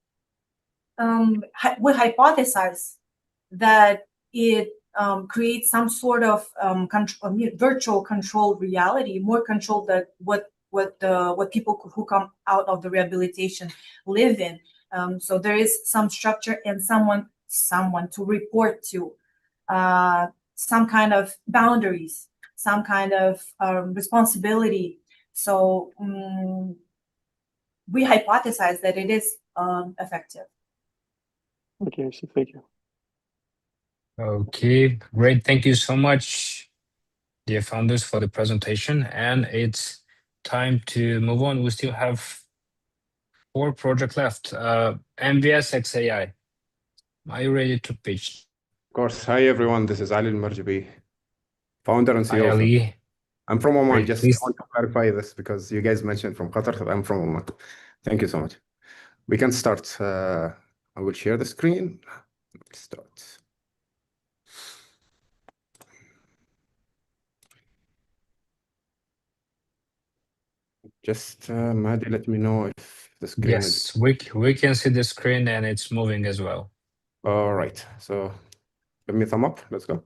hypothesize that it creates some sort of virtual controlled reality, more controlled than what people who come out of the rehabilitation live in. So there is some structure and someone to report to, some kind of boundaries, some kind of responsibility. So we hypothesize that it is effective. Okay, I see. Thank you. Okay, great. Thank you so much, dear founders, for the presentation. And it's time to move on. We still have 4 projects left. MVS XAI. Are you ready to pitch? Of course. Hi, everyone. This is Ali Al-Marjabi, founder and Hi, CEO. Ali. I'm from Oman. Great, Just please. want to clarify this because you guys mentioned from Qatar, so I'm from Oman. Thank you so much. We can start. I will share the screen. Let's start. Just, Mahdi, let me know if the screen is... Yes, we can see the screen and it's moving as well. All right. So give me a thumb up. Let's go.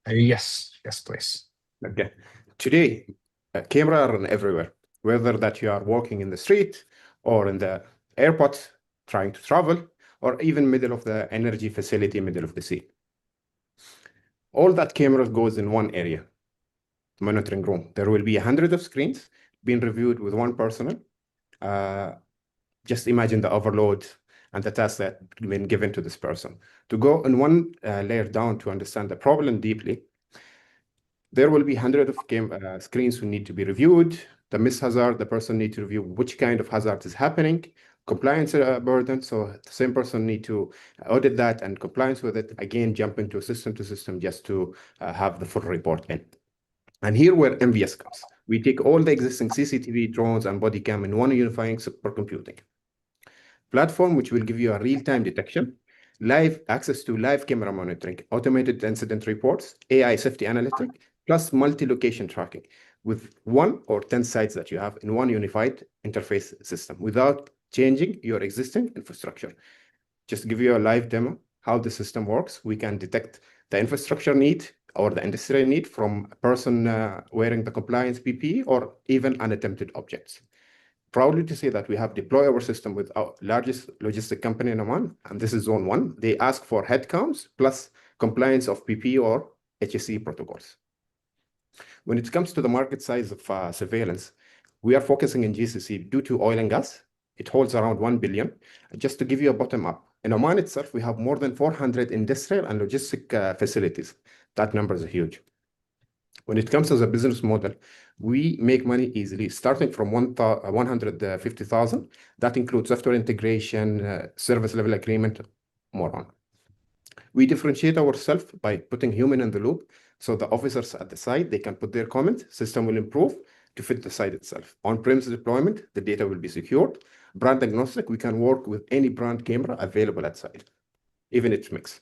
Yes, please. Okay. Today, camera are everywhere, whether that you are walking in the street or in the airport trying to travel, or even middle of the energy facility, middle of the sea. All that camera goes in one area, monitoring room. There will be 100 of screens being reviewed with one person. Just imagine the overload and the task that been given to this person. To go in one layer down to understand the problem deeply, there will be 100 of screens who need to be reviewed. The miss hazard, the person need to review which kind of hazard is happening, compliance burden. So the same person need to audit that and compliance with it. Again, jump into system to system just to have the full report in. And here where MVS comes. We take all the existing CCTV, drones, and body cam in one unifying supercomputing platform, which will give you a real-time detection, live access to live camera monitoring, automated incident reports, AI safety analytic, plus multi-location tracking with 1 or 10 sites that you have in one unified interface system without changing your existing infrastructure. Just give you a live demo how the system works. We can detect the infrastructure need or the industry need from a person wearing the compliance PPE or even unattempted objects. Proudly to say that we have deployed our system with our largest logistic company in Oman, and this is zone 1. They ask for headcounts plus compliance of PPE or HSE protocols. When it comes to the market size of surveillance, we are focusing in GCC due to oil and gas. It holds around 1 billion. Just to give you a bottom up, in Oman itself, we have more than 400 industrial and logistic facilities. That number is huge. When it comes to the business model, we make money easily, starting from 150,000. That includes software integration, service level agreement, more on. We differentiate ourselves by putting human in the loop. So the officers at the site, they can put their comment, system will improve to fit the site itself. On-premise deployment, the data will be secured. Brand agnostic, we can work with any brand camera available at site, even its mix.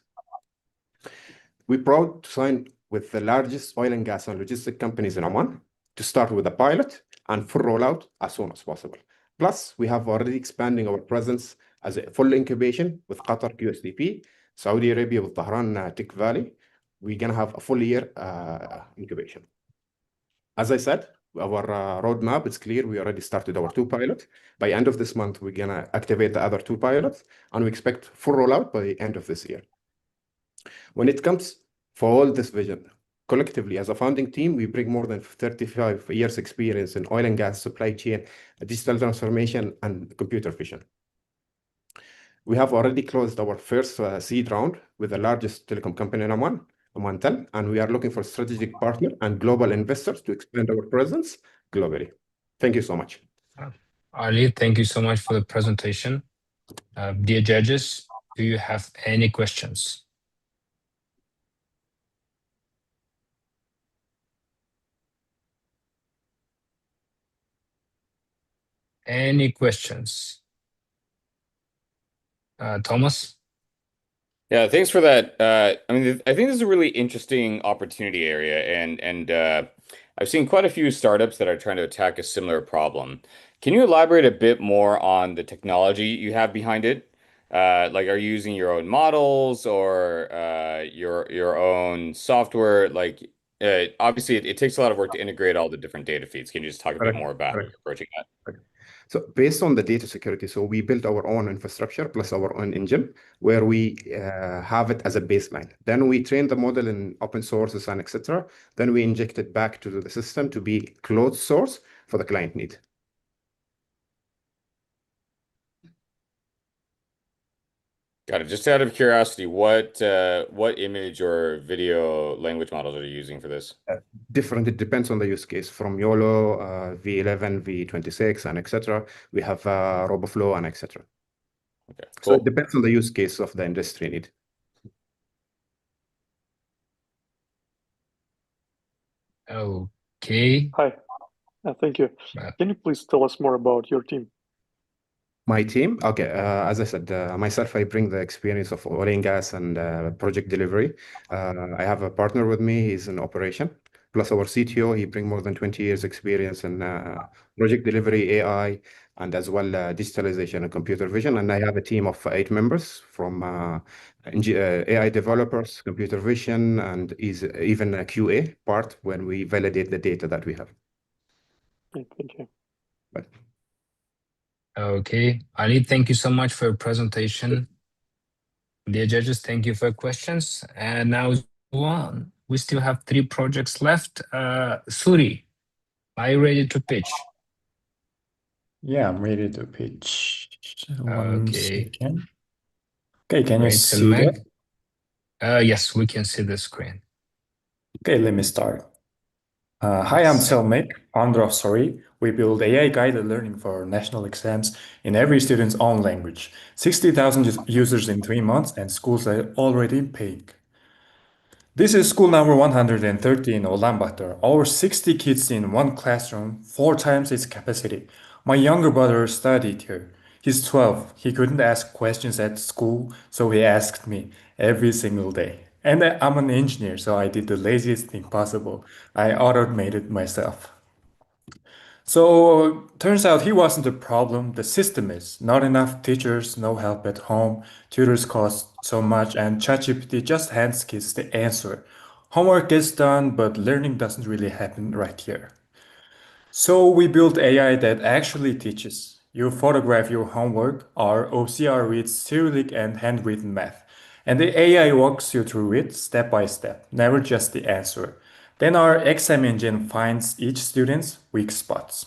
We're proud to sign with the largest oil and gas and logistic companies in Oman to start with a pilot and full rollout as soon as possible. Plus, we have already expanding our presence as a full incubation with Qatar QSDP, Saudi Arabia with Tehran Tech Valley. We're going to have a full year incubation. As I said, our roadmap is clear. We already started our 2 pilots. By end of this month, we're going to activate the other 2 pilots, and we expect full rollout by the end of this year. When it comes for all this vision, collectively, as a founding team, we bring more than 35 years experience in oil and gas supply chain, digital transformation, and computer vision. We have already closed our first seed round with the largest telecom company in Oman, Omantel, and we are looking for strategic partner and global investors to expand our presence globally. Thank you so much. Ali, thank you so much for the presentation. Dear judges, do you have any questions? Any questions? Thomas? Yeah, thanks for that. I mean, I think this is a really interesting opportunity area, and I've seen quite a few startups that are trying to attack a similar problem. Can you elaborate a bit more on the technology you have behind it? Like, are you using your own models or your own software? Like, obviously, it takes a lot of work to integrate all the different data feeds. Can you just talk a bit more about how you're approaching that? So based on the data security, so we built our own infrastructure plus our own engine where we have it as a baseline. Then we train the model in open sources and etc. Then we inject it back to the system to be closed source for the client need. Got it. Just out of curiosity, what image or video language models are you using for this? Different. It depends on the use case. From YOLO, V11, V26, and etc. We have RoboFlow and etc. Okay, So it cool. depends on the use case of the industry need. Okay. Hi, thank you. Can you please tell us more about your team? My team? Okay, as I said, myself, I bring the experience of oil and gas and project delivery. I have a partner with me, he's in operation. Plus our CTO, he brings more than 20 years experience in project delivery, AI, and as well digitalization and computer vision. And I have a team of 8 members from AI developers, computer vision, and even a QA part when we validate the data that we have. Thank you. Bye. Okay, Ali, thank you so much for your presentation. Dear judges, thank you for your questions. And now we still have 3 projects left. Suri, are you ready to pitch? Yeah, I'm ready to pitch. One Okay. second. Okay, can you Great. see that? Yes, we can see the screen. Okay, let me start. Hi, I'm Selmek, founder of Sorry. We build AI-guided learning for national exams in every student's own language. 60,000 users in 3 months, and schools are already paying. This is school number 130 in Ulaanbaatar. Over 60 kids in one classroom, 4 times its capacity. My younger brother studied here. He's 12. He couldn't ask questions at school, so he asked me every single day. And I'm an engineer, so I did the laziest thing possible. I automated myself. So turns out he wasn't the problem, the system is. Not enough teachers, no help at home, tutors cost so much, and ChatGPT just hands kids the answer. Homework gets done, but learning doesn't really happen right here. So we built AI that actually teaches. You photograph your homework, our OCR reads Cyrillic and handwritten math. And the AI walks you through it step by step, never just the answer. Then our exam engine finds each student's weak spots.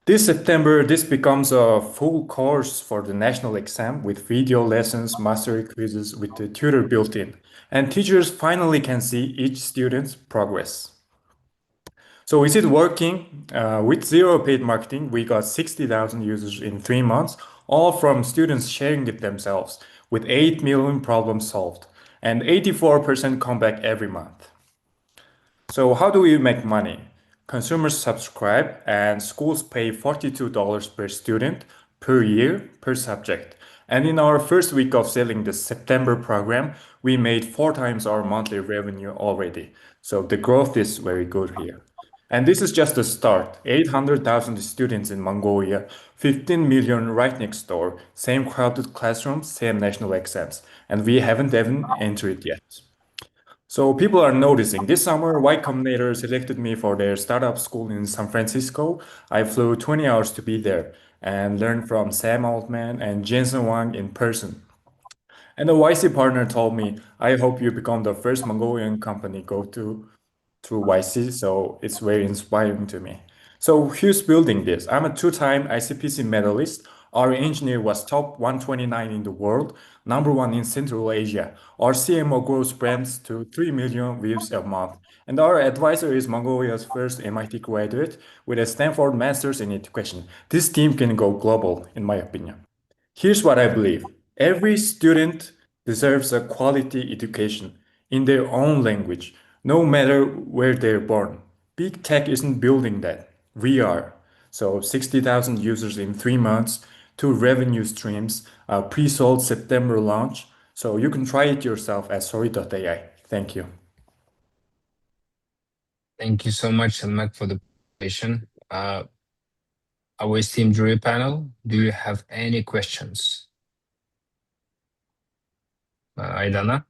This September, this becomes a full course for the national exam with video lessons, mastery quizzes with the tutor built in. And teachers finally can see each student's progress. So is it working? With zero paid marketing, we got 60,000 users in 3 months, all from students sharing it themselves, with 8 million problems solved, and 84% come back every month. So how do we make money? Consumers subscribe and schools pay $42 per student per year per subject. And in our first week of selling the September program, we made 4 times our monthly revenue already. So the growth is very good here. And this is just the start. 800,000 students in Mongolia, 15 million right next door, same crowded classrooms, same national exams. And we haven't even entered yet. So people are noticing. This summer, Y Combinator selected me for their startup school in San Francisco. I flew 20 hours to be there and learned from Sam Altman and Jensen Wang in person. And the YC partner told me, I hope you become the first Mongolian company go through YC. So it's very inspiring to me. So who's building this? I'm a 2-time ICPC medalist. Our engineer was top 129 in the world, #1 in Central Asia. Our CMO grows brands to 3 million views a month. And our advisor is Mongolia's first MIT graduate with a Stanford Master's in Education. This team can go global, in my opinion. Here's what I believe. Every student deserves a quality education in their own language, no matter where they're born. Big tech isn't building that. We are. So 60,000 users in 3 months, 2 revenue streams, a pre-sold September launch. So you can try it yourself at sorry.ai. Thank you. Thank you so much, Selmek, for the presentation. Our esteemed jury panel, do you have any questions? Aidana?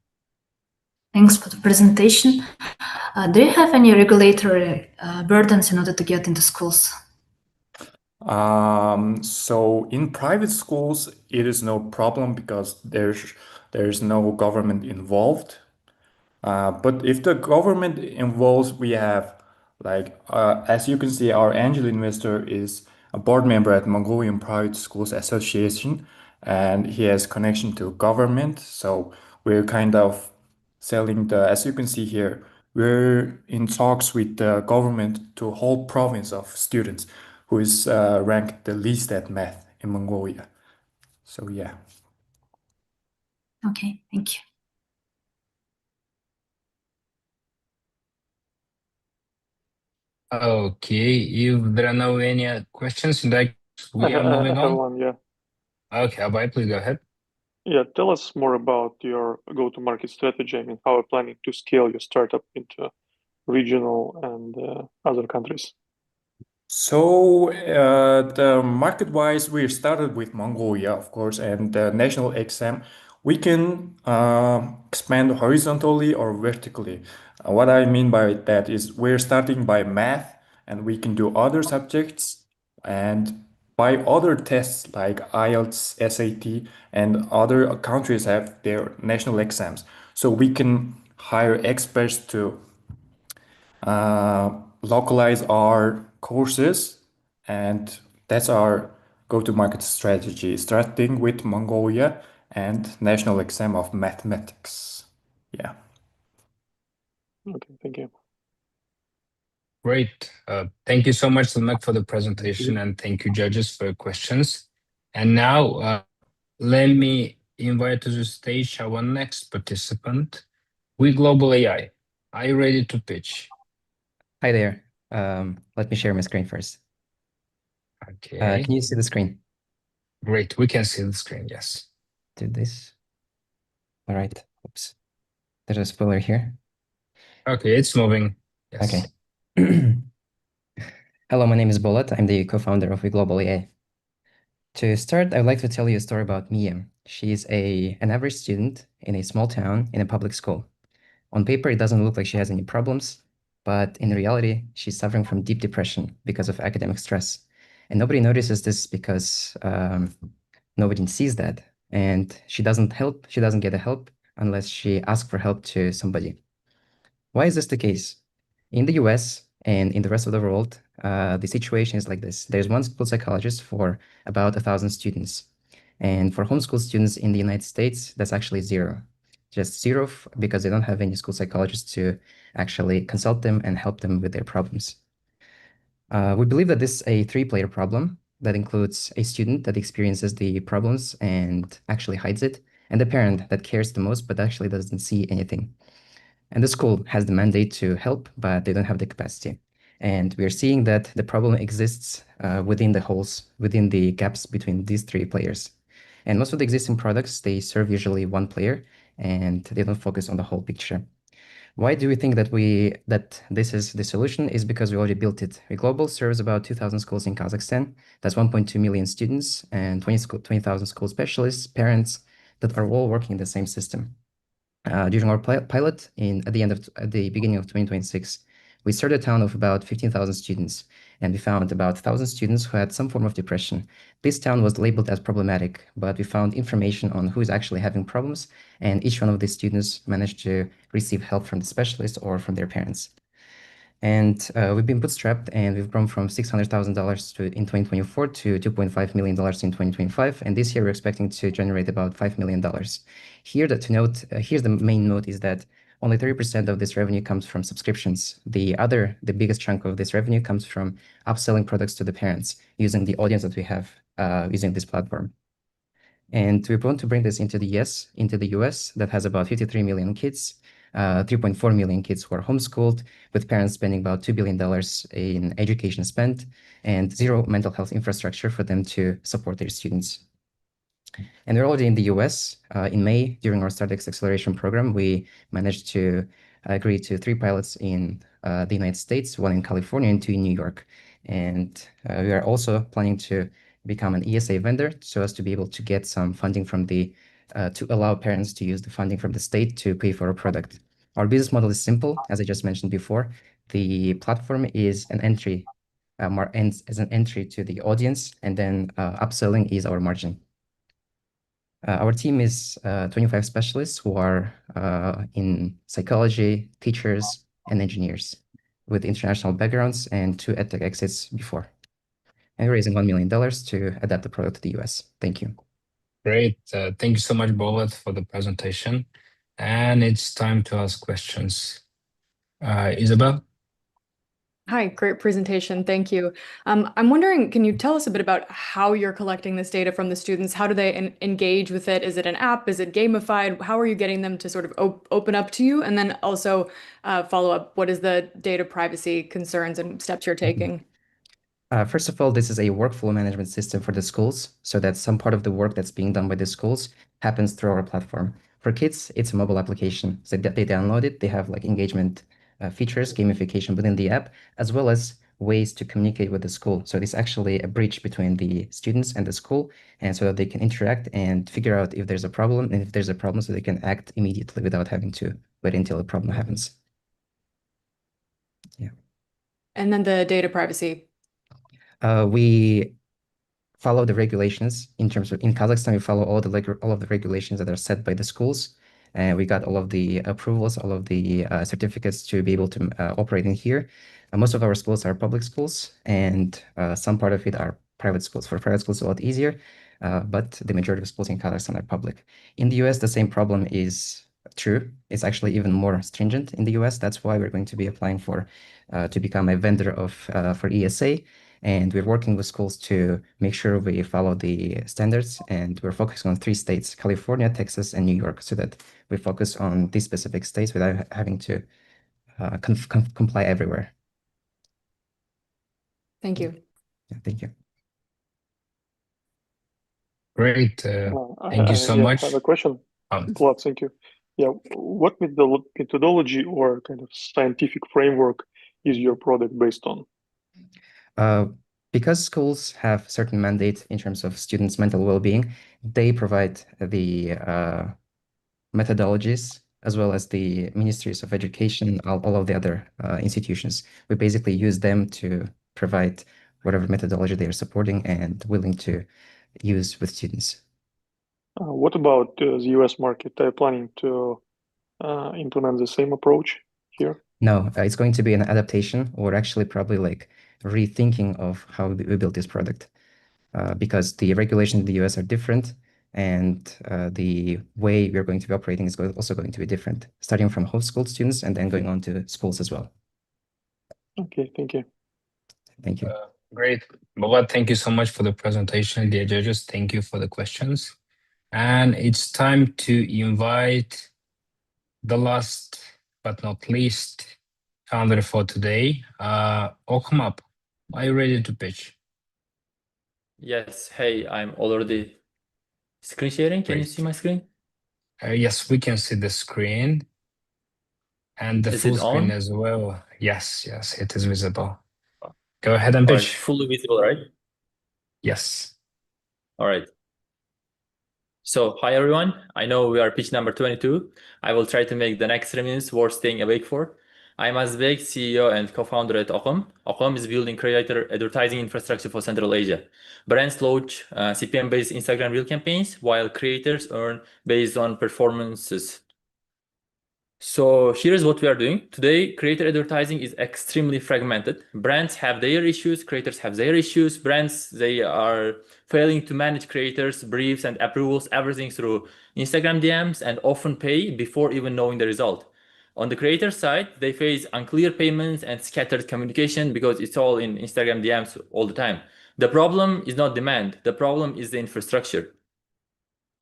Thanks for the presentation. Do you have any regulatory burdens in order to get into schools? So in private schools, it is no problem because there's no government involved. But if the government involves, we have as you can see, our angel investor is a board member at Mongolian Private Schools Association, and he has connection to government. So we're kind of selling as you can see here, we're in talks with the government to a whole province of students who is ranked the least at math in Mongolia. So yeah. Okay, thank you. Okay, if there are no any questions, we are moving I have on. one, yeah. Okay, Abhay, please go ahead. Yeah, tell us more about your go-to-market strategy. I mean, how are you planning to scale your startup into regional and other countries? So the market-wise, we started with Mongolia, of course, and the national exam. We can expand horizontally or vertically. What I mean by that is we're starting by math, and we can do other subjects, and by other tests like IELTS, SAT, and other countries have their national exams. So we can hire experts to localize our courses, and that's our go-to-market strategy, starting with Mongolia and national exam of mathematics. Yeah. Okay, thank you. Great. Thank you so much, Silmek, for the presentation, and thank you, judges, for your questions. And now, let me invite to the stage our next participant, We Global AI. Are you ready to pitch? Hi there. Let me share my screen first. Okay. Can you see the screen? Great. We can see the screen, yes. Do this. All right. Oops. There's a spoiler here. Okay, it's moving. Yes. Okay. Hello, my name is Bolat. I'm the co-founder of We Global AI. To start, I'd like to tell you a story about Mia. She's an average student in a small town in a public school. On paper, it doesn't look like she has any problems, but in reality, she's suffering from deep depression because of academic stress. And nobody notices this because nobody sees that. And she doesn't get the help unless she asks for help to somebody. Why is this the case? In the US and in the rest of the world, the situation is like this. There's one school psychologist for about 1,000 students. And for homeschool students in the United States, that's actually zero. Just zero because they don't have any school psychologists to actually consult them and help them with their problems. We believe that this is a three-player problem that includes a student that experiences the problems and actually hides it, and a parent that cares the most but actually doesn't see anything. And the school has the mandate to help, but they don't have the capacity. And we are seeing that the problem exists within the holes, within the gaps between these three players. And most of the existing products, they serve usually one player, and they don't focus on the whole picture. Why do we think that this is the solution? Is because we already built it. We Global serves about 2,000 schools in Kazakhstan. That's 1.2 million students and 20,000 school specialists, parents that are all working in the same system. During our pilot at the beginning of 2026, we started a town of about 15,000 students, and we found about 1,000 students who had some form of depression. This town was labeled as problematic, but we found information on who is actually having problems, and each one of these students managed to receive help from the specialist or from their parents. And we've been bootstrapped, and we've grown from $600,000 in 2024 to $2.5 million in 2025. And this year, we're expecting to generate about $5 million. Here's the main note is that only 30% of this revenue comes from subscriptions. The biggest chunk of this revenue comes from upselling products to the parents using the audience that we have using this platform. And we want to bring this into the US that has about 53 million kids. 3.4 million kids who are homeschooled, with parents spending about $2 billion in education spent, and zero mental health infrastructure for them to support their students. And we're already in the US. In May, during our StartX Acceleration program, we managed to agree to 3 pilots in the United States, 1 in California and 2 in New York. And we are also planning to become an ESA vendor so as to be able to get some funding from to allow parents to use the funding from the state to pay for a product. Our business model is simple, as I just mentioned before. The platform is an entry, as an entry to the audience, and then upselling is our margin. Our team is 25 specialists who are in psychology, teachers, and engineers with international backgrounds and 2 edtech exits before. And we're raising $1 million to adapt the product to the US. Thank you. Great. Thank you so much, Bolet, for the presentation. And it's time to ask questions. Isabel? Hi, great presentation. Thank you. I'm wondering, can you tell us a bit about how you're collecting this data from the students? How do they engage with it? Is it an app? Is it gamified? How are you getting them to sort of open up to you? And then also follow up, what is the data privacy concerns and steps you're taking? First of all, this is a workflow management system for the schools, so that some part of the work that's being done by the schools happens through our platform. For kids, it's a mobile application. So they download it, they have like engagement features, gamification within the app, as well as ways to communicate with the school. So it's actually a bridge between the students and the school, and so that they can interact and figure out if there's a problem, and if there's a problem, so they can act immediately without having to wait until a problem happens. Yeah. And then the data privacy. We follow the regulations in terms of, in Kazakhstan, we follow all of the regulations that are set by the schools. And we got all of the approvals, all of the certificates to be able to operate in here. Most of our schools are public schools, and some part of it are private schools. For private schools, it's a lot easier, but the majority of schools in Kazakhstan are public. In the US, the same problem is true. It's actually even more stringent in the US. That's why we're going to be applying for to become a vendor of for ESA. And we're working with schools to make sure we follow the standards. And we're focusing on 3 states, California, Texas, and New York, so that we focus on these specific states without having to comply everywhere. Thank you. Yeah, thank you. Great. Thank you so much. I have a question. Vlad, thank you. Yeah, what methodology or kind of scientific framework is your product based on? Because schools have certain mandates in terms of students' mental well-being, they provide the methodologies as well as the ministries of education, all of the other institutions. We basically use them to provide whatever methodology they are supporting and willing to use with students. What about the US market? Are you planning to implement the same approach here? No, it's going to be an adaptation, or actually probably like rethinking of how we built this product, because the regulations in the US are different, and the way we're going to be operating is also going to be different, starting from homeschooled students and then going on to schools as well. Okay, thank you. Thank you. Great. Bobat, thank you so much for the presentation. Dear judges, thank you for the questions. And it's time to invite the last but not least founder for today, Okhmap. Are you ready to pitch? Yes. Hey, I'm already screen sharing. Can you see my screen? Yes, we can see the screen and the Is full it screen on? as well. Yes, yes, it is visible. Go ahead and All right, pitch. fully visible, right? Yes. All right. So, hi everyone. I know we are pitch number 22. I will try to make the next 3 minutes worth staying awake for. I'm Azbek, CEO and co-founder at Okhom. Okhom is building creator advertising infrastructure for Central Asia. Brands launch CPM-based Instagram Reel campaigns, while creators earn based on performances. So here's what we are doing. Today, creator advertising is extremely fragmented. Brands have their issues, creators have their issues. Brands, they are failing to manage creators, briefs, and approvals, everything through Instagram DMs, and often pay before even knowing the result. On the creator side, they face unclear payments and scattered communication because it's all in Instagram DMs all the time. The problem is not demand. The problem is the infrastructure.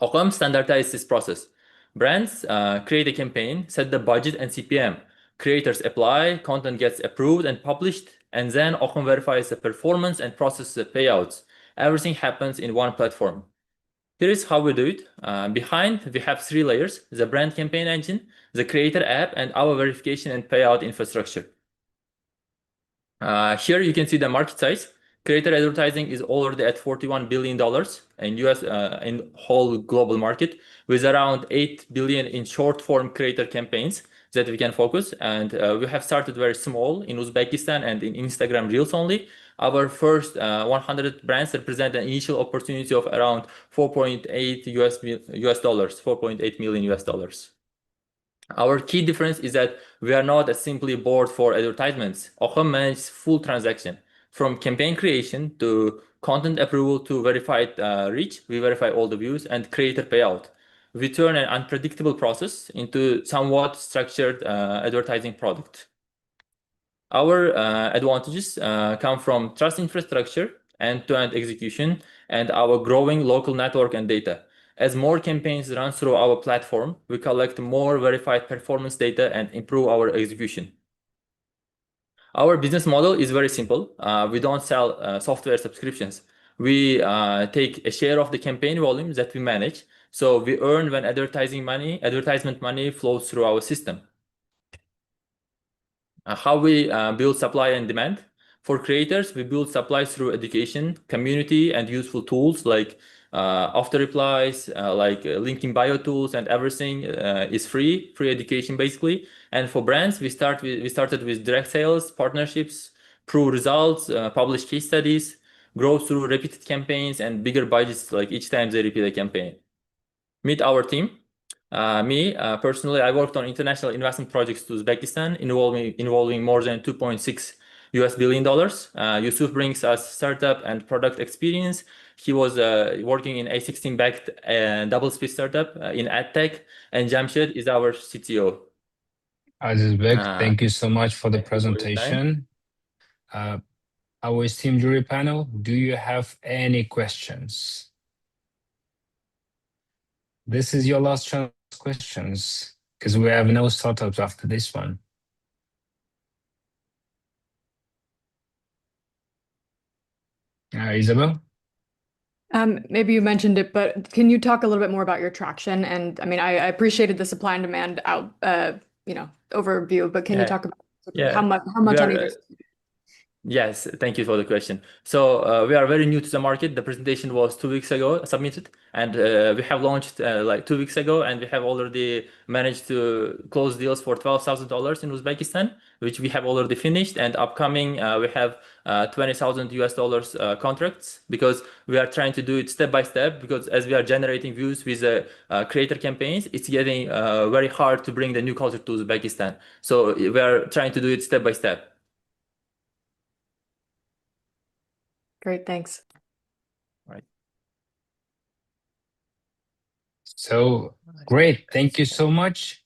Okhom standardized this process. Brands create a campaign, set the budget and CPM. Creators apply, content gets approved and published, and then Okhom verifies the performance and processes the payouts. Everything happens in one platform. Here is how we do it. Behind, we have 3 layers: the brand campaign engine, the creator app, and our verification and payout infrastructure. Here you can see the market size. Creator advertising is already at $41 billion in US, in whole global market, with around 8 billion in short form creator campaigns that we can focus. And we have started very small in Uzbekistan and in Instagram Reels only. Our first 100 brands represent an initial opportunity of around $4.8 million. Our key difference is that we are not a simply board for advertisements. Okhom manages full transaction, from campaign creation to content approval to verified reach. We verify all the views, and creator payout. We turn an unpredictable process into somewhat structured advertising product. Our advantages come from trust infrastructure, end-to-end execution, and our growing local network and data. As more campaigns run through our platform, we collect more verified performance data and improve our execution. Our business model is very simple. We don't sell software subscriptions. We take a share of the campaign volume that we manage. So we earn when advertisement money flows through our system. How we build supply and demand. For creators, we build supply through education, community, and useful tools like auto replies, like LinkedIn bio tools, and everything is free education basically. And for brands, we started with direct sales, partnerships, prove results, publish case studies, grow through repeated campaigns and bigger budgets like each time they repeat a campaign. Meet our team. Me personally, I worked on international investment projects to Uzbekistan involving more than $2.6 billion. Yusuf brings us startup and product experience. He was working in A16 backed double speed startup in AdTech, and Jamshed is our CTO. Azizbek, thank you so much for the presentation. Our esteemed jury panel, do you have any questions? This is your last chance to ask questions because we have no startups after this one. Isabel? Maybe you mentioned it, but can you talk a little bit more about your traction? And I mean, I appreciated the supply and demand overview, but can you talk about how much on either? Yes, thank you for the question. So we are very new to the market. The presentation was 2 weeks ago submitted, and we have launched like 2 weeks ago, and we have already managed to close deals for $12,000 in Uzbekistan, which we have already finished. And upcoming, we have $20,000 contracts, because we are trying to do it step by step, because as we are generating views with creator campaigns, it's getting very hard to bring the new culture to Uzbekistan. So we are trying to do it step by step. Great, thanks. Right. So great, thank you so much.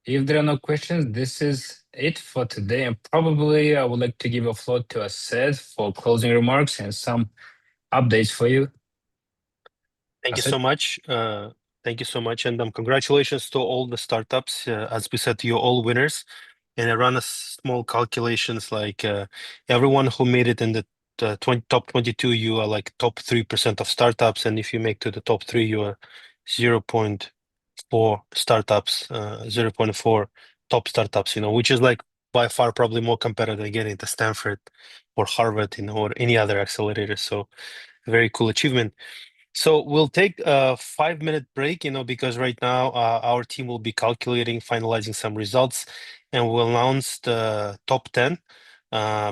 If there are no questions, this is it for today. And probably I would like to give a floor to Ased for closing remarks and some updates for you. Thank you so much. Thank you so much. And congratulations to all the startups. As we said, you're all winners. And I ran a small calculations like everyone who made it in the top 22, you are like top 3% of startups. And if you make to the top 3, you are 0.4 startups, 0.4 top startups, which is like by far probably more competitive than getting to Stanford or Harvard, or any other accelerator. So very cool achievement. So we'll take a 5-minute break, because right now our team will be calculating, finalizing some results, and we'll announce the top 10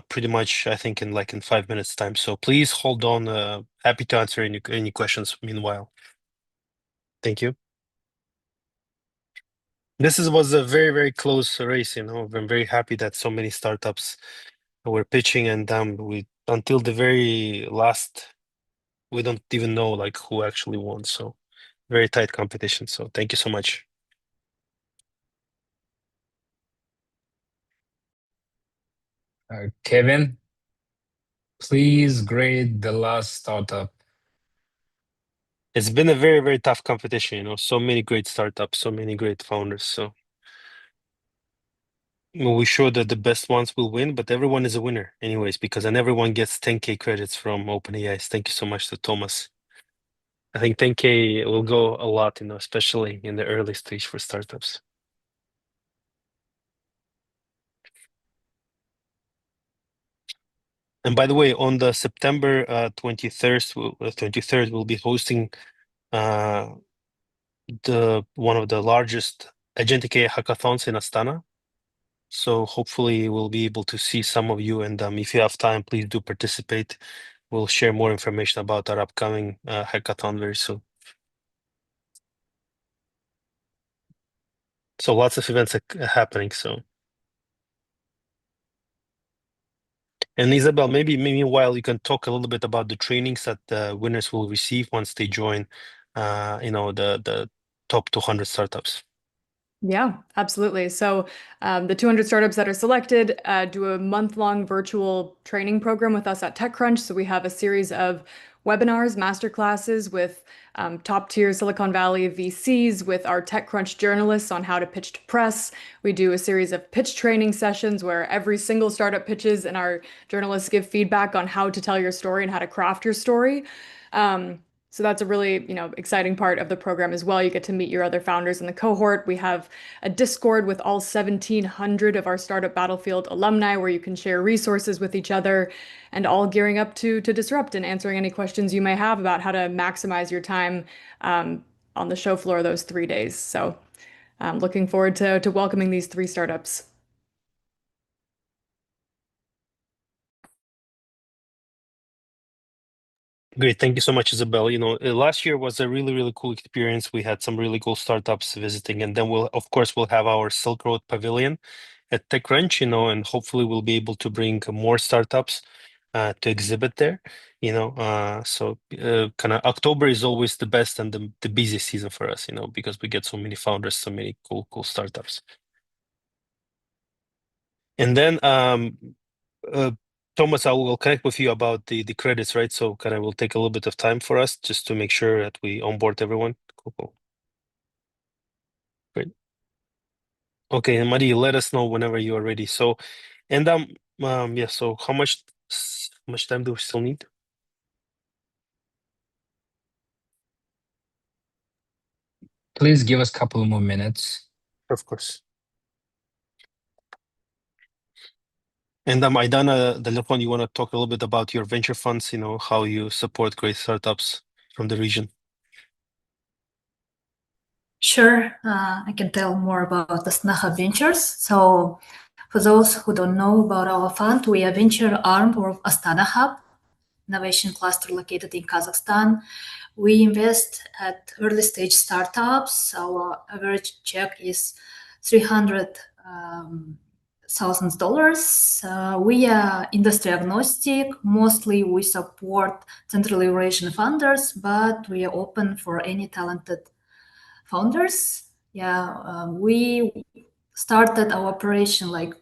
pretty much, I think, in 5 minutes time. So please hold on. Happy to answer any questions meanwhile. Thank you. This was a very, very close race. I'm very happy that so many startups were pitching, and until the very last, we don't even know who actually won. So very tight competition. So thank you so much. Kevin, please grade the last startup. It's been a very, very tough competition. So many great startups, so many great founders. So we're sure that the best ones will win, but everyone is a winner anyways, because then everyone gets 10K credits from OpenAI. Thank you so much to Thomas. I think 10K will go a lot, especially in the early stage for startups. And by the way, on the September 23rd, we'll be hosting one of the largest agentic AI hackathons in Astana. So hopefully we'll be able to see some of you. And if you have time, please do participate. We'll share more information about our upcoming hackathon very soon. So lots of events are happening. So And Isabel, maybe meanwhile you can talk a little bit about the trainings that the winners will receive once they join, the top 200 startups. Yeah, absolutely. So the 200 startups that are selected do a month-long virtual training program with us at TechCrunch. So we have a series of webinars, masterclasses with top-tier Silicon Valley VCs, with our TechCrunch journalists on how to pitch to press. We do a series of pitch training sessions where every single startup pitches and our journalists give feedback on how to tell your story and how to craft your story. So that's a really, exciting part of the program as well. You get to meet your other founders in the cohort. We have a Discord with all 1,700 of our Startup Battlefield alumni where you can share resources with each other, and all gearing up to disrupt and answering any questions you may have about how to maximize your time on the show floor those 3 days. So I'm looking forward to welcoming these 3 startups. Great. Thank you so much, Isabel. Last year was a really, really cool experience. We had some really cool startups visiting, and then we'll have our Silk Road Pavilion at TechCrunch, and hopefully we'll be able to bring more startups to exhibit there, so kind of October is always the best and the busiest season for us, because we get so many founders, so many cool startups. And then Thomas, I will connect with you about the credits, right? So kind of will take a little bit of time for us just to make sure that we onboard everyone. Cool. Great. Okay, and Marie, let us know whenever you are ready. So, and yeah. So how much time do we still need? Please give us a couple more minutes. Of course. And Aidana, Delefon, you want to talk a little bit about your venture funds, how you support great startups from the region? Sure, I can tell more about the Snaha Ventures. So for those who don't know about our fund, we are a venture arm of Astana Hub, innovation cluster located in Kazakhstan. We invest at early stage startups. Our average check is $300,000. We are industry agnostic. Mostly we support Central Eurasian founders, but we are open for any talented founders. We started our operation like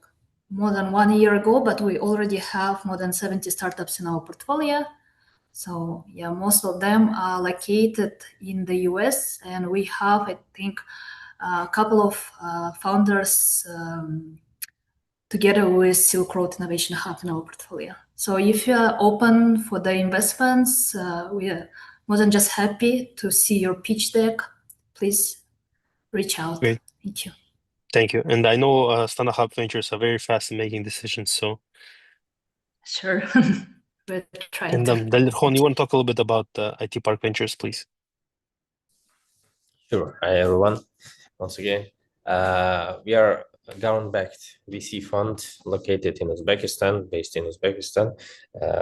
more than 1 year ago, but we already have more than 70 startups in our portfolio. So most of them are located in the US, and we have, I think, a couple of founders together with Silk Road Innovation Hub in our portfolio. So if you are open for the investments, we are more than just happy to see your pitch deck. Please reach out. Great. Thank you. Thank you. And I know Astana Hub Ventures are very fast in making decisions. So sure. We're trying and Delefon, you want to talk a little bit about IT Park Ventures, please? Sure. Hi, everyone. Once again, we are a government-backed VC fund located in Uzbekistan, based in Uzbekistan,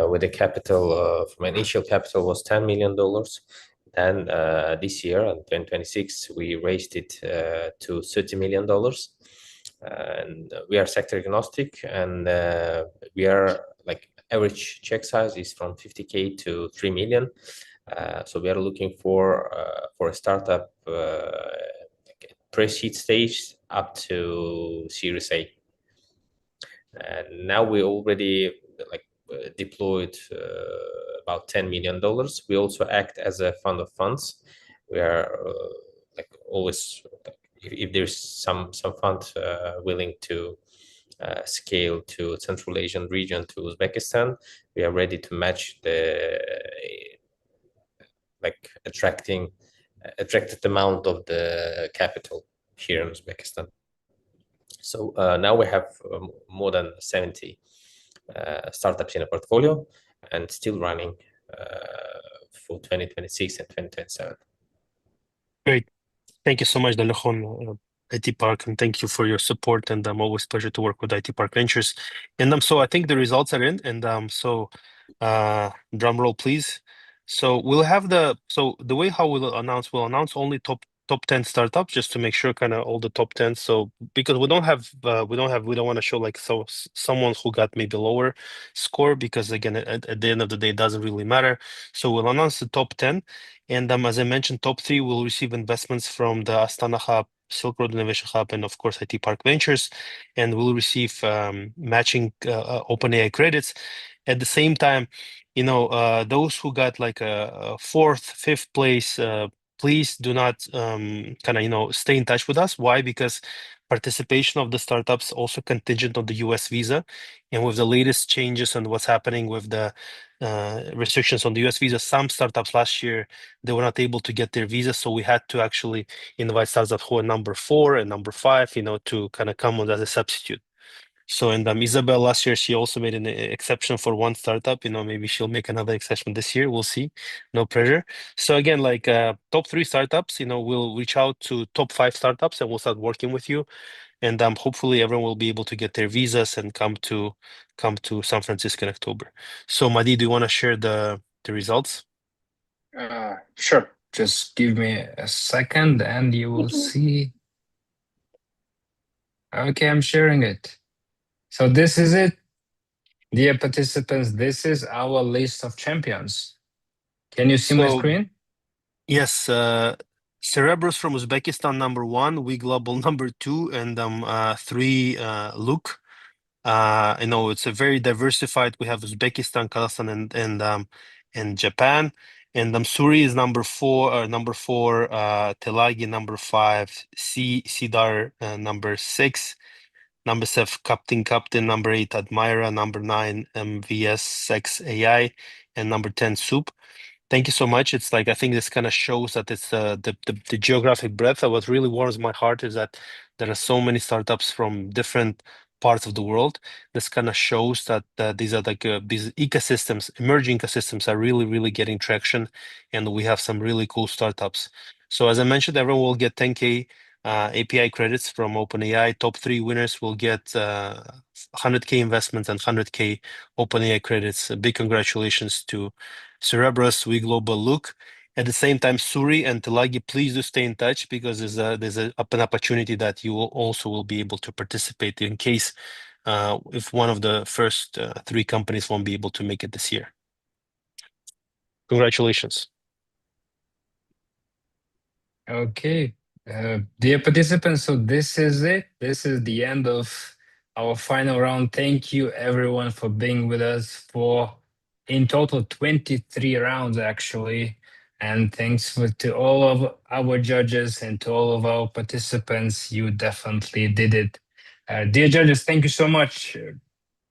with a capital from initial capital was $10 million. Then this year, in 2026, we raised it to $30 million. And we are sector agnostic, and we are like average check size is from 50K to 3 million. So we are looking for a startup pre-seed stage up to Series A. And now we already deployed about $10 million. We also act as a fund of funds. We are always, if there's some fund willing to scale to Central Asian region to Uzbekistan, we are ready to match the attracted amount of the capital here in Uzbekistan. So now we have more than 70 startups in a portfolio and still running for 2026 and 2027. Great. Thank you so much, Delefon, IT Park, and thank you for your support. And always pleasure to work with IT Park Ventures. And so I think the results are in. And so drum roll, please. So we'll have the way how we'll announce only top top 10 startups just to make sure kind of all the top 10. So because we don't want to show like someone who got maybe lower score, because again at the end of the day it doesn't really matter. So we'll announce the top 10, and as I mentioned, top 3 will receive investments from the Astana Hub, Silk Road Innovation Hub, and of course IT Park Ventures, and will receive matching OpenAI credits. At the same time, those who got like a 4th, 5th place, please do not stay in touch with us. Why? Because participation of the startups also contingent on the US visa, and with the latest changes and what's happening with the restrictions on the US visa, some startups last year, they were not able to get their visa, so we had to actually invite startups who are number 4 and number 5, to kind of come on as a substitute. So, and Isabel last year, she also made an exception for one startup. Maybe she'll make another exception this year. We'll see. No pressure. So again, like top 3 startups, we'll reach out to top 5 startups and we'll start working with you. And hopefully everyone will be able to get their visas and come to San Francisco in October. So Madi, do you want to share the results? Sure. Just give me a second and you will see. Okay, I'm sharing it. So this is it. Dear participants, this is our list of champions. Can you see my screen? Yes. Cerebros from Uzbekistan, number 1, We Global number 2, and 3, Luke. It's a very diversified. We have Uzbekistan, Kazakhstan, and Japan. And Suri is number 4, Telagi number 5, Sidar number 6, number 7, Captain, number 8, Admira, number 9, MVS, Sex AI, and number 10, Soup. Thank you so much. It's like, I think this kind of shows that it's the geographic breadth. What really warms my heart is that there are so many startups from different parts of the world. This kind of shows that these are like these ecosystems, emerging ecosystems are really, really getting traction, and we have some really cool startups. So as I mentioned, everyone will get 10K API credits from OpenAI. Top 3 winners will get 100K investments and 100K OpenAI credits. A big congratulations to Cerebros, We Global, Luke. At the same time, Suri and Telagi, please do stay in touch, because there's an opportunity that you will be able to participate in case if one of the first 3 companies won't be able to make it this year. Congratulations. Okay. Dear participants, so this is it. This is the end of our final round. Thank you everyone for being with us for in total 23 rounds actually. And thanks to all of our judges and to all of our participants. You definitely did it. Dear judges, thank you so much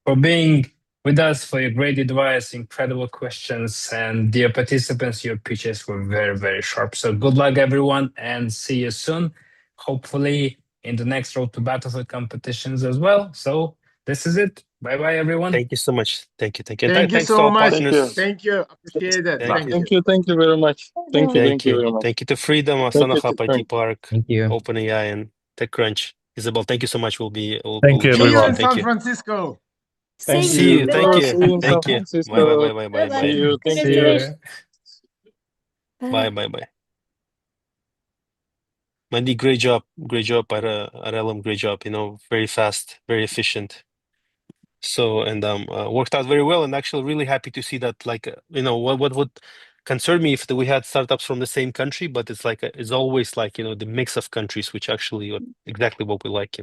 for being with us, for your great advice, incredible questions, and dear participants, your pitches were very, very sharp. So good luck everyone, and see you soon. Hopefully in the next Road to Battlefield competitions as well. So this is it. Bye-bye everyone. Thank you so much. Thank you. Thank you Thanks so to our much. partners. Thank you. Appreciate it. Thank you. Thank you very much. Thank you very much. Thank you to Freedom, Thank Astana you, Hub, TechCrunch. IT Park, Thank you. OpenAI, and TechCrunch. Isabel, thank you so much. Thank you, See you in everyone. San Francisco. Thank See you. Thank you. See you in San Thank you. Bye, Francisco. bye, bye, bye, bye. See you. Thank See you. you. Bye, bye, bye. Mandy, great job. Great job, Arelum. Great job. Very fast, very efficient. So, and worked out very well, and actually really happy to see that, like, what would concern me if we had startups from the same country, but it's like, it's always like, the mix of countries, which actually exactly what we like,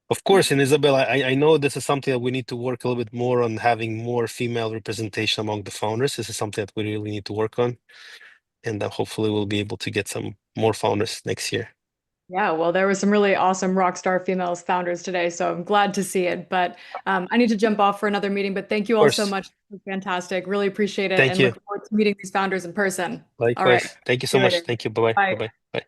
Of course, and Isabel, I know this is something that we need to work a little bit more on, having more female representation among the founders. This is something that we really need to work on. And hopefully we'll be able to get some more founders next year. Yeah, well, there were some really awesome rock star females founders today, so I'm glad to see it. But I need to jump off for another meeting, but thank you all so much. It was fantastic. Really appreciate it. Thank and you. look forward to meeting these founders in person. Likewise. All right. Thank you so See you much. later. Thank you. Bye-bye. Bye. Bye-bye. Bye.